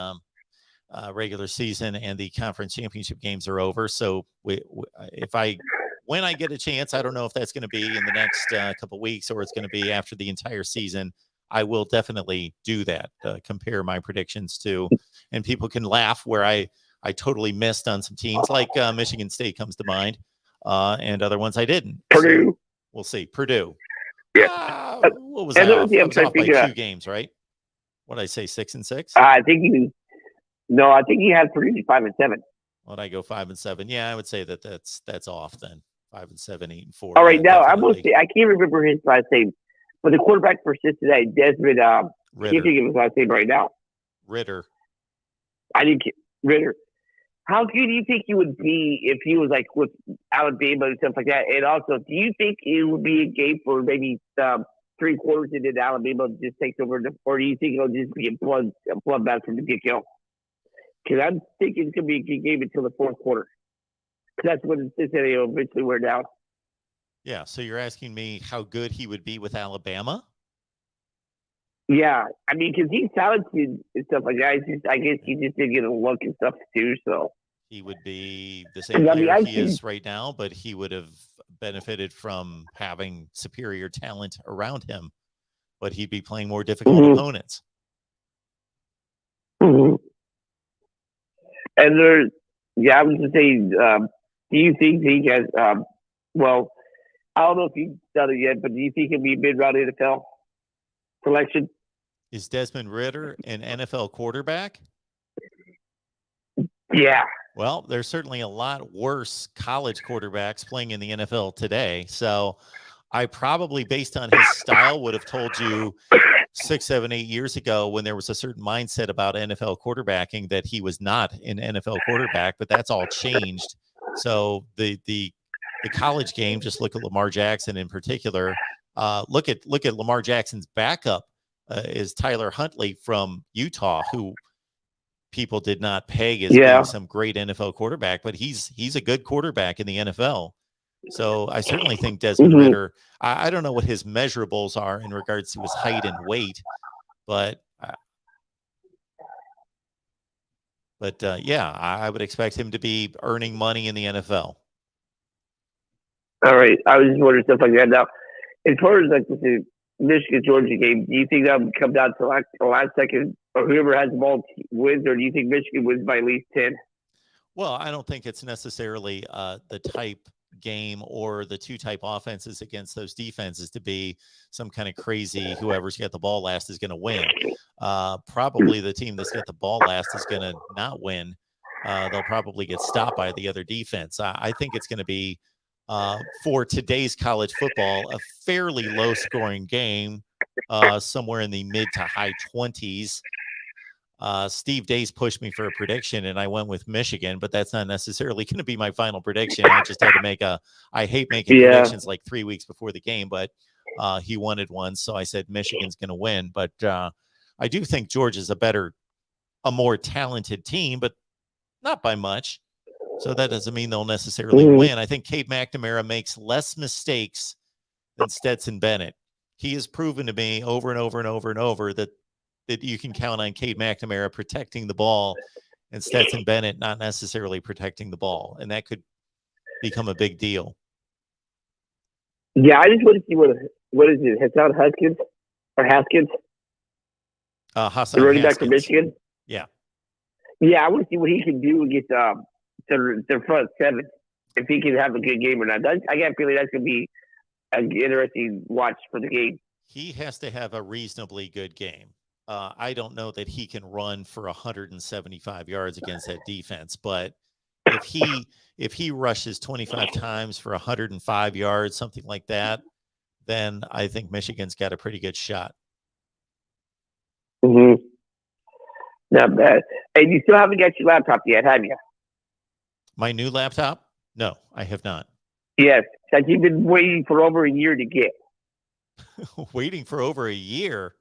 regular season and the conference championship games are over. So when I get a chance, I don't know if that's going to be in the next couple of weeks or it's going to be after the entire season. I will definitely do that, compare my predictions to, and people can laugh where I totally missed on some teams like Michigan State comes to mind, and other ones I didn't. Purdue. So we'll see. Purdue. Yeah. What was I off? I was off by 2 games, right? What did I say, 6 and 6? I think you had Purdue 5 and 7. Well, I go 5 and 7. Yeah, I would say that's off then. 5 and 7, 8 and 4. All right, now I will say I can't remember his last name, but the quarterback for Cincinnati, Desmond. I can't think of his last name right now. Ritter. Ritter. How good do you think he would be if he was like with Alabama and stuff like that? And also, do you think it would be a game for maybe 3 quarters and then Alabama just takes over, or do you think it'll just be a bloodbath from the get-go? Because I'm thinking it's going to be a good game until the 4th quarter. That's when Cincinnati will eventually wear down. Yeah, so you're asking me how good he would be with Alabama? Yeah, I mean, because he's talented and stuff like that. I guess he just didn't get a look and stuff too. So he would be the same player he is right now, but he would have benefited from having superior talent around him. But he'd be playing more difficult opponents. Mm-hmm. And I was to say, do you think he has? Well, I don't know if he's done it yet, but do you think he'll be a mid-round NFL selection? Is Desmond Ritter an NFL quarterback? Yeah. Well, there's certainly a lot worse college quarterbacks playing in the NFL today. So I probably, based on his style, would have told you 6, 7, 8 years ago when there was a certain mindset about NFL quarterbacking that he was not an NFL quarterback, but that's all changed. So the college game, just look at Lamar Jackson in particular. Look at Lamar Jackson's backup is Tyler Huntley from Utah, who people did not peg as being some great NFL quarterback, but he's a good quarterback in the NFL. So I certainly think Desmond Ridder, I don't know what his measurables are in regards to his height and weight, but yeah, I would expect him to be earning money in the NFL. All right. I was just wondering stuff like that. Now, as far as like the Michigan-Georgia game, do you think that would come down to like the last second or whoever has the ball wins, or do you think Michigan wins by at least 10? Well, I don't think it's necessarily the type game or the two type offenses against those defenses to be some kind of crazy whoever's got the ball last is going to win. Probably the team that's got the ball last is going to not win. They'll probably get stopped by the other defense. I think it's going to be for today's college football a fairly low scoring game, somewhere in the mid to high 20s. Steve Days pushed me for a prediction and I went with Michigan, but that's not necessarily going to be my final prediction. I just had to make I hate making predictions like 3 weeks before the game, but he wanted one. So I said, Michigan's going to win, but I do think Georgia's a more talented team, but not by much. So that doesn't mean they'll necessarily win. I think Cade McNamara makes less mistakes than Stetson Bennett. He has proven to me over and over and over and over that you can count on Cade McNamara protecting the ball and Stetson Bennett not necessarily protecting the ball. And that could become a big deal. Yeah, I just want to see what is it? Hassan Haskins or Haskins? Hassan the running Haskins. Back from Michigan? Yeah. Yeah, I want to see what he can do against their front seven. If he can have a good game or not. I got a feeling that's going to be an interesting watch for the game. He has to have a reasonably good game. I don't know that he can run for 175 yards against that defense, but if he rushes 25 times for 105 yards, something like that, then I think Michigan's got a pretty good shot. Not bad. And you still haven't got your laptop yet, have you? My new laptop? No, I have not. Yes, that you've been waiting for over a year to get. Waiting for over a year?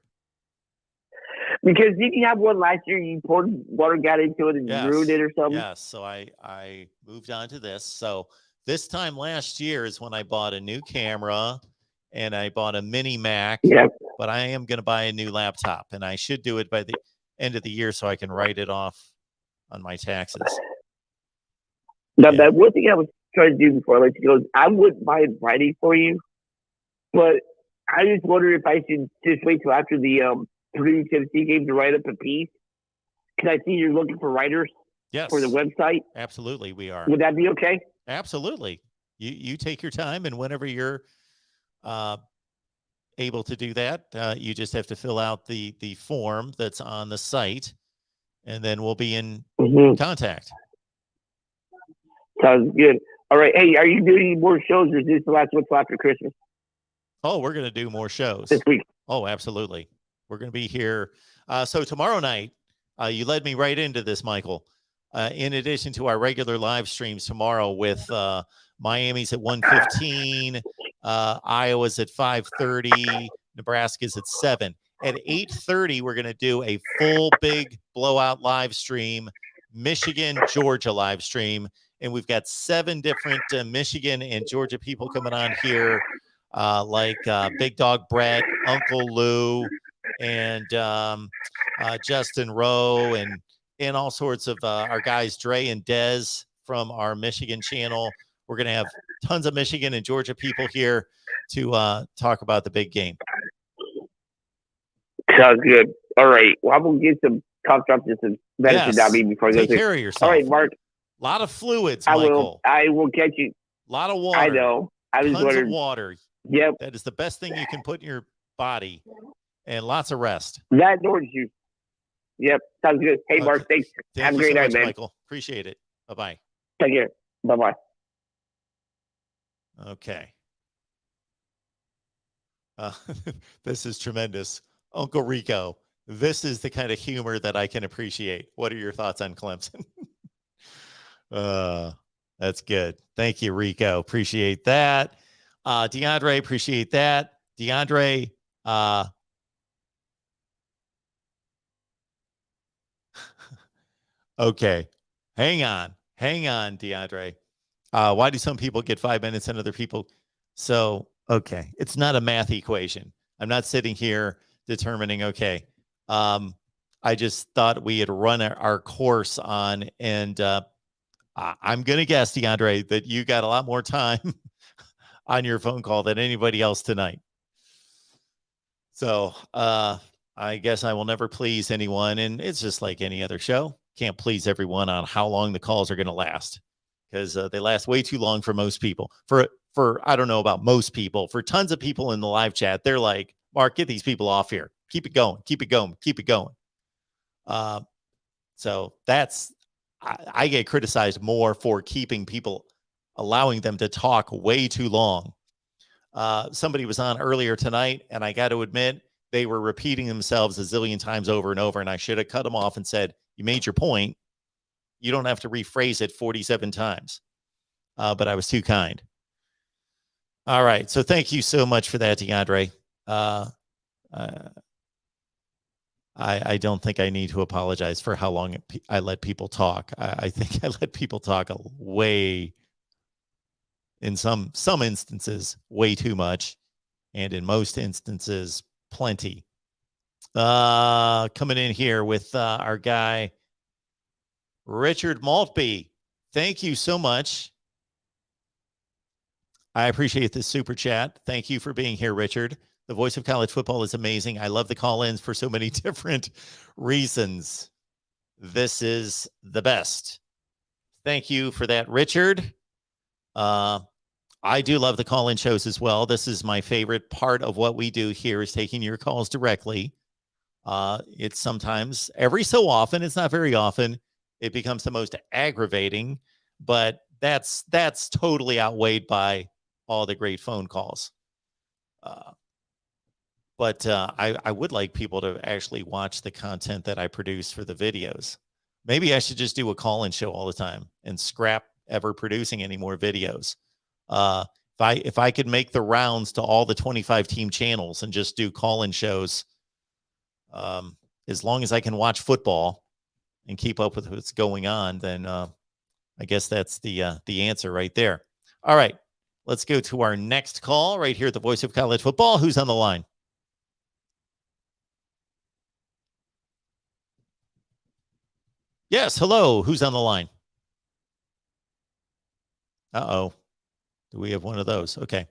Because didn't you have one last year? You poured water, got into it, and ruined it or something? Yes, so I moved on to this. So this time last year is when I bought a new camera and I bought a mini Mac. Yep. But I am going to buy a new laptop, and I should do it by the end of the year so I can write it off on my taxes. Now, that one thing I was trying to do before I let you go is I wouldn't mind writing for you, but I just wonder if I should just wait till after the Purdue and Tennessee game to write up a piece. Can I see you're looking for writers for the website? Absolutely, we are. Would that be okay? Absolutely. You take your time, and whenever you're able to do that, you just have to fill out the form that's on the site, and then we'll be in contact. Sounds good. All right. Hey, are you doing any more shows, or is this the last one till after Christmas? Oh, we're going to do more shows this week. Oh, absolutely. We're going to be here. So tomorrow night, you led me right into this, Michael. In addition to our regular live streams tomorrow with Miami's at 1:15, Iowa's at 5:30, Nebraska's at 7. At 8:30, we're going to do a full big blowout live stream, Michigan, Georgia live stream. And we've got 7 different Michigan and Georgia people coming on here, like Big Dog Brett, Uncle Lou, and Justin Rowe, and all sorts of our guys, Dre and Dez from our Michigan channel. We're going to have tons of Michigan and Georgia people here to talk about the big game. Sounds good. All right. Well, I'm going to get some cough drops and some medicine down me before I go. Take care of yourself. All right, Mark. A lot of fluids, Michael. I will catch you. A lot of water. I know. Tons of water. Yep. That is the best thing you can put in your body. And lots of rest. That towards you. Yep. Sounds good. Hey, okay. Mark, thanks. Have a great night, man. Michael. Appreciate it. Bye-bye. Take care. Bye-bye. Okay. Uh, this is tremendous. Uncle Rico, this is the kind of humor that I can appreciate. What are your thoughts on Clemson? That's good. Thank you, Rico. Appreciate that. DeAndre, appreciate that. DeAndre, okay. Hang on, DeAndre. Why do some people get 5 minutes and other people? So, okay. It's not a math equation. I'm not sitting here determining, okay. I just thought we had run our course on, and I'm going to guess, DeAndre, that you got a lot more time on your phone call than anybody else tonight. So I guess I will never please anyone. And it's just like any other show. Can't please everyone on how long the calls are going to last, because they last way too long for most people. For I don't know about most people, for tons of people in the live chat, they're like, Mark, get these people off here. Keep it going. Keep it going. Keep it going. So that's, I get criticized more for keeping people, allowing them to talk way too long. Somebody was on earlier tonight, and I got to admit, they were repeating themselves a zillion times over and over, and I should have cut them off and said, you made your point. You don't have to rephrase it 47 times. But I was too kind. All right. So thank you so much for that, DeAndre. I don't think I need to apologize for how long I let people talk. I think I let people talk way, in some instances, way too much, and in most instances, plenty. Coming in here with our guy, Richard Maltby. Thank you so much. I appreciate this super chat. Thank you for being here, Richard. The voice of college football is amazing. I love the call-ins for so many different reasons. This is the best. Thank you for that, Richard. I do love the call-in shows as well. This is my favorite part of what we do here, is taking your calls directly. It's sometimes, every so often, it's not very often, it becomes the most aggravating, but that's totally outweighed by all the great phone calls. But I would like people to actually watch the content that I produce for the videos. Maybe I should just do a call-in show all the time and scrap ever producing any more videos. If I could make the rounds to all the 25 team channels and just do call-in shows, as long as I can watch football and keep up with what's going on, then I guess that's the answer right there. All right, let's go to our next call right here at the Voice of College Football. Who's on the line? Yes, hello. Who's on the line? Uh-oh. Do we have one of those? Okay.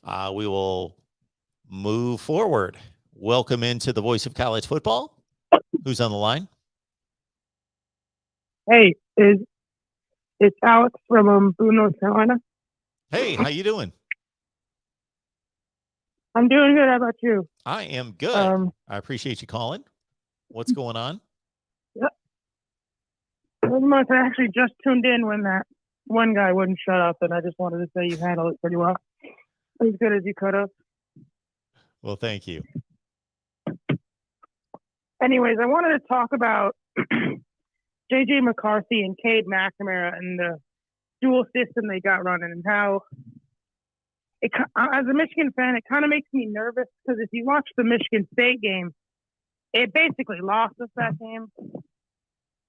We will move forward. Welcome into the Voice of College Football. Who's on the line? Hey, it's Alex from Boone, North Carolina. Hey, how you doing? I'm doing good. How about you? I am good. I appreciate you calling. What's going on? Yep. Pretty much, I actually just tuned in when that one guy wouldn't shut up, and I just wanted to say you handled it pretty well. As good as you could have. Well, thank you. Anyways, I wanted to talk about J.J. McCarthy and Cade McNamara and the dual system they got running, and how, as a Michigan fan, it kind of makes me nervous, because if you watch the Michigan State game, it basically lost us that game.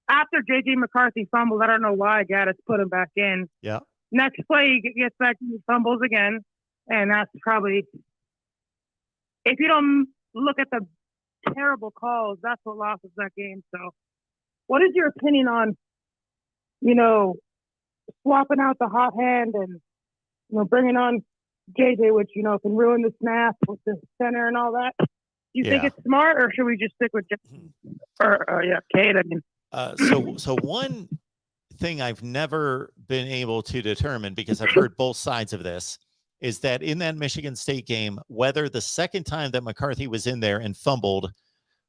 After J.J. McCarthy fumbled, I don't know why Gaddis put him back in. Yeah. Next play, he gets back and he fumbles again, and that's probably, if you don't look at the terrible calls, that's what lost us that game. So what is your opinion on, swapping out the hot hand and, bringing on JJ, which, can ruin the snap with the center and all that? Do you think it's smart, or should we just stick with Cade? I mean, so one thing I've never been able to determine, because I've heard both sides of this, is that in that Michigan State game, whether the second time that McCarthy was in there and fumbled,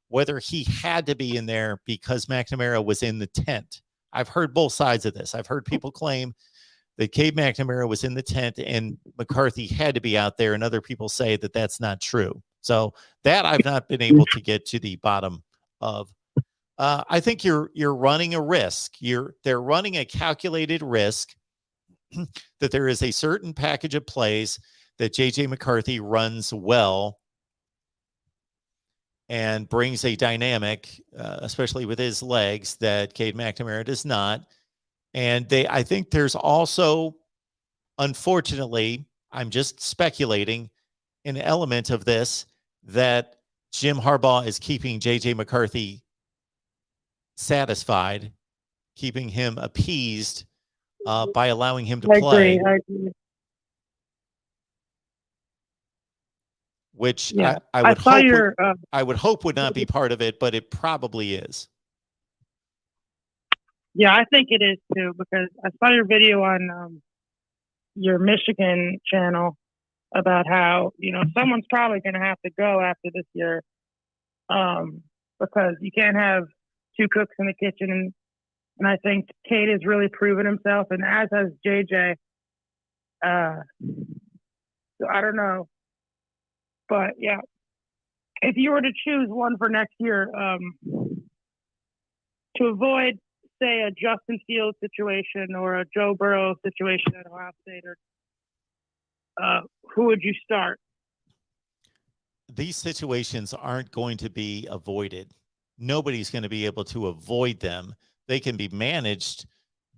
whether he had to be in there because McNamara was in the tent. I've heard both sides of this. I've heard people claim that Cade McNamara was in the tent and McCarthy had to be out there, and other people say that that's not true. So that I've not been able to get to the bottom of. I think you're running a risk. They're running a calculated risk that there is a certain package of plays that JJ McCarthy runs well and brings a dynamic, especially with his legs, that Cade McNamara does not. And I think there's also, unfortunately, I'm just speculating, an element of this that Jim Harbaugh is keeping JJ McCarthy satisfied, keeping him appeased by allowing him to play. I agree. Which Yeah. I would saw hope your, I would hope would not be part of it, but it probably is. Yeah, I think it is too, because I saw your video on your Michigan channel about how, someone's probably going to have to go after this year, because you can't have two cooks in the kitchen. And I think Cade has really proven himself, and as has JJ. So I don't know. But yeah, if you were to choose one for next year, to avoid, say, a Justin Fields situation or a Joe Burrow situation at Ohio State, or who would you start? These situations aren't going to be avoided. Nobody's going to be able to avoid them. They can be managed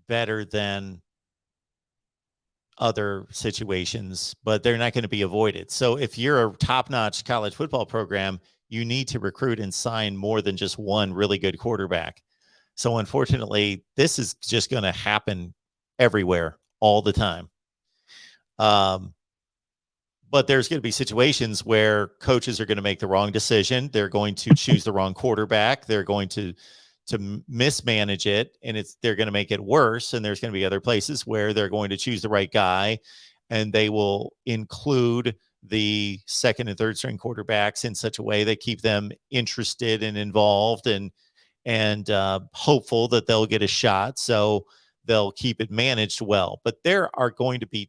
better than other situations, but they're not going to be avoided. So if you're a top-notch college football program, you need to recruit and sign more than just one really good quarterback. So unfortunately, this is just going to happen everywhere all the time. But there's going to be situations where coaches are going to make the wrong decision. They're going to choose the wrong quarterback. They're going to mismanage it, and they're going to make it worse. And there's going to be other places where they're going to choose the right guy, and they will include the second and third string quarterbacks in such a way that keep them interested and involved and hopeful that they'll get a shot. So they'll keep it managed well. But there are going to be,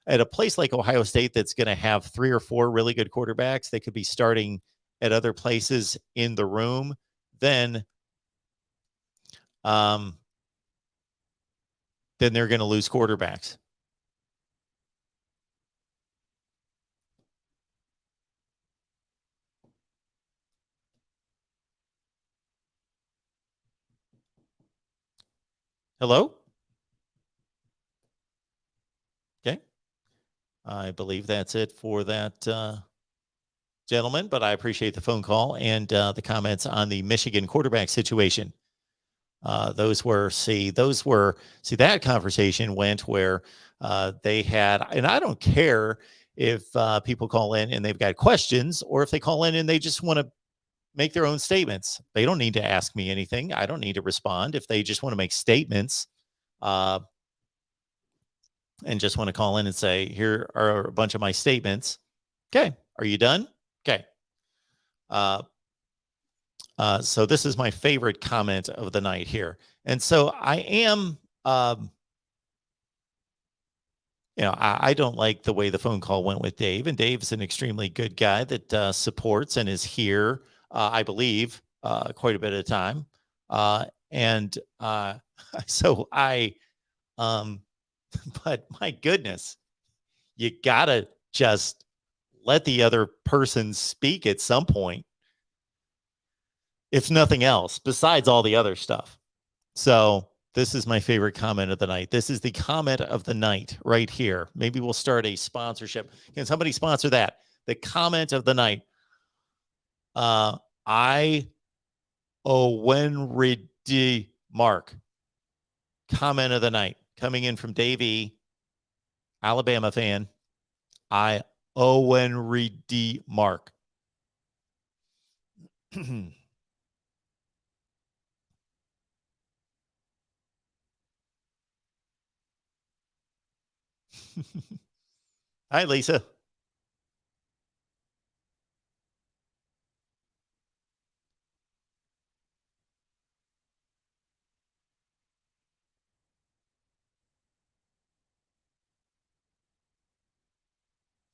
at a place like Ohio State that's going to have 3 or 4 really good quarterbacks, they could be starting at other places in the room, then they're going to lose quarterbacks. Hello? Okay. I believe that's it for that gentleman, but I appreciate the phone call and the comments on the Michigan quarterback situation. That conversation went where they had, and I don't care if people call in and they've got questions, or if they call in and they just want to make their own statements. They don't need to ask me anything. I don't need to respond. If they just want to make statements and just want to call in and say, here are a bunch of my statements. Okay. Are you done? Okay. So this is my favorite comment of the night here. And so I am, I don't like the way the phone call went with Dave, and Dave's an extremely good guy that supports and is here, I believe, quite a bit of the time. But my goodness, you gotta just let the other person speak at some point, if nothing else, besides all the other stuff. So this is my favorite comment of the night. This is the comment of the night right here. Maybe we'll start a sponsorship. Can somebody sponsor that? The comment of the night. Mark. Comment of the night. Coming in from Dave E., Alabama fan. Mark. Hi, Lisa.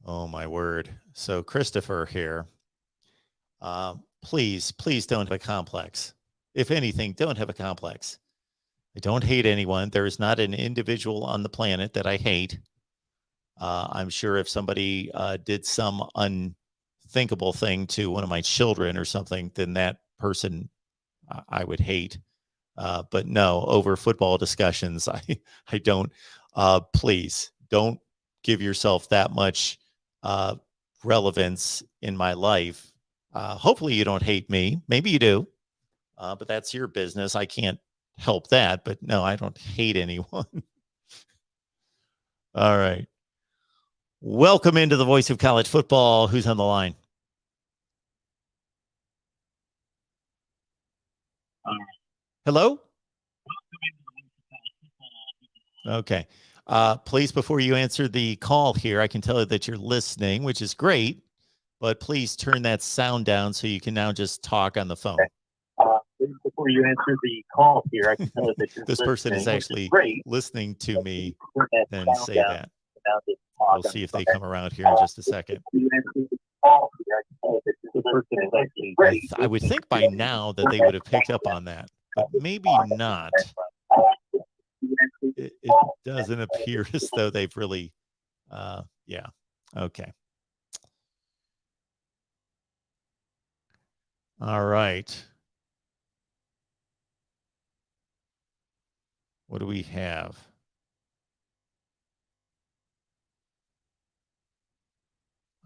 Oh, my word. So Christopher here, please don't have a complex. If anything, don't have a complex. I don't hate anyone. There is not an individual on the planet that I hate. I'm sure if somebody did some unthinkable thing to one of my children or something, then that person I would hate. But no, over football discussions, I don't. Please don't give yourself that much relevance in my life. Hopefully you don't hate me. Maybe you do, but that's your business. I can't help that. But no, I don't hate anyone. All right. Welcome into the voice of college football. Who's on the line? Hello? Okay. Please, before you answer the call here, I can tell you that you're listening, which is great, but please turn that sound down so you can now just talk on the phone. Before you answer the call here, I can tell you that you're This person is actually listening to me then say that. We'll see if they come around here in just a second. I would think by now that they would have picked up on that, but maybe not. It doesn't appear as though they've really, yeah. Okay. All right. What do we have?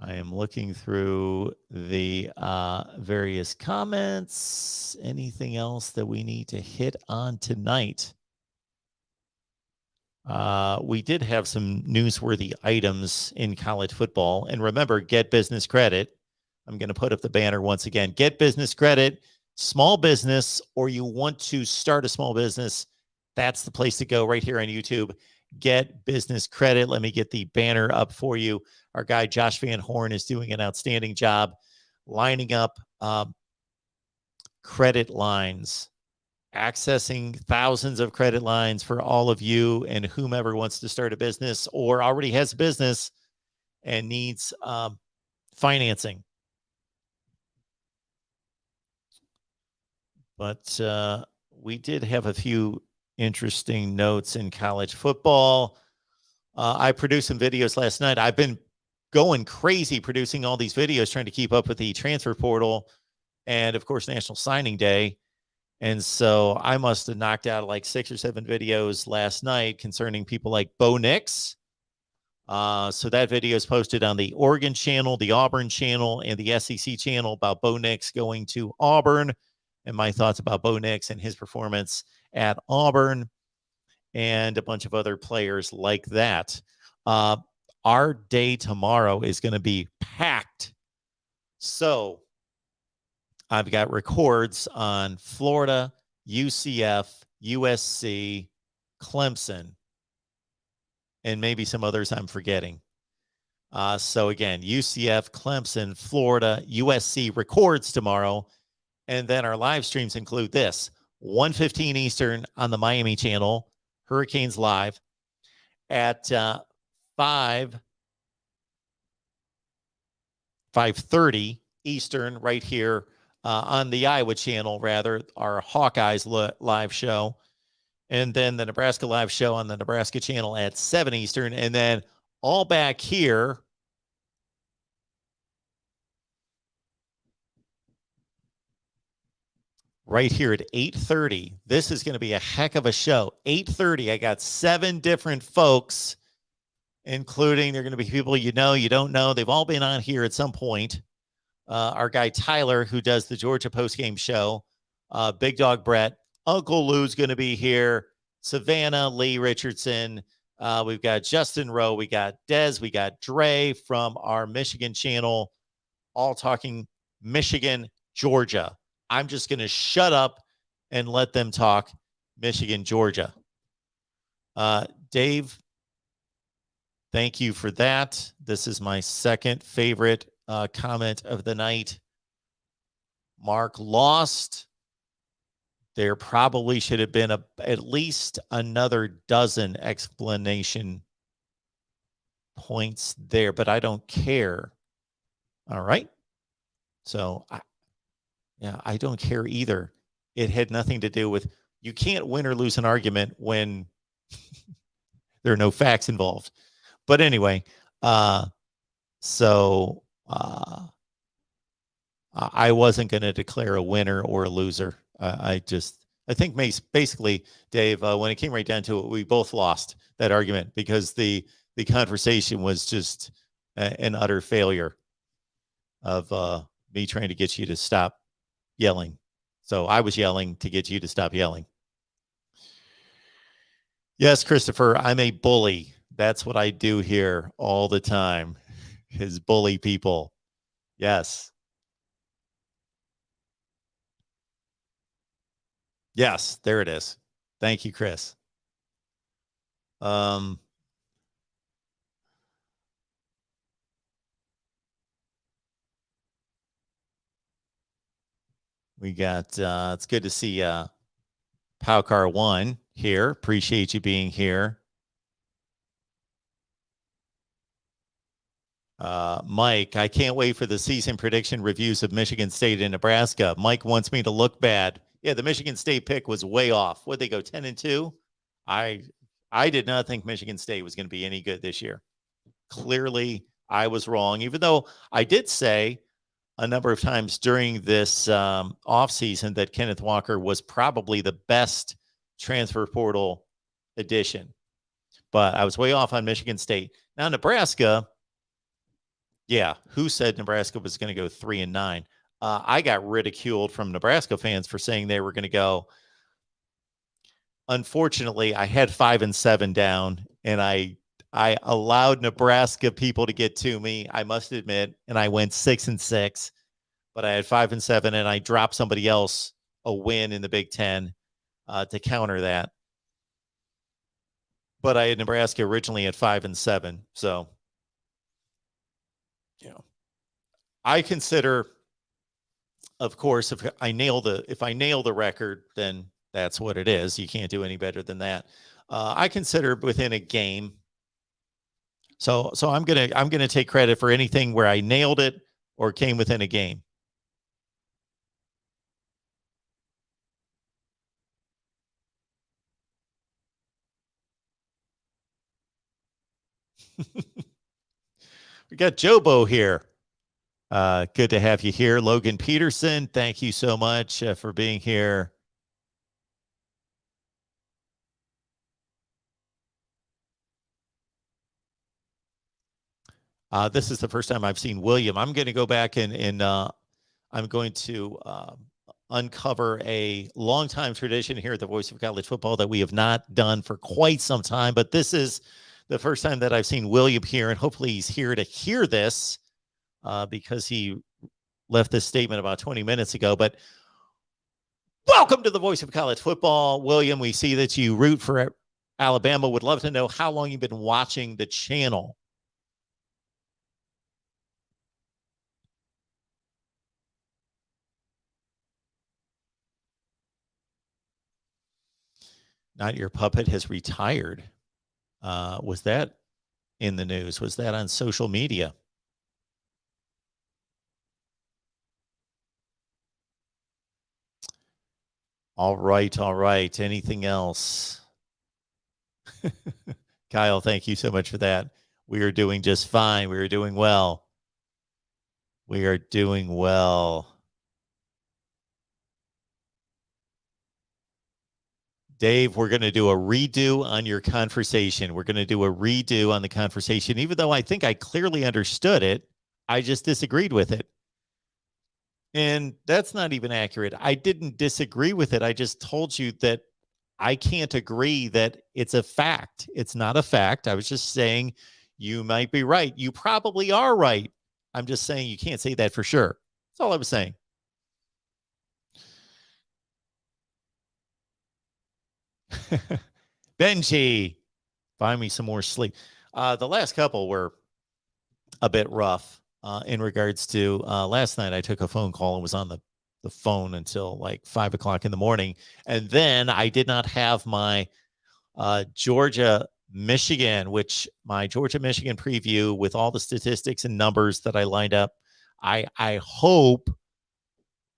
I am looking through the various comments. Anything else that we need to hit on tonight? We did have some newsworthy items in college football. And remember, get business credit. I'm going to put up the banner once again. Get business credit, small business, or you want to start a small business. That's the place to go right here on YouTube. Get business credit. Let me get the banner up for you. Our guy, Josh Van Horn, is doing an outstanding job lining up credit lines, accessing thousands of credit lines for all of you and whomever wants to start a business or already has a business and needs financing. But we did have a few interesting notes in college football. I produced some videos last night. I've been going crazy producing all these videos, trying to keep up with the transfer portal and, of course, National Signing Day. And so I must have knocked out like 6 or 7 videos last night concerning people like Bo Nix. So that video is posted on the Oregon channel, the Auburn channel, and the SEC channel about Bo Nix going to Auburn and my thoughts about Bo Nix and his performance at Auburn and a bunch of other players like that. Our day tomorrow is going to be packed. So I've got records on Florida, UCF, USC, Clemson, and maybe some others I'm forgetting. So again, UCF, Clemson, Florida, USC records tomorrow. And then our live streams include this: 1:15 Eastern on the Miami channel, Hurricanes Live, at 5:30 Eastern right here on the Iowa channel, rather, our Hawkeyes live show. And then the Nebraska live show on the Nebraska channel at 7 Eastern. And then all back here right here at 8:30. This is going to be a heck of a show. 8:30. I got 7 different folks, including they're going to be people you know, you don't know. They've all been on here at some point. Our guy Tyler, who does the Georgia postgame show, Big Dog Brett, Uncle Lou's going to be here, Savannah, Lee Richardson. We've got Justin Rowe, we got Dez, we got Dre from our Michigan channel, all talking Michigan, Georgia. I'm just going to shut up and let them talk Michigan, Georgia. Dave, thank you for that. This is my second favorite comment of the night. Mark lost. There probably should have been at least another dozen explanation points there, but I don't care. All right. So, I don't care either. It had nothing to do with, you can't win or lose an argument when there are no facts involved. But anyway, I wasn't going to declare a winner or a loser. I think basically, Dave, when it came right down to it, we both lost that argument because the conversation was just an utter failure of me trying to get you to stop yelling. So I was yelling to get you to stop yelling. Yes, Christopher, I'm a bully. That's what I do here all the time, is bully people. Yes. Yes, there it is. Thank you, Chris. We got, it's good to see Powcar 1 here. Appreciate you being here. Mike, I can't wait for the season prediction reviews of Michigan State and Nebraska. Mike wants me to look bad. Yeah, the Michigan State pick was way off. Would they go 10-2? I did not think Michigan State was going to be any good this year. Clearly, I was wrong, even though I did say a number of times during this offseason that Kenneth Walker was probably the best transfer portal addition. But I was way off on Michigan State. Now, Nebraska, yeah, who said Nebraska was going to go 3-9? I got ridiculed from Nebraska fans for saying they were going to go. Unfortunately, I had 5-7 down, and I allowed Nebraska people to get to me, I must admit, and I went 6-6, but I had 5-7, and I dropped somebody else a win in the Big Ten to counter that. But I had Nebraska originally at 5-7, so I consider, of course, if I nail the record, then that's what it is. You can't do any better than that. I consider within a game. So I'm gonna take credit for anything where I nailed it or came within a game. We got Jobo here. Good to have you here. Logan Peterson, thank you so much for being here. This is the first time I've seen William. I'm going to go back and I'm going to uncover a longtime tradition here at the Voice of College Football that we have not done for quite some time. But this is the first time that I've seen William here, and hopefully he's here to hear this because he left this statement about 20 minutes ago. But welcome to the Voice of College Football. William, we see that you root for Alabama. Would love to know how long you've been watching the channel. Not Your Puppet has retired. Was that in the news? Was that on social media? All right. Anything else? Kyle, thank you so much for that. We are doing just fine. We are doing well. We are doing well. Dave, we're going to do a redo on your conversation. We're going to do a redo on the conversation. Even though I think I clearly understood it, I just disagreed with it. And that's not even accurate. I didn't disagree with it. I just told you that I can't agree that it's a fact. It's not a fact. I was just saying you might be right. You probably are right. I'm just saying you can't say that for sure. That's all I was saying. Benji, find me some more sleep. The last couple were a bit rough in regards to last night. I took a phone call and was on the phone until like 5 o'clock in the morning. And then I did not have my Georgia Michigan, which my Georgia-Michigan preview with all the statistics and numbers that I lined up. I hope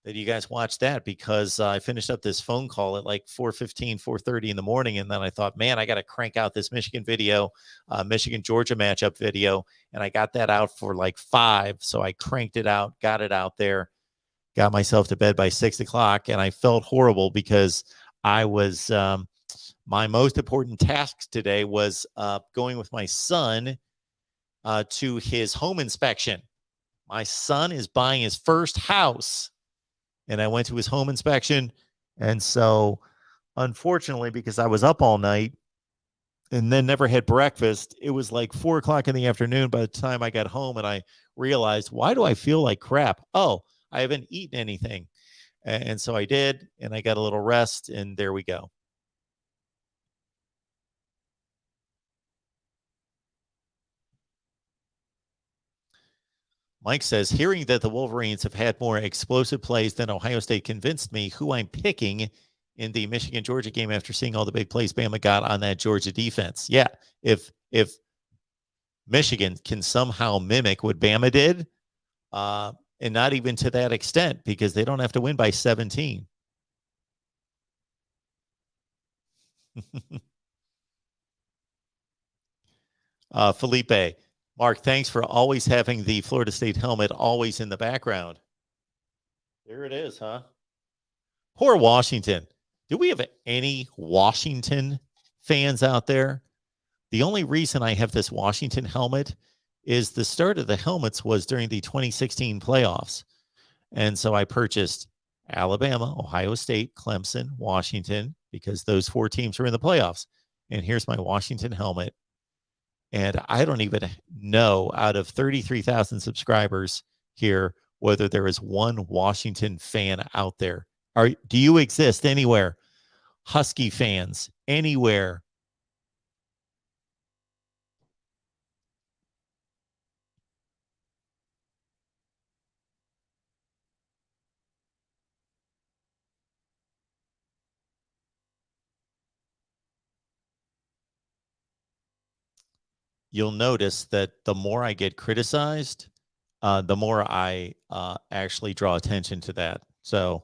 that you guys watched that, because I finished up this phone call at like 4:15, 4:30 in the morning. And then I thought, man, I got to crank out this Michigan video, Michigan-Georgia matchup video. And I got that out for like 5. So I cranked it out, got it out there, got myself to bed by 6 o'clock. And I felt horrible because I was, my most important task today was going with my son to his home inspection. My son is buying his first house. And I went to his home inspection. And so, unfortunately, because I was up all night and then never had breakfast, it was like 4 o'clock in the afternoon by the time I got home. And I realized, why do I feel like crap? Oh, I haven't eaten anything. And so I did, and I got a little rest, and there we go. Mike says, hearing that the Wolverines have had more explosive plays than Ohio State convinced me who I'm picking in the Michigan-Georgia game after seeing all the big plays Bama got on that Georgia defense. Yeah, if Michigan can somehow mimic what Bama did, and not even to that extent, because they don't have to win by 17. Felipe, Mark, thanks for always having the Florida State helmet always in the background. There it is, huh? Poor Washington. Do we have any Washington fans out there? The only reason I have this Washington helmet is the start of the helmets was during the 2016 playoffs. And so I purchased Alabama, Ohio State, Clemson, Washington, because those 4 teams were in the playoffs. And here's my Washington helmet. And I don't even know, out of 33,000 subscribers here, whether there is one Washington fan out there. Do you exist anywhere? Husky fans, anywhere? You'll notice that the more I get criticized, the more I actually draw attention to that. So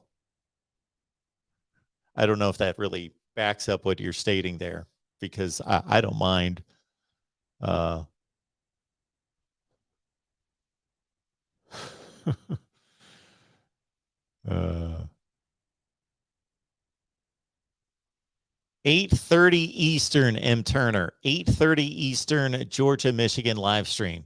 I don't know if that really backs up what you're stating there, because I don't mind. 8:30 Eastern, M. Turner. 8:30 Eastern, Georgia, Michigan live stream.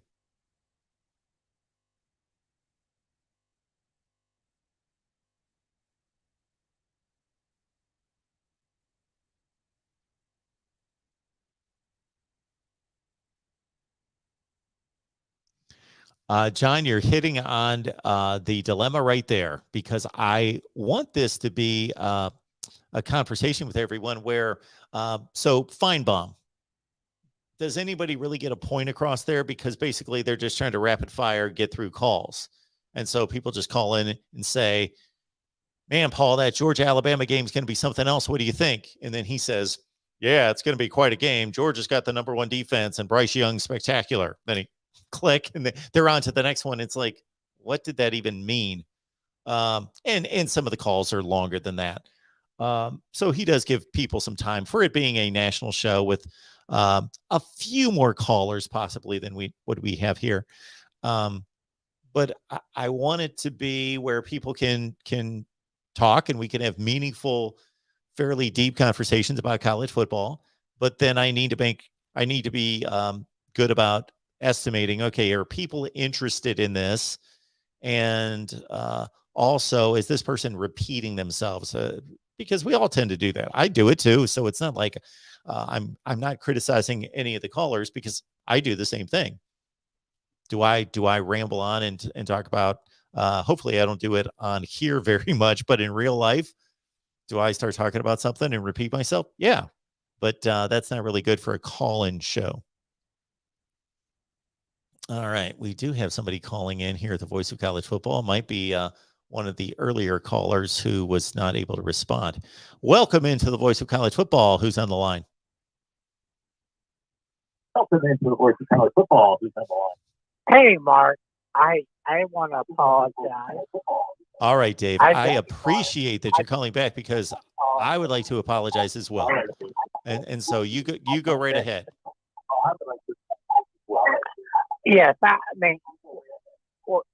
John, you're hitting on the dilemma right there, because I want this to be a conversation with everyone where, so Feinbaum, does anybody really get a point across there? Because basically they're just trying to rapid fire get through calls. And so people just call in and say, man, Paul, that Georgia-Alabama game is going to be something else. What do you think? And then he says, yeah, it's going to be quite a game. Georgia's got the number 1 defense and Bryce Young's spectacular. Then he click and they're on to the next one. It's like, what did that even mean? And some of the calls are longer than that. So he does give people some time for it being a national show with a few more callers possibly than what we have here. But I want it to be where people can talk and we can have meaningful, fairly deep conversations about college football. But then I need to be good about estimating, okay, are people interested in this? And also, is this person repeating themselves? Because we all tend to do that. I do it too. So it's not like I'm not criticizing any of the callers, because I do the same thing. Do I ramble on and talk about, hopefully I don't do it on here very much, but in real life, do I start talking about something and repeat myself? Yeah, but that's not really good for a call-in show. All right, we do have somebody calling in here at the Voice of College Football. It might be one of the earlier callers who was not able to respond. Welcome into the Voice of College Football. Who's on the line? Something into the voice of college football. Hey, Mark, I want to apologize. All right, Dave. I appreciate that you're calling back because I would like to apologize as well. And so you go right ahead. Yes, I mean,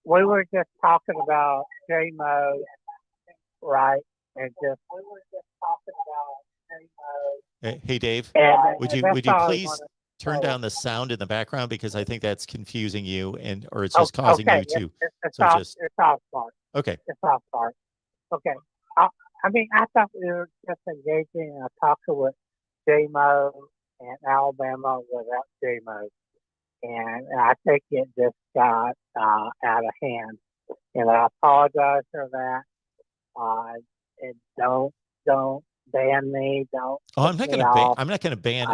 we were just talking about J-Mo, right? And just we were just talking about J-Mo. Hey, Dave, would you please turn down the sound in the background because I think that's confusing you or it's just causing you to. It's off, Mark. Okay. It's off, Mark. Okay. I mean, I thought we were just engaging in a talk with J-Mo and Alabama without J-Mo. And I think it just got out of hand. And I apologize for that. And don't ban me. Don't. Oh, I'm not going to ban.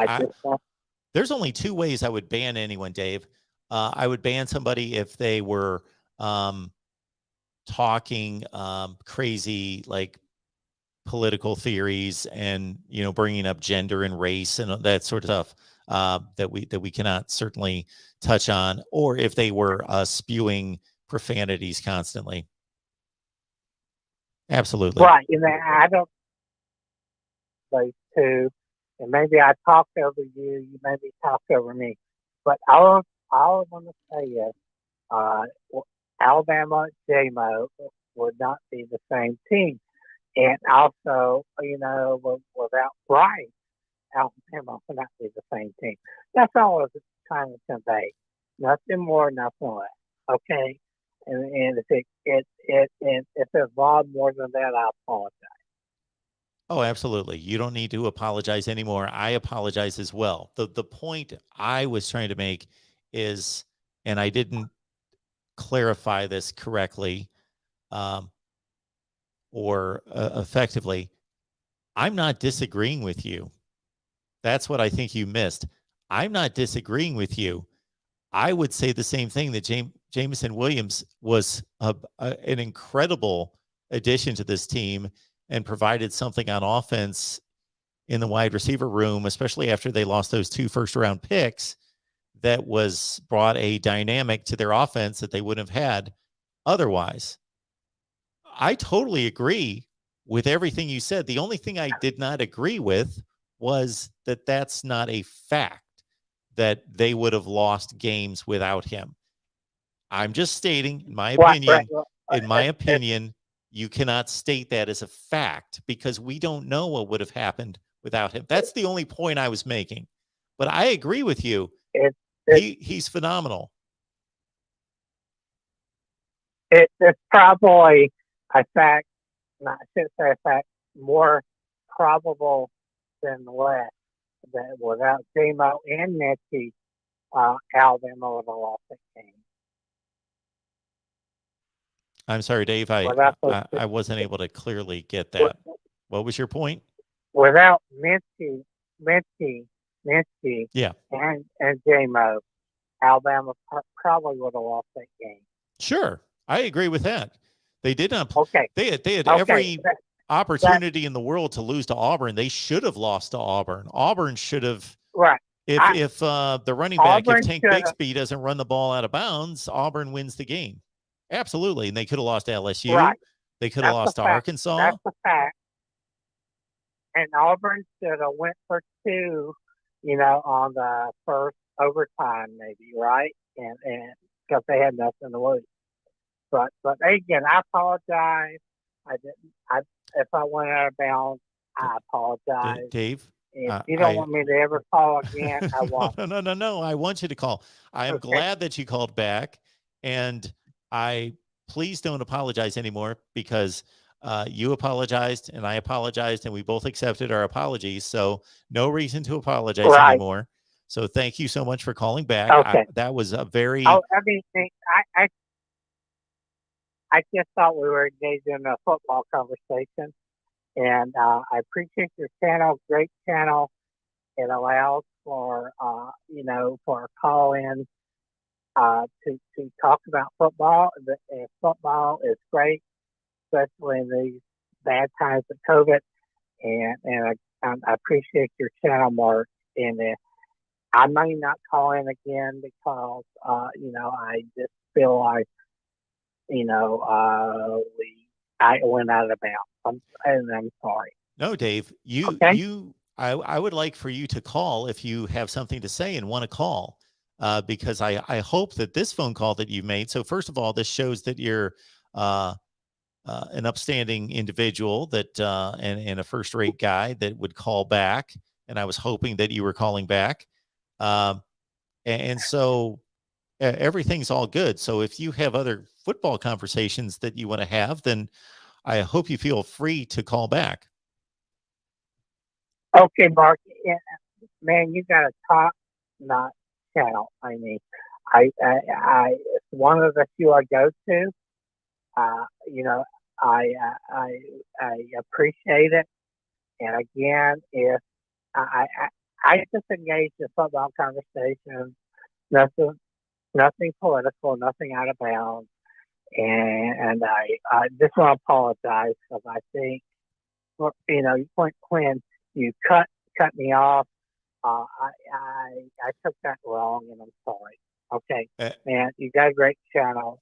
There's only two ways I would ban anyone, Dave. I would ban somebody if they were talking crazy, like political theories and, bringing up gender and race and that sort of stuff that we cannot certainly touch on, or if they were spewing profanities constantly. Absolutely. Right. And I don't those two, and maybe I talked over you, you maybe talked over me. But all I want to say is Alabama J-Mo would not be the same team. And also, without Bryce, Alabama would not be the same team. That's all I was trying to convey. Nothing more, nothing less. Okay? And if there's a lot more than that, I apologize. Oh, absolutely. You don't need to apologize anymore. I apologize as well. The point I was trying to make is, and I didn't clarify this correctly or effectively, I'm not disagreeing with you. That's what I think you missed. I'm not disagreeing with you. I would say the same thing, that Jameson Williams was an incredible addition to this team and provided something on offense in the wide receiver room, especially after they lost those 2 first-round picks, that was brought a dynamic to their offense that they wouldn't have had otherwise. I totally agree with everything you said. The only thing I did not agree with was that that's not a fact, that they would have lost games without him. I'm just stating, in my opinion, you cannot state that as a fact because we don't know what would have happened without him. That's the only point I was making. But I agree with you. He's phenomenal. It's probably a fact, I shouldn't say a fact, more probable than less that without J-Mo and Mitchie, Alabama would have lost that game. I'm sorry, Dave. I wasn't able to clearly get that. What was your point? Without Mitchie, yeah, and J-Mo, Alabama probably would have lost that game. Sure, I agree with that. They did not. Okay. They had every opportunity in the world to lose to Auburn. They should have lost to Auburn. Auburn should have. Right. If the running back, if Tank Bixby doesn't run the ball out of bounds, Auburn wins the game. Absolutely. And they could have lost to LSU. Right. They could have lost to Arkansas. That's a fact. And Auburn should have went for 2, on the first overtime, maybe, right? And because they had nothing to lose. But again, I apologize. If I went out of bounds, I apologize. Dave, if you don't want me to ever call again, I won't. No. I want you to call. I am glad that you called back, and please don't apologize anymore because you apologized and I apologized and we both accepted our apologies. So no reason to apologize anymore. So thank you so much for calling back. Okay. That was a very. I just thought we were engaged in a football conversation, and I appreciate your channel. Great channel. It allows for for a call-in to talk about football. Football is great, especially in these bad times of COVID. And I appreciate your channel, Mark. And I may not call in again because, I just feel like, I went out of bounds. I'm sorry. No, Dave, Okay. I would like for you to call if you have something to say and want to call, because I hope that this phone call that you made. So first of all, this shows that you're an upstanding individual that and a first-rate guy that would call back. And I was hoping that you were calling back. And so everything's all good. So if you have other football conversations that you want to have, then I hope you feel free to call back. Okay, Mark. Yeah, man, you got to talk, not shout. I mean, it's one of the few I go to. I appreciate it. And again, if I just engage in football conversations, nothing political, nothing out of bounds. And I just want to apologize because I think, when you cut me off, I took that wrong, and I'm sorry. Okay, man, you got a great channel,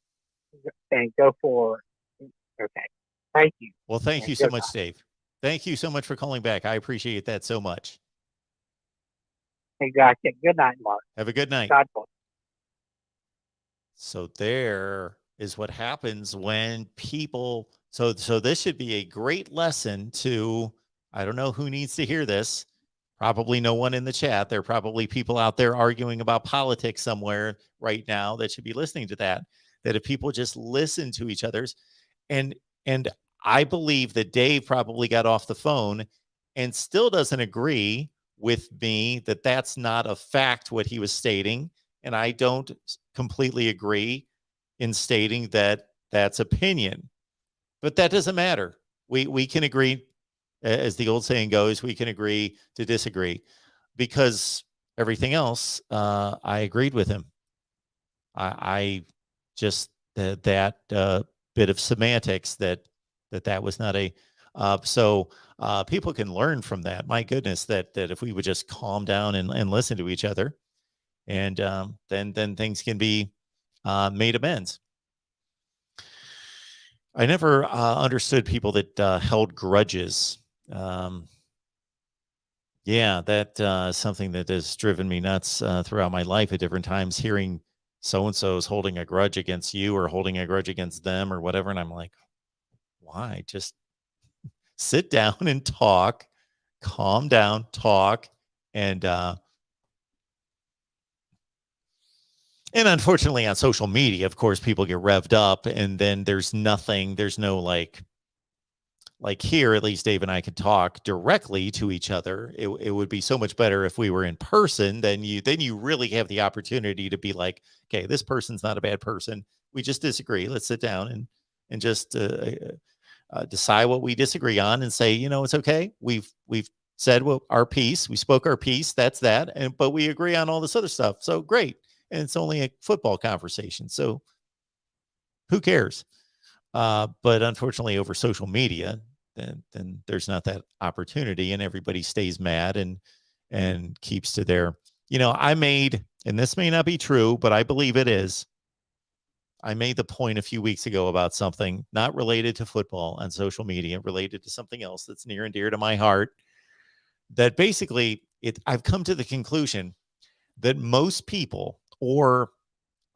and go forward. Okay, thank you. Well, thank you so much, Dave. Thank you so much for calling back. I appreciate that so much. Exactly. Good night, Mark. Have a good night. God bless. So there is what happens when people. So this should be a great lesson to. I don't know who needs to hear this. Probably no one in the chat. There are probably people out there arguing about politics somewhere right now that should be listening to that. That if people just listen to each other's, and I believe that Dave probably got off the phone and still doesn't agree with me that that's not a fact what he was stating, and I don't completely agree in stating that that's opinion. But that doesn't matter. We can agree. As the old saying goes, we can agree to disagree, because everything else, I agreed with him. I just that bit of semantics that was not a. So people can learn from that. My goodness, that if we would just calm down and listen to each other, and then things can be made amends. I never understood people that held grudges. Yeah, that something that has driven me nuts throughout my life at different times, hearing so-and-so is holding a grudge against you or holding a grudge against them or whatever. And I'm like, why? Just sit down and talk, calm down, talk. And unfortunately on social media, of course, people get revved up, and then there's no like here, at least Dave and I could talk directly to each other. It would be so much better if we were in person. Then you really have the opportunity to be like, okay, this person's not a bad person. We just disagree. Let's sit down and just decide what we disagree on, and say, it's okay. We've said our piece. We spoke our piece. That's that. But we agree on all this other stuff. So great. And it's only a football conversation. So who cares? But unfortunately, over social media, then there's not that opportunity, and everybody stays mad and keeps to their. I made, and this may not be true, but I believe it is. I made the point a few weeks ago about something not related to football on social media, related to something else that's near and dear to my heart. That basically, I've come to the conclusion that most people, or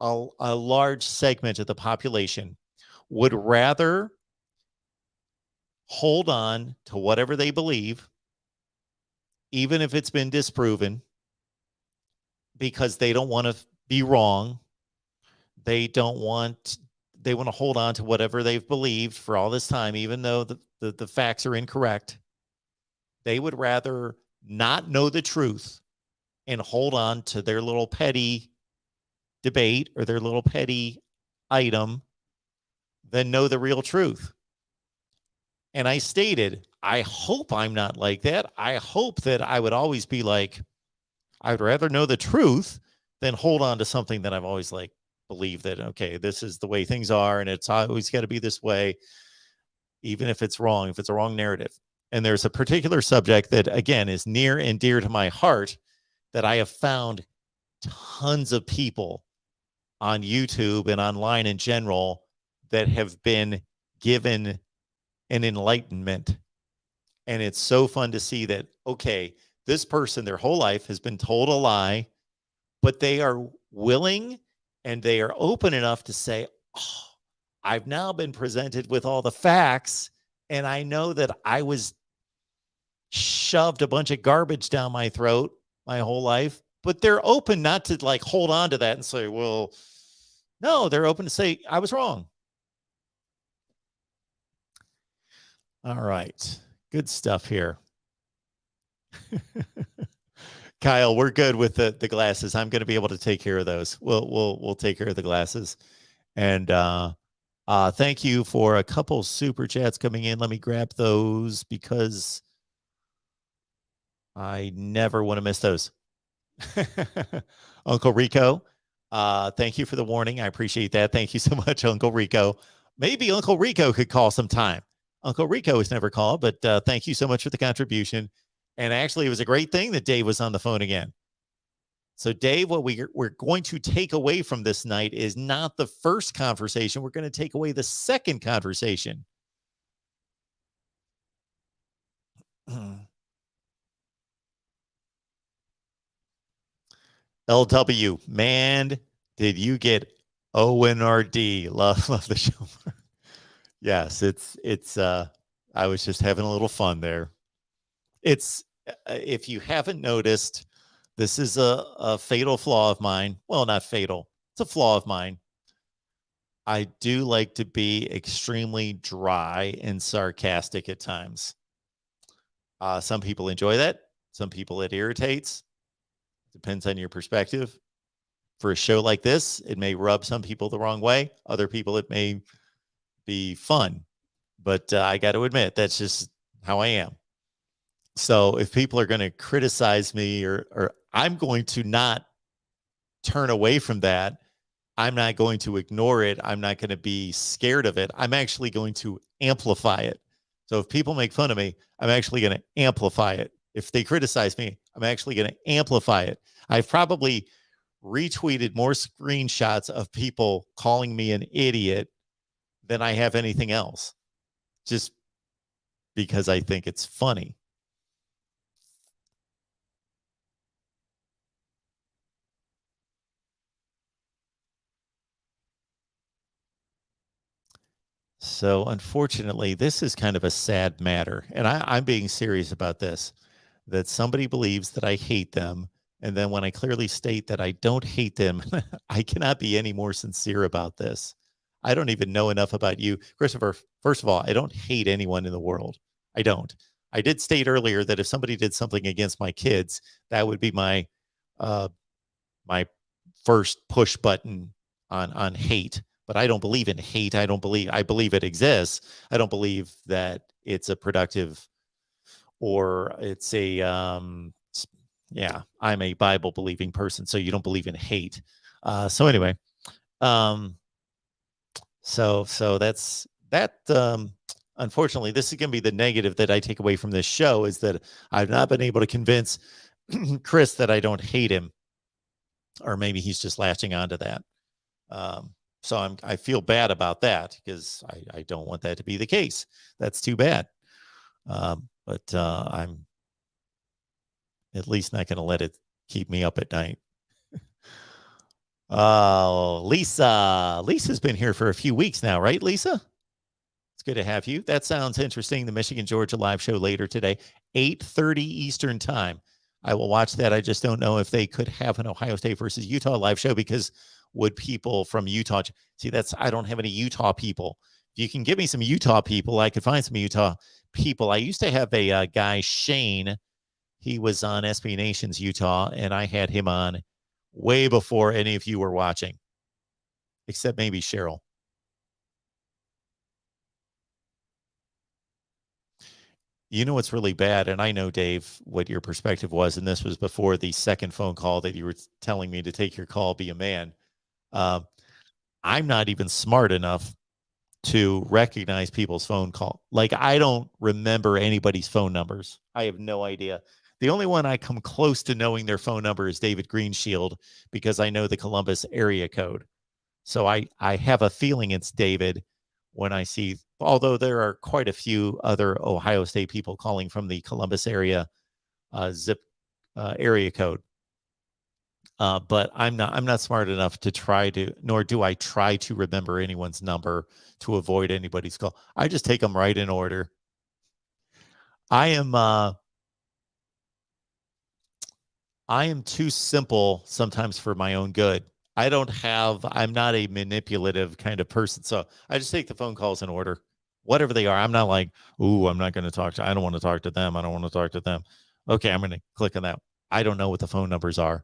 a large segment of the population, would rather hold on to whatever they believe, even if it's been disproven, because they don't want to be wrong. They want to hold on to whatever they've believed for all this time, even though the facts are incorrect. They would rather not know the truth and hold on to their little petty debate or their little petty item than know the real truth. And I stated, I hope I'm not like that. I hope that I would always be like, I'd rather know the truth than hold on to something that I've always believed that, okay, this is the way things are, and it's always got to be this way, even if it's wrong, if it's a wrong narrative. And there's a particular subject that, again, is near and dear to my heart, that I have found tons of people on YouTube and online in general that have been given an enlightenment. And it's so fun to see that, okay, this person their whole life has been told a lie, but they are willing and they are open enough to say, oh, I've now been presented with all the facts, and I know that I was shoved a bunch of garbage down my throat my whole life, but they're open not to like hold on to that and say, well, no, they're open to say, I was wrong. All right. Good stuff here. Kyle, we're good with the glasses. I'm going to be able to take care of those. We'll take care of the glasses. And thank you for a couple super chats coming in. Let me grab those because I never want to miss those. Uncle Rico, thank you for the warning. I appreciate that. Thank you so much, Uncle Rico. Maybe Uncle Rico could call sometime. Uncle Rico has never called, but thank you so much for the contribution. And actually, it was a great thing that Dave was on the phone again. So, Dave, what we're going to take away from this night is not the first conversation. We're going to take away the second conversation. LW, man, did you get ONRD? Love the show. Yes, it's I was just having a little fun there. It's if you haven't noticed, this is a fatal flaw of mine. Well, not fatal. It's a flaw of mine. I do like to be extremely dry and sarcastic at times. Some people enjoy that. Some people it irritates. Depends on your perspective. For a show like this, it may rub some people the wrong way. Other people, it may be fun. But I got to admit, that's just how I am. So if people are going to criticize me or I'm going to not turn away from that. I'm not going to ignore it. I'm not going to be scared of it. I'm actually going to amplify it. So if people make fun of me, I'm actually going to amplify it. If they criticize me, I'm actually going to amplify it. I've probably retweeted more screenshots of people calling me an idiot than I have anything else, just because I think it's funny. So unfortunately, this is kind of a sad matter. And I'm being serious about this, that somebody believes that I hate them. And then when I clearly state that I don't hate them, I cannot be any more sincere about this. I don't even know enough about you. Christopher, first of all, I don't hate anyone in the world. I don't. I did state earlier that if somebody did something against my kids, that would be my my first push button on hate. But I don't believe in hate. I believe it exists. I don't believe that it's a productive or it's a, I'm a Bible believing person. So you don't believe in hate. So anyway, so that's that. Unfortunately, this is going to be the negative that I take away from this show is that I've not been able to convince Chris that I don't hate him, or maybe he's just latching onto that. So I feel bad about that because I don't want that to be the case. That's too bad. But I'm at least not going to let it keep me up at night. Lisa's been here for a few weeks now, right, Lisa? It's good to have you. That sounds interesting. The Michigan-Georgia live show later today, 8:30 Eastern time. I will watch that. I just don't know if they could have an Ohio State versus Utah live show because would people from Utah see I don't have any Utah people. If you can give me some Utah people, I could find some Utah people. I used to have a guy, Shane. He was on SB Nation's Utah, and I had him on way before any of you were watching, except maybe Cheryl. You know what's really bad, and I know, Dave, what your perspective was, and this was before the second phone call that you were telling me to take your call, be a man. I'm not even smart enough to recognize people's phone call. Like, I don't remember anybody's phone numbers. I have no idea. The only one I come close to knowing their phone number is David Greenshield because I know the Columbus area code. So I have a feeling it's David when I see, although there are quite a few other Ohio State people calling from the Columbus area zip area code. But I'm not smart enough to try to, nor do I try to remember anyone's number to avoid anybody's call. I just take them right in order. I am too simple sometimes for my own good. I'm not a manipulative kind of person. So I just take the phone calls in order, whatever they are. I'm not like, ooh, I don't want to talk to them. I don't want to talk to them. Okay, I'm going to click on that. I don't know what the phone numbers are.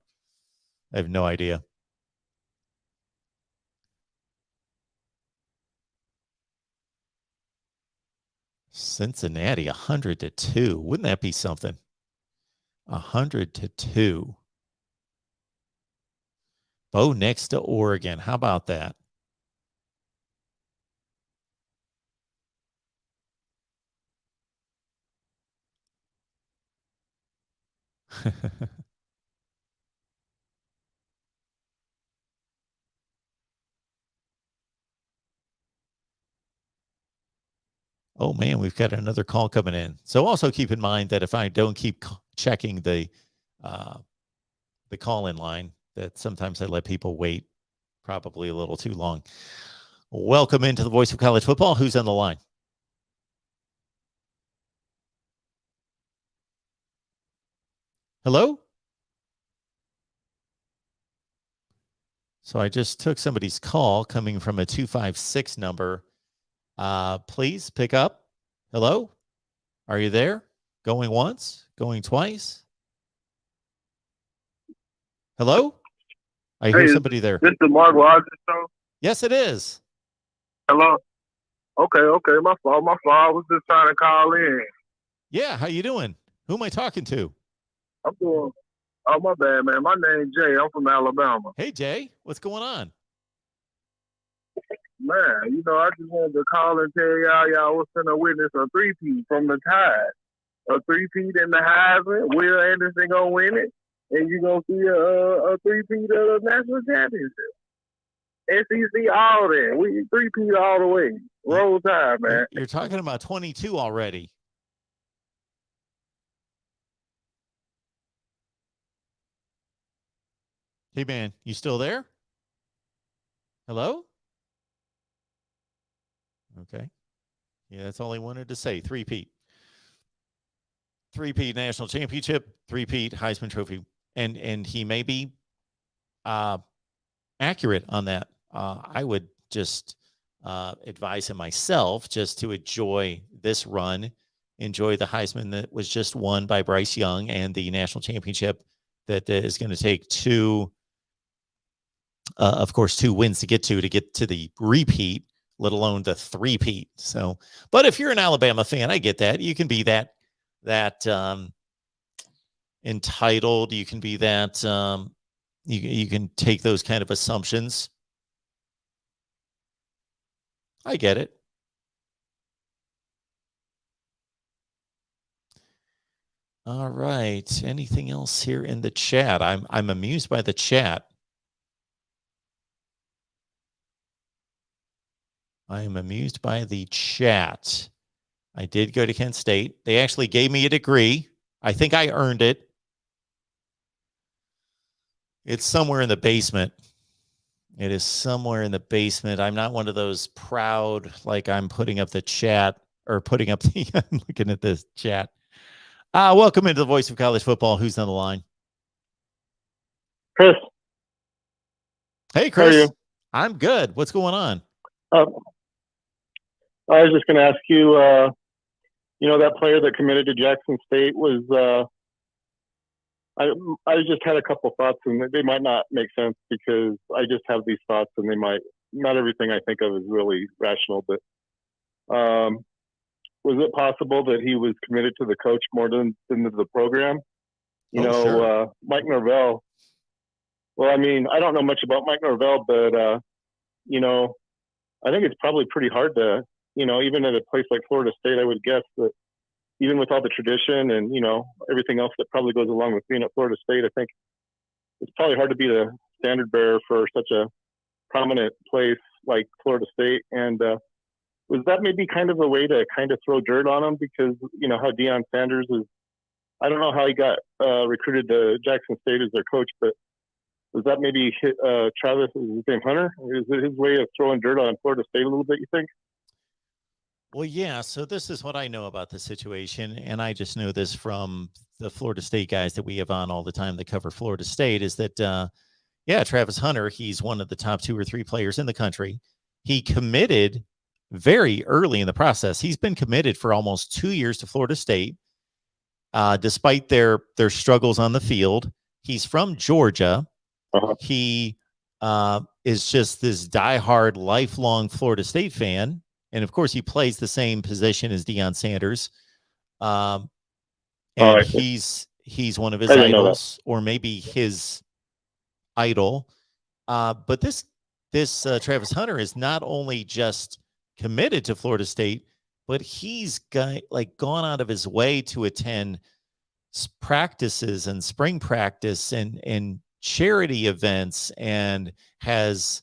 I have no idea. Cincinnati, 100-2. Wouldn't that be something? 100-2. Bo next to Oregon. How about that? Oh man, we've got another call coming in. So also keep in mind that if I don't keep checking the call-in line, that sometimes I let people wait probably a little too long. Welcome into the Voice of College Football. Who's on the line? Hello? So I just took somebody's call coming from a 256 number. Please pick up. Hello? Are you there? Going once? Going twice? Hello? I hear somebody there. This is the Mark Rogers show? Yes, it is. Hello? Okay. My fault. I was just trying to call in. Yeah, how you doing? Who am I talking to? I'm doing... Oh, my bad, man. My name's Jay. I'm from Alabama. Hey, Jay. What's going on? Man, I just wanted to call and tell y'all was going to witness a three-peat from the Tide. A three-peat in the Heisman. Will Anderson going to win it. And you're going to see a three-peat of the national championship. SEC all there. We three-peat all the way. Roll Tide, man. You're talking about 22 already. Hey, man, you still there? Hello? Okay. Yeah, that's all I wanted to say. Three-peat. Three-peat national championship, three-peat Heisman Trophy. And he may be accurate on that. I would just advise him myself just to enjoy this run, enjoy the Heisman that was just won by Bryce Young and the national championship that is going to take two wins to get to the repeat, let alone the three-peat. So, but if you're an Alabama fan, I get that. You can be that entitled. You can be that you can take those kind of assumptions. I get it. All right. Anything else here in the chat? I'm amused by the chat. I am amused by the chat. I did go to Kent State. They actually gave me a degree. I think I earned it. It's somewhere in the basement. It is somewhere in the basement. I'm not one of those proud, like I'm putting up the chat or putting up the, I'm looking at this chat. Welcome into the Voice of College Football. Who's on the line? Chris. Hey, Chris. How are you? I'm good. What's going on? I was just going to ask you, that player that committed to Jackson State was, I just had a couple thoughts, and they might not make sense because I just have these thoughts, and they might, not everything I think of is really rational, but was it possible that he was committed to the coach more than to the program? Sure. Mike Norvell. Well, I mean, I don't know much about Mike Norvell, but, I think it's probably pretty hard to, even at a place like Florida State, I would guess that even with all the tradition and, everything else that probably goes along with being at Florida State, I think it's probably hard to be the standard bearer for such a prominent place like Florida State. And was that maybe kind of a way to kind of throw dirt on him? Because, how Deion Sanders is, I don't know how he got recruited to Jackson State as their coach, but was that maybe Travis, is his name Hunter? Is it his way of throwing dirt on Florida State a little bit, you think? Well, yeah. So this is what I know about the situation, and I just know this from the Florida State guys that we have on all the time that cover Florida State, is that, Travis Hunter, he's one of the top 2 or 3 players in the country. He committed very early in the process. He's been committed for almost 2 years to Florida State, despite their struggles on the field. He's from Georgia. Uh-huh. He is just this diehard, lifelong Florida State fan. And of course, he plays the same position as Deion Sanders. And he's one of his idols, or maybe his idol. But this Travis Hunter is not only just committed to Florida State, but he's gone out of his way to attend practices and spring practice and charity events, and has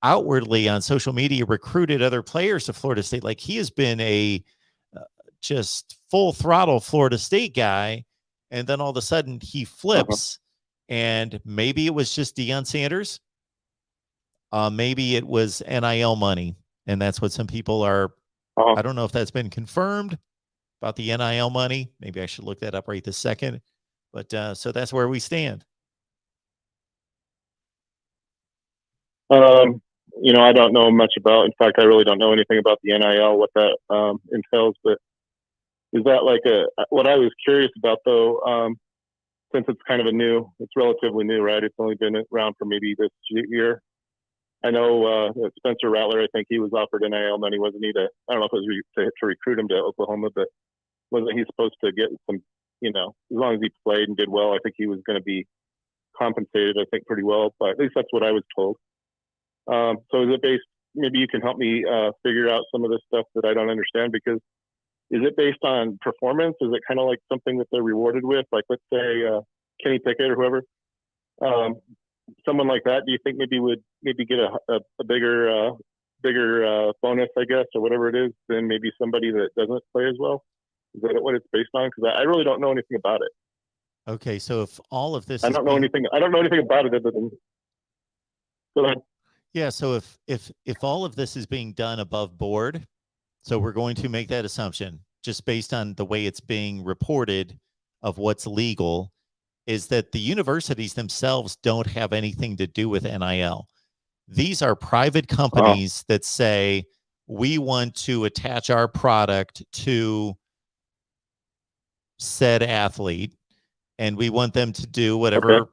outwardly on social media recruited other players to Florida State. Like, he has been a just full throttle Florida State guy. And then all of a sudden he flips, and maybe it was just Deion Sanders. Maybe it was NIL money. And that's what some people are. I don't know if that's been confirmed about the NIL money. Maybe I should look that up right this second. But so that's where we stand. I don't know much about. In fact, I really don't know anything about the NIL, what that entails. But is that like what I was curious about, though, since it's kind of it's relatively new, right? It's only been around for maybe this year. I know Spencer Rattler, I think he was offered NIL money, wasn't he? I don't know if it was to recruit him to Oklahoma, but wasn't he supposed to get some, as long as he played and did well, I think he was going to be compensated, I think, pretty well. But at least that's what I was told. So is it based, maybe you can help me figure out some of this stuff that I don't understand, because is it based on performance? Is it kind of like something that they're rewarded with? Like, let's say Kenny Pickett or whoever, someone like that, do you think maybe would get a bigger bonus, I guess, or whatever it is, than maybe somebody that doesn't play as well? Is that what it's based on? Because I really don't know anything about it. Okay, so if all of this, I don't know anything about it other than. Go ahead. Yeah, so if all of this is being done above board, so we're going to make that assumption just based on the way it's being reported of what's legal, is that the universities themselves don't have anything to do with NIL. These are private companies that say, we want to attach our product to said athlete, and we want them to do whatever. Okay.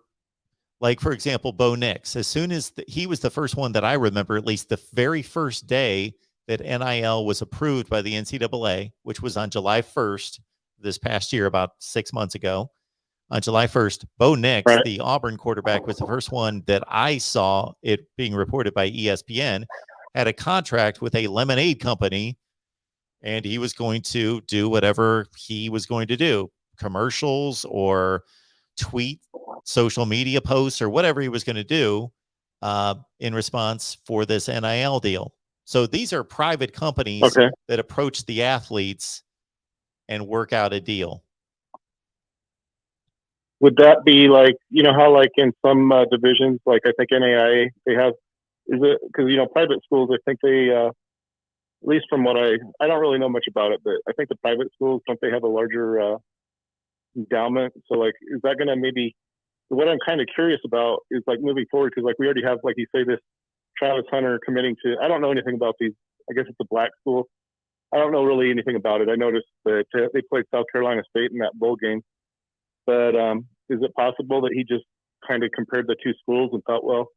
Like, for example, Bo Nix, as soon as he was the first one that I remember, at least the very first day that NIL was approved by the NCAA, which was on July 1st this past year, about 6 months ago. On July 1st, Bo Nix, right, the Auburn quarterback, was the first one that I saw it being reported by ESPN, had a contract with a lemonade company, and he was going to do whatever he was going to do, commercials or tweet social media posts or whatever he was going to do in response for this NIL deal. So these are private companies that approach the athletes and work out a deal. Would that be like, how like in some divisions, like I think NAIA, they have, is it, because, private schools, I think they, at least from what I don't really know much about it, but I think the private schools, don't they have a larger endowment? So like, is that going to maybe, what I'm kind of curious about is like moving forward, because like we already have, like you say, this Travis Hunter committing to, I don't know anything about these, I guess it's a black school. I don't know really anything about it. I noticed that they played South Carolina State in that bowl game. But is it possible that he just kind of compared the two schools and thought, well,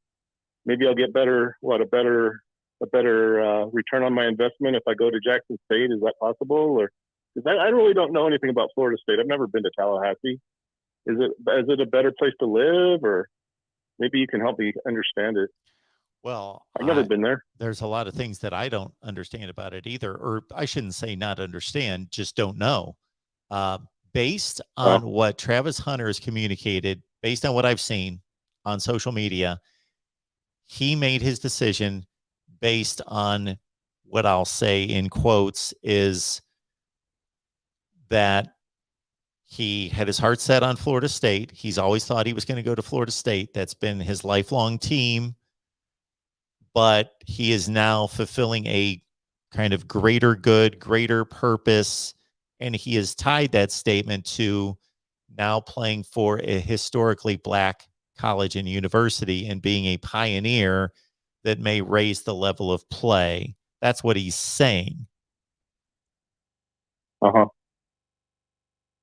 maybe I'll get a better return on my investment if I go to Jackson State? Is that possible? Or because I really don't know anything about Florida State. I've never been to Tallahassee. Is it a better place to live, or maybe you can help me understand it? Well, I've never been there. There's a lot of things that I don't understand about it either, or I shouldn't say not understand, just don't know. Based on what Travis Hunter has communicated, based on what I've seen on social media, he made his decision based on what I'll say in quotes is that he had his heart set on Florida State. He's always thought he was going to go to Florida State. That's been his lifelong team. But he is now fulfilling a kind of greater good, greater purpose. And he has tied that statement to now playing for a historically black college and university and being a pioneer that may raise the level of play. That's what he's saying.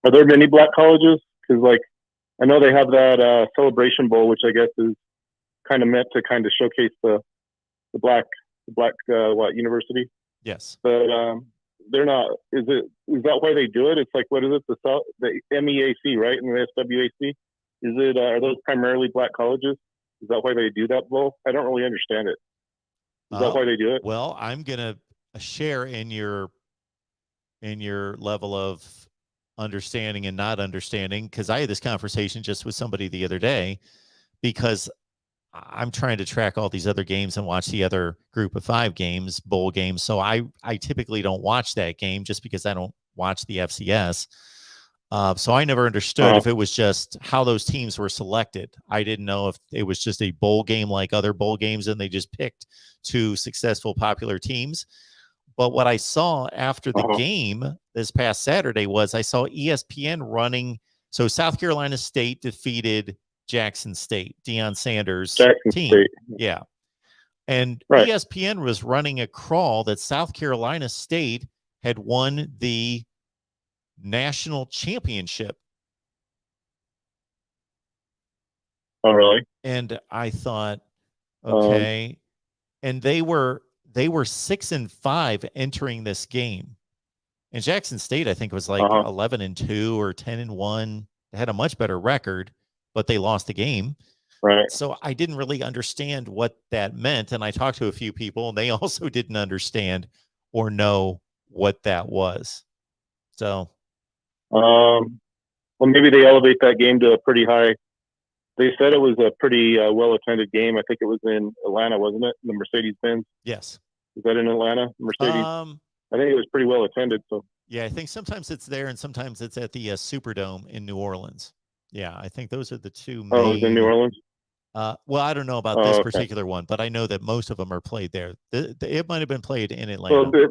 Are there many black colleges? Because, like, I know they have that Celebration Bowl, which I guess is kind of meant to kind of showcase the black university. Yes, but they're not. Is that why they do it? It's like, what is it? The MEAC, right, and the SWAC. Is it? Are those primarily black colleges? Is that why they do that bowl? I don't really understand it. Is that why they do it? Well, I'm gonna share in your level of understanding and not understanding, because I had this conversation just with somebody the other day, because I'm trying to track all these other games and watch the other group of 5 games, bowl games. So I typically don't watch that game just because I don't watch the FCS. So I never understood if it was just how those teams were selected. I didn't know if it was just a bowl game like other bowl games and they just picked 2 successful, popular teams. But what I saw after the game this past Saturday was I saw ESPN running. So South Carolina State defeated Jackson State, Deion Sanders' team. State. Yeah. And ESPN was running a crawl that South Carolina State had won the national championship. Oh, really? And I thought, okay. And they were 6-5 entering this game. And Jackson State, I think, was like 11-2 or 10-1. They had a much better record, but they lost the game. Right. So I didn't really understand what that meant. And I talked to a few people, and they also didn't understand or know what that was. So, well, maybe they elevate that game to a pretty high. They said it was a pretty well-attended game. I think it was in Atlanta, wasn't it? The Mercedes-Benz. Yes. Is that in Atlanta? Mercedes. I think it was pretty well-attended. So. Yeah, I think sometimes it's there, and sometimes it's at the Superdome in New Orleans. Yeah, I think those are the 2 main. Oh, it was in New Orleans? Well, I don't know about this particular one, but I know that most of them are played there. It might have been played in Atlanta. Well, the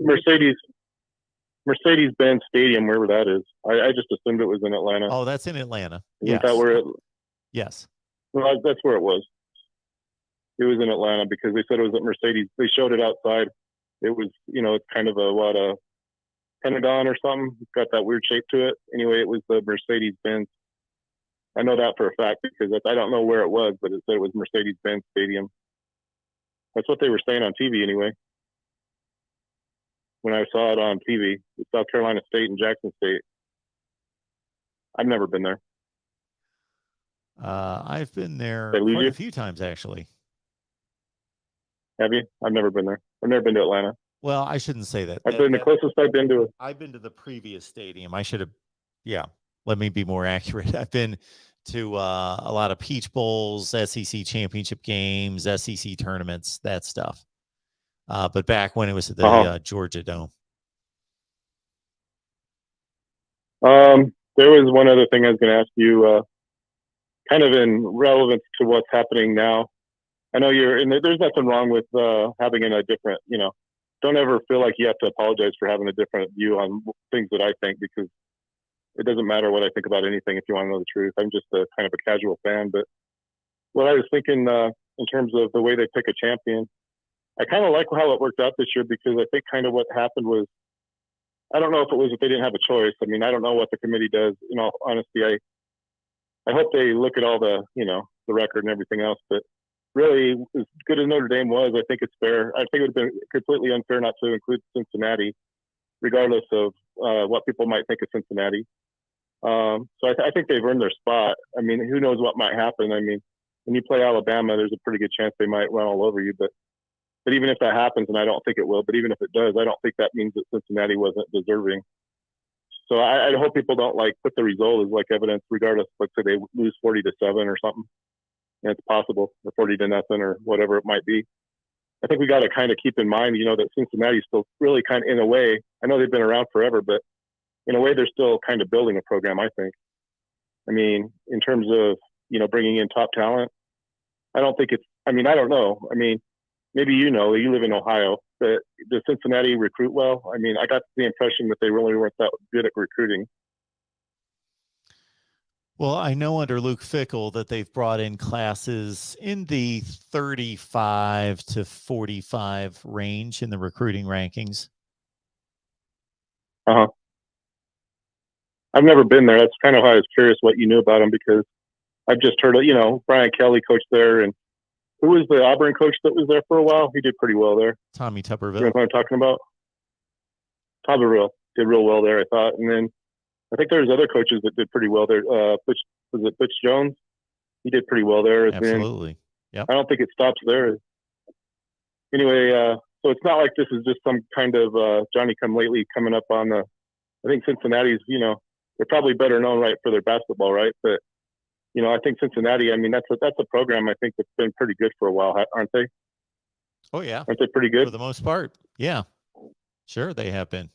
Mercedes-Benz Stadium, wherever that is. I just assumed it was in Atlanta. Oh, that's in Atlanta. Isn't that where it? Yes. Well, that's where it was. It was in Atlanta because they said it was at Mercedes. They showed it outside. It was, it's kind of a Pentagon or something. It's got that weird shape to it. Anyway, it was the Mercedes-Benz. I know that for a fact because I don't know where it was, but it said it was Mercedes-Benz Stadium. That's what they were saying on TV anyway. When I saw it on TV, it's South Carolina State and Jackson State. I've never been there. I've been there quite a few times, actually. Have you? I've never been there. I've never been to Atlanta. Well, I shouldn't say that. I've been the closest I've been to it. I've been to the previous stadium. I should have. Yeah, let me be more accurate. I've been to a lot of Peach Bowls, SEC championship games, SEC tournaments, that stuff. But back when it was at the Georgia Dome. There was one other thing I was going to ask you, kind of in relevance to what's happening now. I know there's nothing wrong with having a different, don't ever feel like you have to apologize for having a different view on things that I think, because it doesn't matter what I think about anything if you want to know the truth. I'm just a kind of a casual fan. But what I was thinking in terms of the way they pick a champion, I kind of like how it worked out this year, because I think kind of what happened was, I don't know if it was if they didn't have a choice. I mean, I don't know what the committee does. In all honesty, I hope they look at all the, the record and everything else. But really, as good as Notre Dame was, I think it's fair. I think it would have been completely unfair not to include Cincinnati, regardless of what people might think of Cincinnati. So I think they've earned their spot. I mean, who knows what might happen? I mean, when you play Alabama, there's a pretty good chance they might run all over you. But even if that happens, and I don't think it will, but even if it does, I don't think that means that Cincinnati wasn't deserving. So I hope people don't like put the result as like evidence, regardless. Let's say they lose 40-7 or something. And it's possible, or 40-0 or whatever it might be. I think we got to kind of keep in mind, that Cincinnati's still really kind of, in a way, I know they've been around forever, but in a way, they're still kind of building a program, I think. I mean, in terms of, bringing in top talent, I don't think I don't know. I mean, maybe you live in Ohio, but does Cincinnati recruit well? I mean, I got the impression that they really weren't that good at recruiting. Well, I know under Luke Fickell that they've brought in classes in the 35 to 45 range in the recruiting rankings. Uh-huh. I've never been there. That's kind of why I was curious what you knew about them, because I've just heard, Brian Kelly coached there, and who was the Auburn coach that was there for a while? He did pretty well there. Tommy Tuberville. You know what I'm talking about? Tuberville did real well there, I thought. And then I think there's other coaches that did pretty well there. Butch Jones? He did pretty well there. Absolutely. Yeah. I don't think it stops there. Anyway, so it's not like this is just some kind of Johnny-come-lately coming up on the. I think Cincinnati's, they're probably better known, right, for their basketball, right? But I think Cincinnati. I mean, that's a program I think that's been pretty good for a while, aren't they? Oh yeah, aren't they pretty good for the most part? Yeah, sure they have been.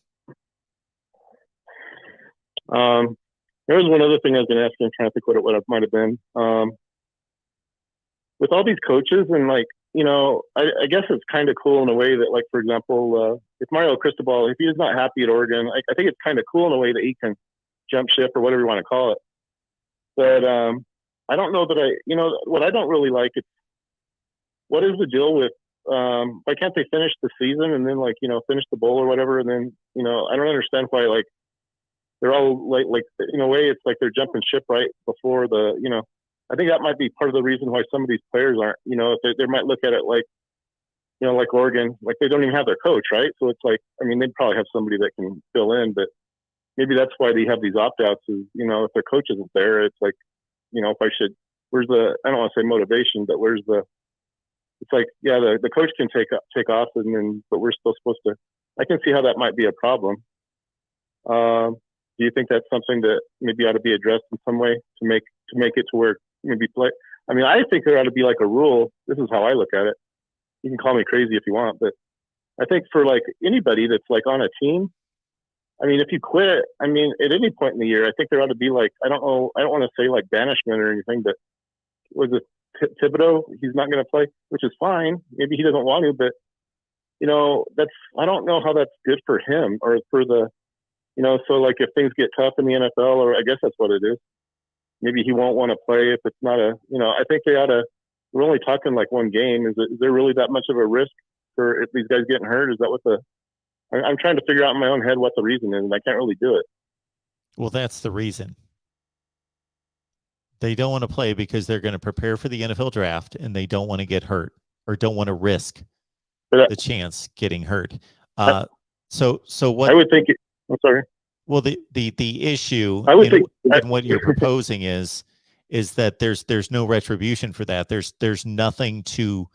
There was one other thing I was going to ask you. I'm trying to think what it might have been. With all these coaches and I guess it's kind of cool in a way that, like, for example, if Mario Cristobal, if he's not happy at Oregon, I think it's kind of cool in a way that he can jump ship or whatever you want to call it. But I don't know that what I don't really like is what is the deal with why can't they finish the season and then finish the bowl or whatever, and then I don't understand why they're all like in a way it's like they're jumping ship right before the I think that might be part of the reason why some of these players aren't if they might look at it like like Oregon, like they don't even have their coach, right? So it's like, I mean, they'd probably have somebody that can fill in, but maybe that's why they have these opt-outs is, if their coach isn't there, it's like, if I should, where's the, I don't want to say motivation, but where's the, it's like, yeah, the coach can take off and then, but we're still supposed to, I can see how that might be a problem. Do you think that's something that maybe ought to be addressed in some way to make it to where maybe play? I mean, I think there ought to be like a rule. This is how I look at it. You can call me crazy if you want, but I think for like anybody that's like on a team, I mean, if you quit, I mean, at any point in the year, I think there ought to be like, I don't know, I don't want to say like banishment or anything, but was it Thibodeau? He's not going to play, which is fine. Maybe he doesn't want to, but that's, I don't know how that's good for him or for the, so like if things get tough in the NFL, or I guess that's what it is, maybe he won't want to play if it's not a, I think they ought to, we're only talking like one game. Is there really that much of a risk for if these guys getting hurt? Is that what I'm trying to figure out in my own head what the reason is, and I can't really do it. Well, that's the reason. They don't want to play because they're going to prepare for the NFL draft and they don't want to get hurt or don't want to risk the chance getting hurt. So what I would think, I'm sorry. Well, the issue I would think, in what you're proposing is that there's no retribution for that. There's nothing to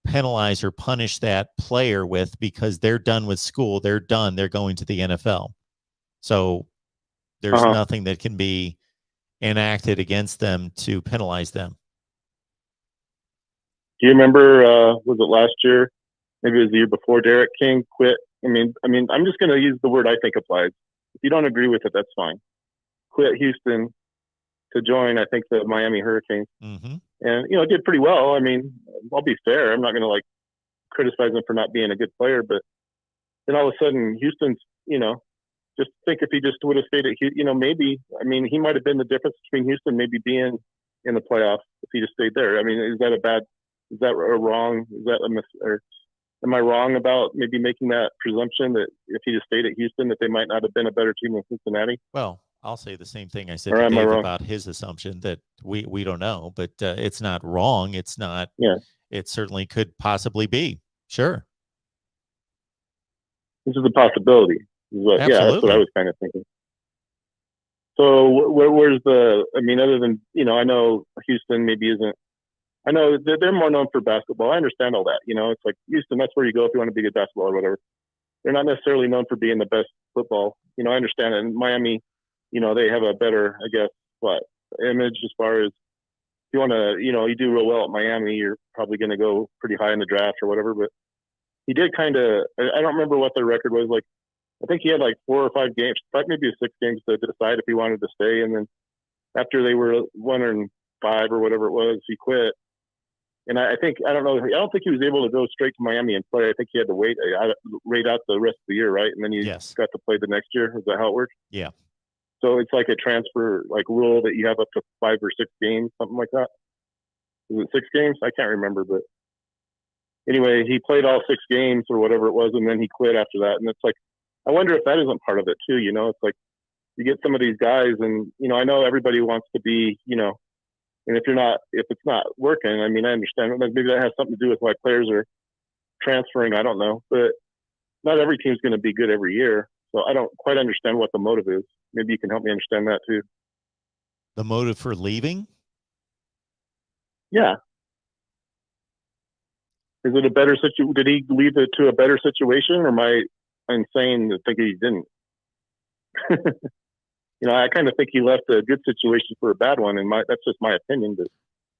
penalize or punish that player with because they're done with school. They're done. They're going to the NFL. So there's nothing that can be enacted against them to penalize them. Do you remember, was it last year? Maybe it was the year before, Derek King quit. I mean, I'm just going to use the word I think applies. If you don't agree with it, that's fine. Quit Houston to join, I think, the Miami Hurricanes. Mm-hmm. And, did pretty well. I mean, I'll be fair. I'm not going to, like, criticize him for not being a good player. But then all of a sudden, Houston's, just think if he just would have stayed at Houston, maybe, I mean, he might have been the difference between Houston maybe being in the playoffs if he just stayed there. I mean, is that a wrong, or am I wrong about maybe making that presumption that if he just stayed at Houston that they might not have been a better team than Cincinnati? Well, I'll say the same thing I said to Dave about his assumption that we don't know, but it's not wrong. It's not. Yeah. It certainly could possibly be. Sure. This is a possibility. Yeah, that's what I was kind of thinking. So where's other than, I know Houston maybe isn't, I know they're more known for basketball. I understand all that. It's like Houston, that's where you go if you want to be good basketball or whatever. They're not necessarily known for being the best football. I understand it. And Miami, they have a better, I guess, image as far as if you want to, you do real well at Miami, you're probably going to go pretty high in the draft or whatever. But he did kind of, I don't remember what the record was. Like, I think he had like 4 or 5 games, maybe 6 games to decide if he wanted to stay. And then after they were 1-5 or whatever it was, he quit. And I don't think he was able to go straight to Miami and play. I think he had to wait out the rest of the year, right? And then you got to play the next year. Is that how it works? Yeah. So it's like a transfer rule that you have up to 5 or 6 games, something like that. Is it 6 games? I can't remember, but anyway, he played all 6 games or whatever it was, and then he quit after that. And it's like, I wonder if that isn't part of it too. It's like you get some of these guys, and I know everybody wants to be, and if it's not working, I mean, I understand. Maybe that has something to do with why players are transferring. I don't know, but not every team's going to be good every year. So I don't quite understand what the motive is. Maybe you can help me understand that too. The motive for leaving? Yeah. Is it a better situation? Did he leave it to a better situation, or am I insane to think he didn't? I kind of think he left a good situation for a bad one, and that's just my opinion. But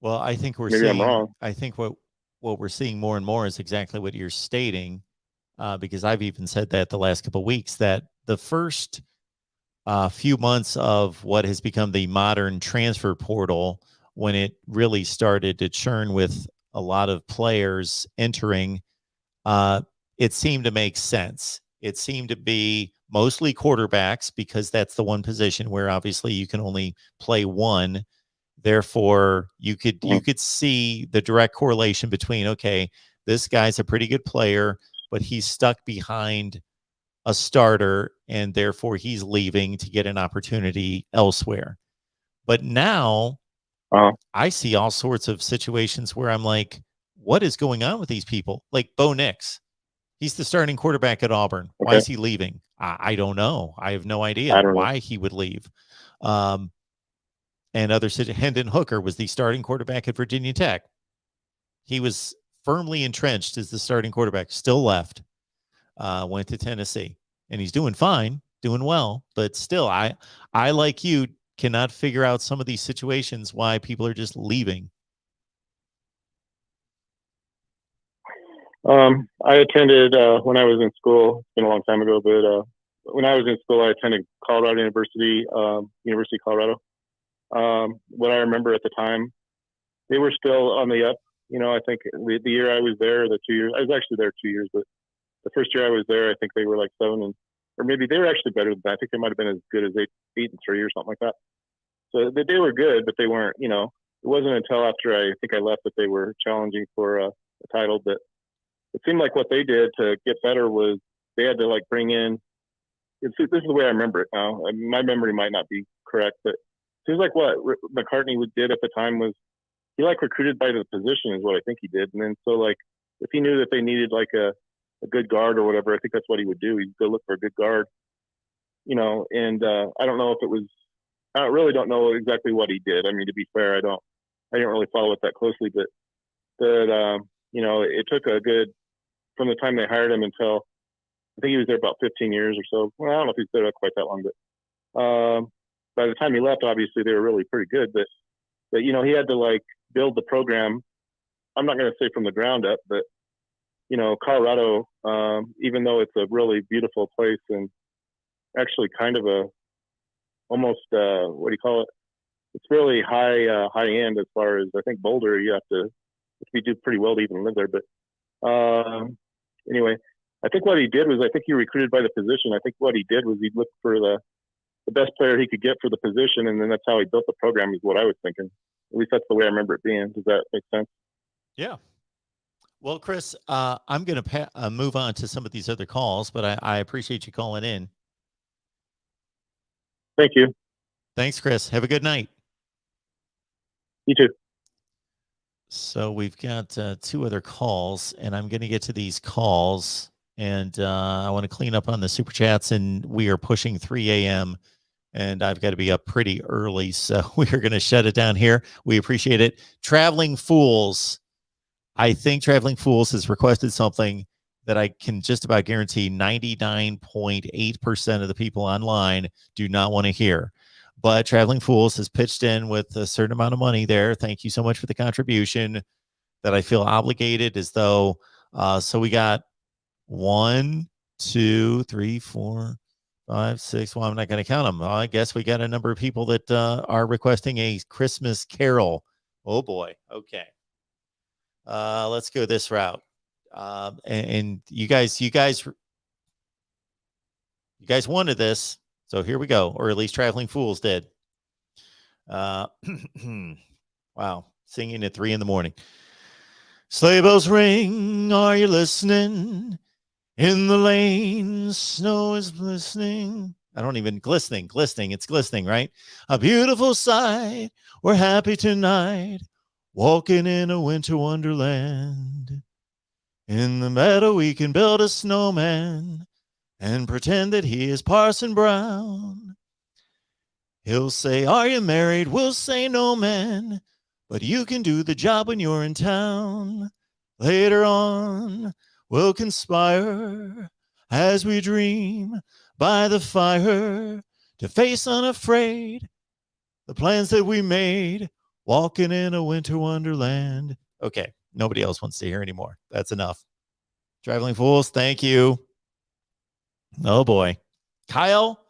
well, I think I'm wrong. I think what we're seeing more and more is exactly what you're stating, because I've even said that the last couple of weeks, that the first few months of what has become the modern transfer portal, when it really started to churn with a lot of players entering, it seemed to make sense. It seemed to be mostly quarterbacks, because that's the one position where obviously you can only play one. Therefore, you could see the direct correlation between, okay, this guy's a pretty good player, but he's stuck behind a starter, and therefore he's leaving to get an opportunity elsewhere. But now I see all sorts of situations where I'm like, what is going on with these people? Like Bo Nix. He's the starting quarterback at Auburn. Why is he leaving? I don't know. I have no idea why he would leave. And Hendon Hooker was the starting quarterback at Virginia Tech. He was firmly entrenched as the starting quarterback, still left, went to Tennessee, and he's doing fine, doing well. But still, I like you, cannot figure out some of these situations why people are just leaving. I attended when I was in school. It's been a long time ago, but when I was in school, I attended Colorado University, University of Colorado. What I remember at the time, they were still on the up. I think the year I was there, the 2 years, I was actually there 2 years, but the first year I was there, I think they were like 7, or maybe they were actually better than that. I think they might have been as good as 8-3 or something like that. So they were good, but they weren't. It wasn't until after I think I left that they were challenging for a title. But it seemed like what they did to get better was they had to bring in. This is the way I remember it now. My memory might not be correct, but it seems like what McCartney did at the time was he recruited by the position is what I think he did. And then so if he knew that they needed a good guard or whatever, I think that's what he would do. He'd go look for a good guard, and I don't know if it was. I really don't know exactly what he did. I mean, to be fair, I didn't really follow it that closely, but it took a good, from the time they hired him until, I think he was there about 15 years or so. Well, I don't know if he's there quite that long, but by the time he left, obviously they were really pretty good. But he had to build the program. I'm not going to say from the ground up, but Colorado, even though it's a really beautiful place and actually kind of almost what do you call it? It's really high end as far as, I think Boulder, you have to do pretty well to even live there. But anyway, I think what he did was, I think he recruited by the position. I think what he did was he looked for the best player he could get for the position, and then that's how he built the program, is what I was thinking. At least that's the way I remember it being. Does that make sense? Yeah. Well, Chris, I'm going to move on to some of these other calls, but I appreciate you calling in. Thank you. Thanks, Chris. Have a good night. You too. So we've got 2 other calls, and I'm going to get to these calls, and I want to clean up on the super chats, and we are pushing 3 a.m., and I've got to be up pretty early, so we are going to shut it down here. We appreciate it. Traveling Fools. I think Traveling Fools has requested something that I can just about guarantee 99.8% of the people online do not want to hear. But Traveling Fools has pitched in with a certain amount of money there. Thank you so much for the contribution that I feel obligated as though. So we got 1, 2, 3, 4, 5, 6. Well, I'm not going to count them. I guess we got a number of people that are requesting a Christmas Carol. Oh boy. Okay. Let's go this route. And you guys wanted this. So here we go. Or at least Traveling Fools did. Wow. Singing at 3 a.m. Sleigh bells ring. Are you listening? In the lane, snow is glistening. I don't even glistening. It's glistening, right? A beautiful sight. We're happy tonight, walking in a winter wonderland. In the meadow, we can build a snowman and pretend that he is Parson Brown. He'll say, "Are you married?" We'll say, "No, man, but you can do the job when you're in town." Later on, we'll conspire as we dream by the fire to face unafraid the plans that we made, walking in a winter wonderland. Okay, nobody else wants to hear anymore. That's enough. Traveling Fools, thank you. Oh boy. Kyle,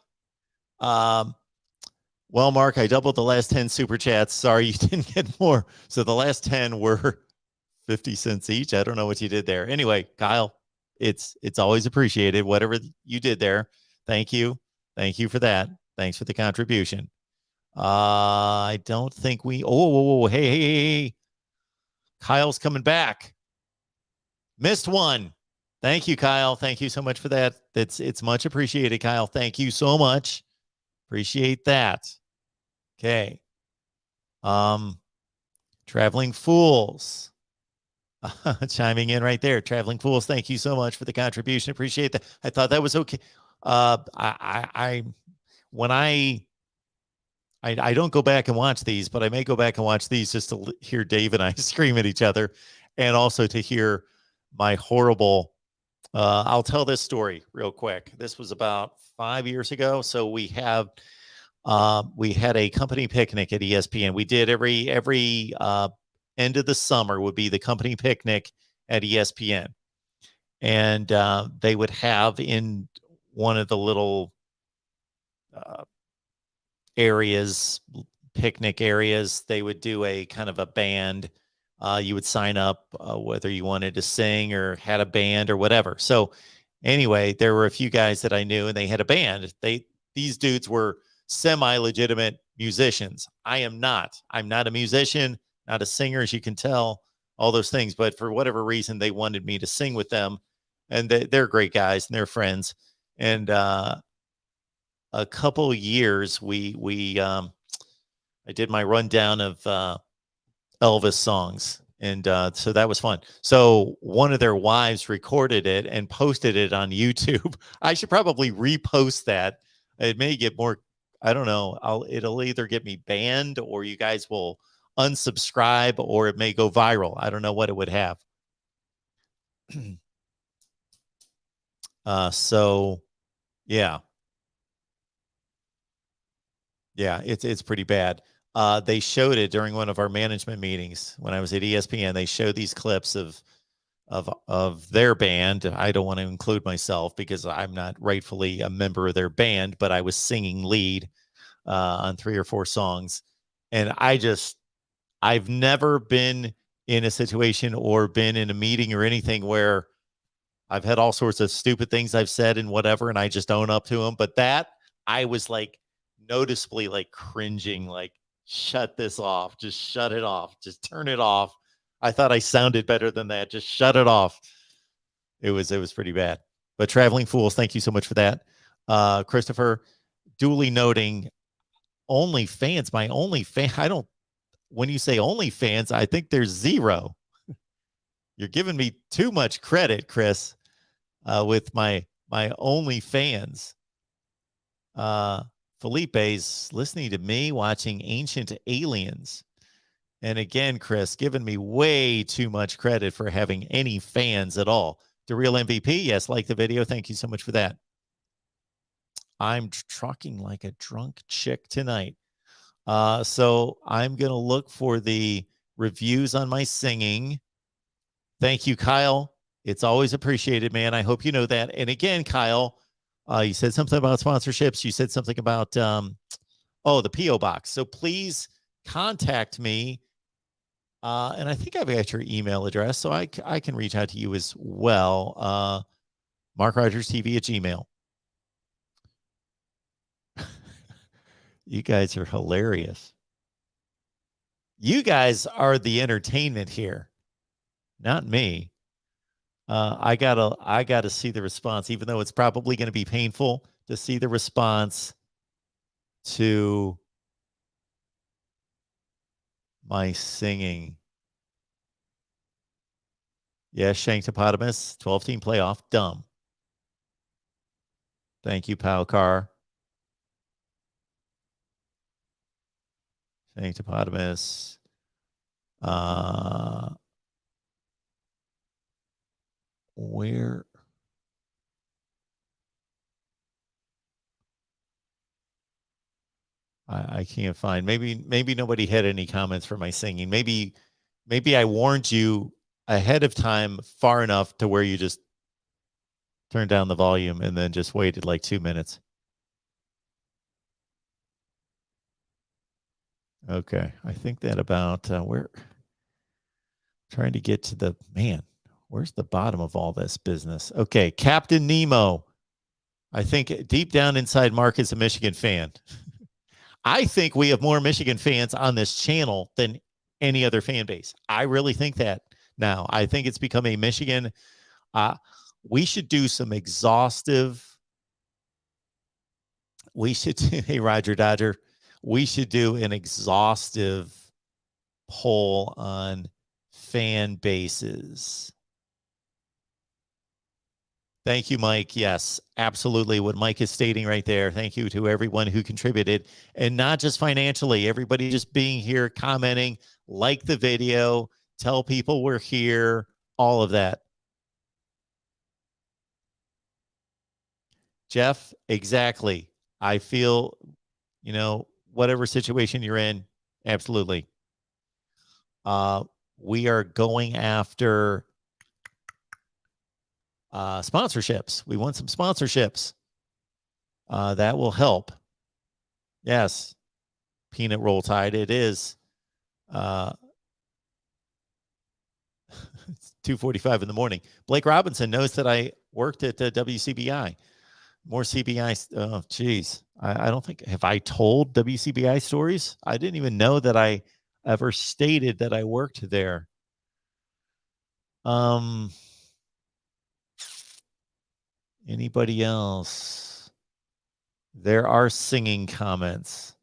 well, Mark, I doubled the last 10 super chats. Sorry you didn't get more. So the last 10 were 50 cents each. I don't know what you did there. Anyway, Kyle, it's always appreciated. Whatever you did there. Thank you. Thank you for that. Thanks for the contribution. I don't think we, hey. Kyle's coming back. Missed one. Thank you, Kyle. Thank you so much for that. It's much appreciated, Kyle. Thank you so much. Appreciate that. Okay. Traveling Fools. Chiming in right there. Traveling Fools, thank you so much for the contribution. Appreciate that. I thought that was okay. I don't go back and watch these, but I may go back and watch these just to hear Dave and I scream at each other, and also to hear my horrible. I'll tell this story real quick. This was about 5 years ago. So we had a company picnic at ESPN. We did every end of the summer would be the company picnic at ESPN. And they would have in one of the little picnic areas, they would do a kind of a band. You would sign up whether you wanted to sing or had a band or whatever. So anyway, there were a few guys that I knew and they had a band. These dudes were semi-legitimate musicians. I'm not a musician, not a singer, as you can tell, all those things. But for whatever reason, they wanted me to sing with them. And they're great guys and they're friends. And a couple years, I did my rundown of Elvis songs. And so that was fun. So one of their wives recorded it and posted it on YouTube. I should probably repost that. It may get more, I don't know. It'll either get me banned or you guys will unsubscribe, or it may go viral. I don't know what it would have. So yeah. Yeah, it's pretty bad. They showed it during one of our management meetings when I was at ESPN. They showed these clips of their band. I don't want to include myself because I'm not rightfully a member of their band, but I was singing lead on 3 or 4 songs. And I've never been in a situation or been in a meeting or anything where I've had all sorts of stupid things I've said and whatever, and I just own up to them. But that, I was like noticeably like cringing, like, shut this off. Just shut it off. Just turn it off. I thought I sounded better than that. Just shut it off. It was pretty bad. But Traveling Fools, thank you so much for that. Christopher, duly noting OnlyFans, my OnlyFans, when you say OnlyFans, I think there's 0. You're giving me too much credit, Chris, with my OnlyFans. Felipe's listening to me watching Ancient Aliens. And again, Chris, giving me way too much credit for having any fans at all. The Real MVP, yes, like the video. Thank you so much for that. I'm trucking like a drunk chick tonight. So I'm going to look for the reviews on my singing. Thank you, Kyle. It's always appreciated, man. I hope you know that. And again, Kyle, you said something about sponsorships. You said something about, the P.O. Box. So please contact me. And I think I've got your email address, so I can reach out to you as well. MarkRogersTV at Gmail. You guys are hilarious. You guys are the entertainment here, not me. I gotta see the response, even though it's probably going to be painful to see the response to my singing. Yes, Shanktopotamus, 12-team playoff, dumb. Thank you, Pal Car. Shanktopotamus. Where? I can't find. Maybe nobody had any comments for my singing. Maybe I warned you ahead of time far enough to where you just turned down the volume and then just waited like 2 minutes. Okay, I think that about where. Trying to get to the man. Where's the bottom of all this business? Okay, Captain Nemo. I think deep down inside, Mark is a Michigan fan. I think we have more Michigan fans on this channel than any other fan base. I really think that now. I think it's become a Michigan. We should do some exhaustive. Hey, Roger Dodger. We should do an exhaustive poll on fan bases. Thank you, Mike. Yes, absolutely. What Mike is stating right there. Thank you to everyone who contributed, and not just financially, everybody just being here, commenting, like the video, tell people we're here, all of that. Jeff, exactly. I feel, whatever situation you're in, absolutely. We are going after sponsorships. We want some sponsorships. That will help. Yes. Peanut Roll Tide. It is. It's 2:45 in the morning. Blake Robinson knows that I worked at WCBI. More CBI. Oh, geez. I don't think. Have I told WCBI stories? I didn't even know that I ever stated that I worked there. Anybody else? There are singing comments.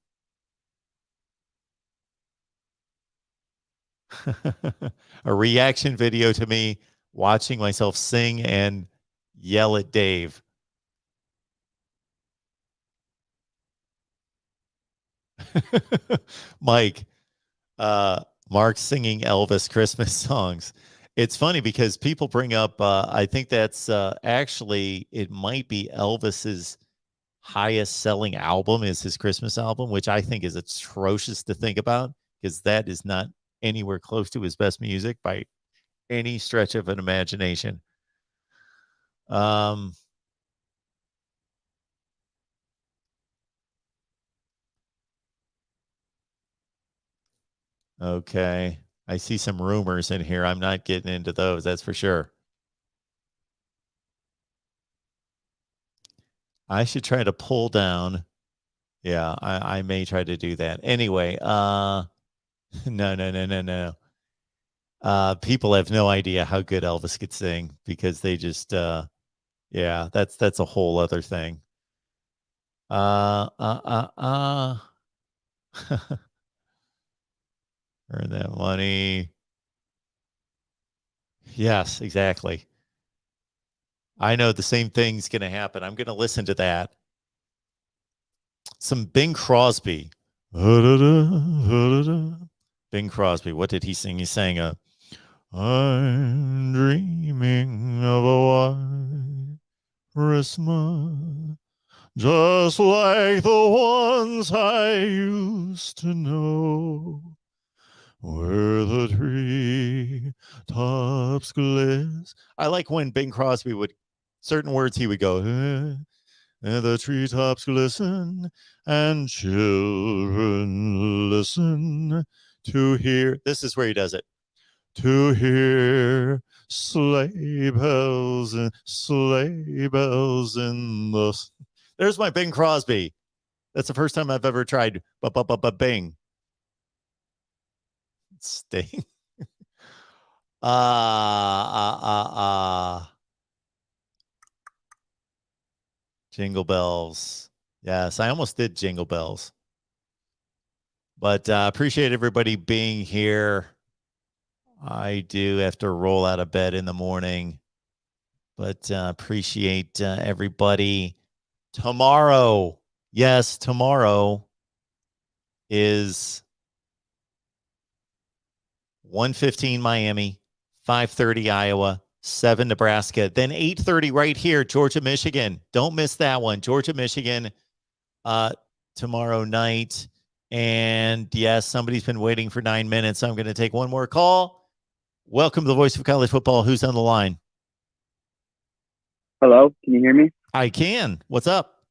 A reaction video to me watching myself sing and yell at Dave. Mike, Mark singing Elvis Christmas songs. It's funny because people bring up, I think that's actually, it might be Elvis's highest selling album is his Christmas album, which I think is atrocious to think about because that is not anywhere close to his best music by any stretch of an imagination. Okay. I see some rumors in here. I'm not getting into those. That's for sure. I should try to pull down. Yeah, I may try to do that. Anyway, no. People have no idea how good Elvis could sing because they just yeah, that's a whole other thing. Earn that money. Yes, exactly. I know the same thing's going to happen. I'm going to listen to that. Some Bing Crosby. Bing Crosby. What did he sing? He sang I'm dreaming of a white Christmas. just like the ones I used to know, where the tree tops gliss. I like when Bing Crosby would, certain words he would go, and the treetops glisten, and children listen to hear. This is where he does it. To hear sleigh bells in the. There's my Bing Crosby. That's the first time I've ever tried Bing. Sting. Jingle bells. Yes, I almost did Jingle Bells. But appreciate everybody being here. I do have to roll out of bed in the morning. But appreciate everybody. Tomorrow, yes, tomorrow is 1:15 Miami, 5:30 Iowa, 7 Nebraska, then 8:30 right here, Georgia, Michigan. Don't miss that one. Georgia, Michigan tomorrow night. And yes, somebody's been waiting for 9 minutes. So I'm going to take one more call. Welcome to the Voice of College Football. Who's on the line? Hello, can you hear me? I can. What's up?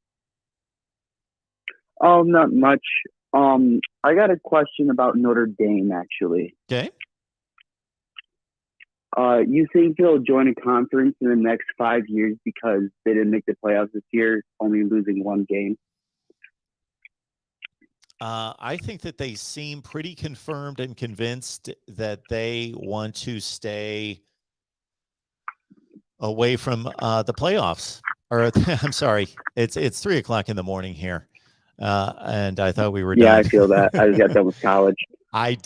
Oh, not much. I got a question about Notre Dame, actually. Okay. You think they'll join a conference in the next 5 years because they didn't make the playoffs this year, only losing one game? I think that they seem pretty confirmed and convinced that they want to stay away from the playoffs. Or I'm sorry, it's 3:00 in the morning here, and I thought we were done. Yeah, I feel that. I just got done with college. I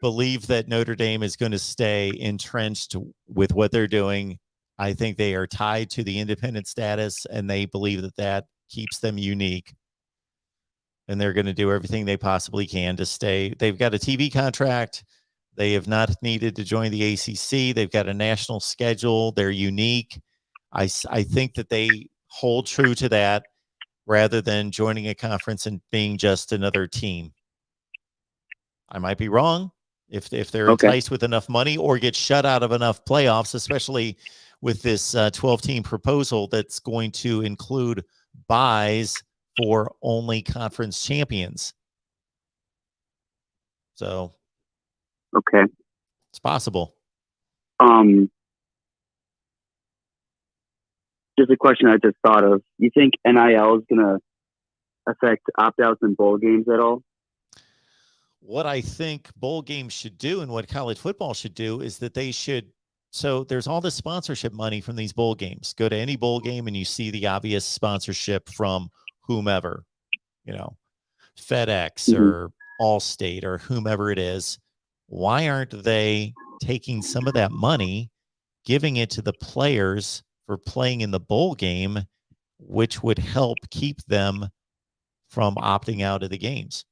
believe that Notre Dame is going to stay entrenched with what they're doing. I think they are tied to the independent status, and they believe that that keeps them unique. And they're going to do everything they possibly can to stay. They've got a TV contract. They have not needed to join the ACC. They've got a national schedule. They're unique. I think that they hold true to that rather than joining a conference and being just another team. I might be wrong. If they're enticed with enough money or get shut out of enough playoffs, especially with this 12-team proposal that's going to include buys for only conference champions. So, okay, it's possible. Just a question I just thought of. You think NIL is going to affect opt-outs in bowl games at all? What I think bowl games should do and what college football should do is that they should. So there's all this sponsorship money from these bowl games. Go to any bowl game and you see the obvious sponsorship from whomever, FedEx or Allstate or whomever it is. Why aren't they taking some of that money, giving it to the players for playing in the bowl game, which would help keep them from opting out of the games?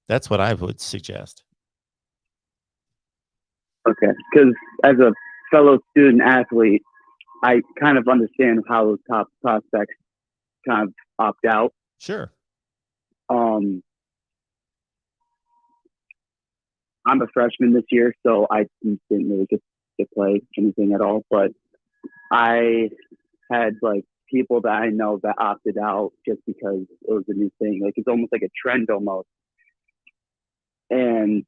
That's what I would suggest. Okay, because as a fellow student athlete, I kind of understand how those top prospects kind of opt out. Sure. I'm a freshman this year, so I didn't really get to play anything at all. But I had people that I know that opted out just because it was a new thing. It's almost like a trend almost. And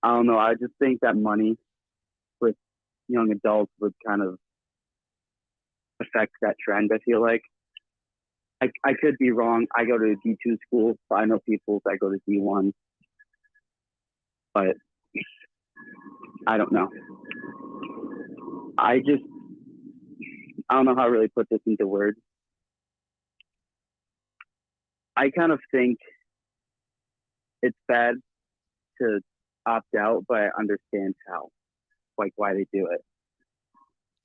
I don't know. I just think that money with young adults would kind of affect that trend. I feel like I could be wrong. I go to a D2 school, so I know people that go to D1, but I don't know. I don't know how to really put this into words. I kind of think it's bad to opt out, but I understand how, why they do it.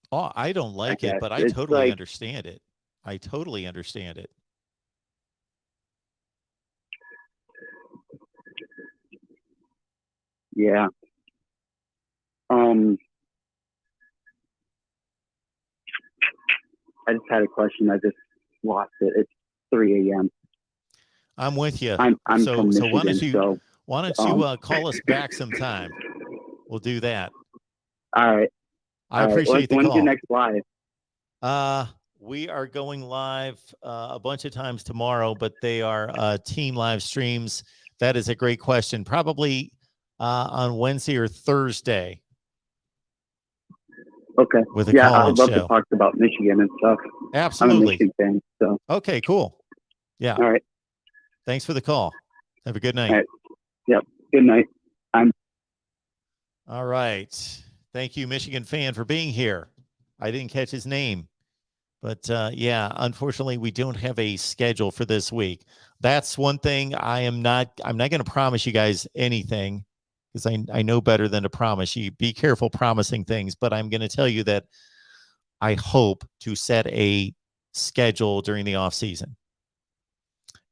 Oh, I don't like it, but I totally understand it. I totally understand it. Yeah. I just had a question. I just lost it. It's 3 a.m. I'm with you. I'm so from Michigan, why don't you call us back sometime? We'll do that. All right. I appreciate the call. When's your next live? We are going live a bunch of times tomorrow, but they are team live streams. That is a great question. Probably on Wednesday or Thursday. Okay. With a yeah, college I'd love show. to talk about Michigan and stuff. Absolutely. I'm a Michigan fan. So. Okay, cool. Yeah. All right. Thanks for the call. Have a good night. All right. Yep. Good night. All right. Thank you, Michigan fan, for being here. I didn't catch his name. But yeah, unfortunately, we don't have a schedule for this week. That's one thing I'm not going to promise you guys anything because I know better than to promise you. Be careful promising things, but I'm going to tell you that I hope to set a schedule during the off season.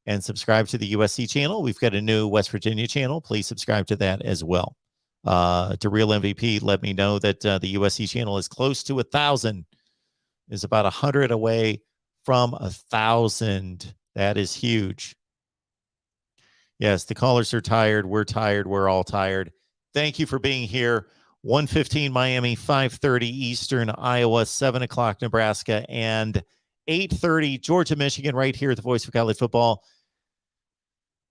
And subscribe to the USC channel. We've got a new West Virginia channel. Please subscribe to that as well. To Real MVP, let me know that the USC channel is close to 1,000. Is about 100 away from 1,000. That is huge. Yes, the callers are tired. We're tired. We're all tired. Thank you for being here. 1:15 Miami, 5:30 Eastern, Iowa, 7 o'clock Nebraska, and 8:30 Georgia, Michigan, right here at the Voice of College Football.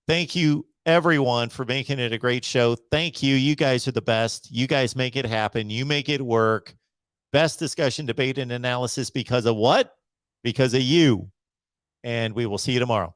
Thank you, everyone, for making it a great show. Thank you. You guys are the best. You guys make it happen. You make it work. Best discussion, debate, and analysis because of what? Because of you. And we will see you tomorrow.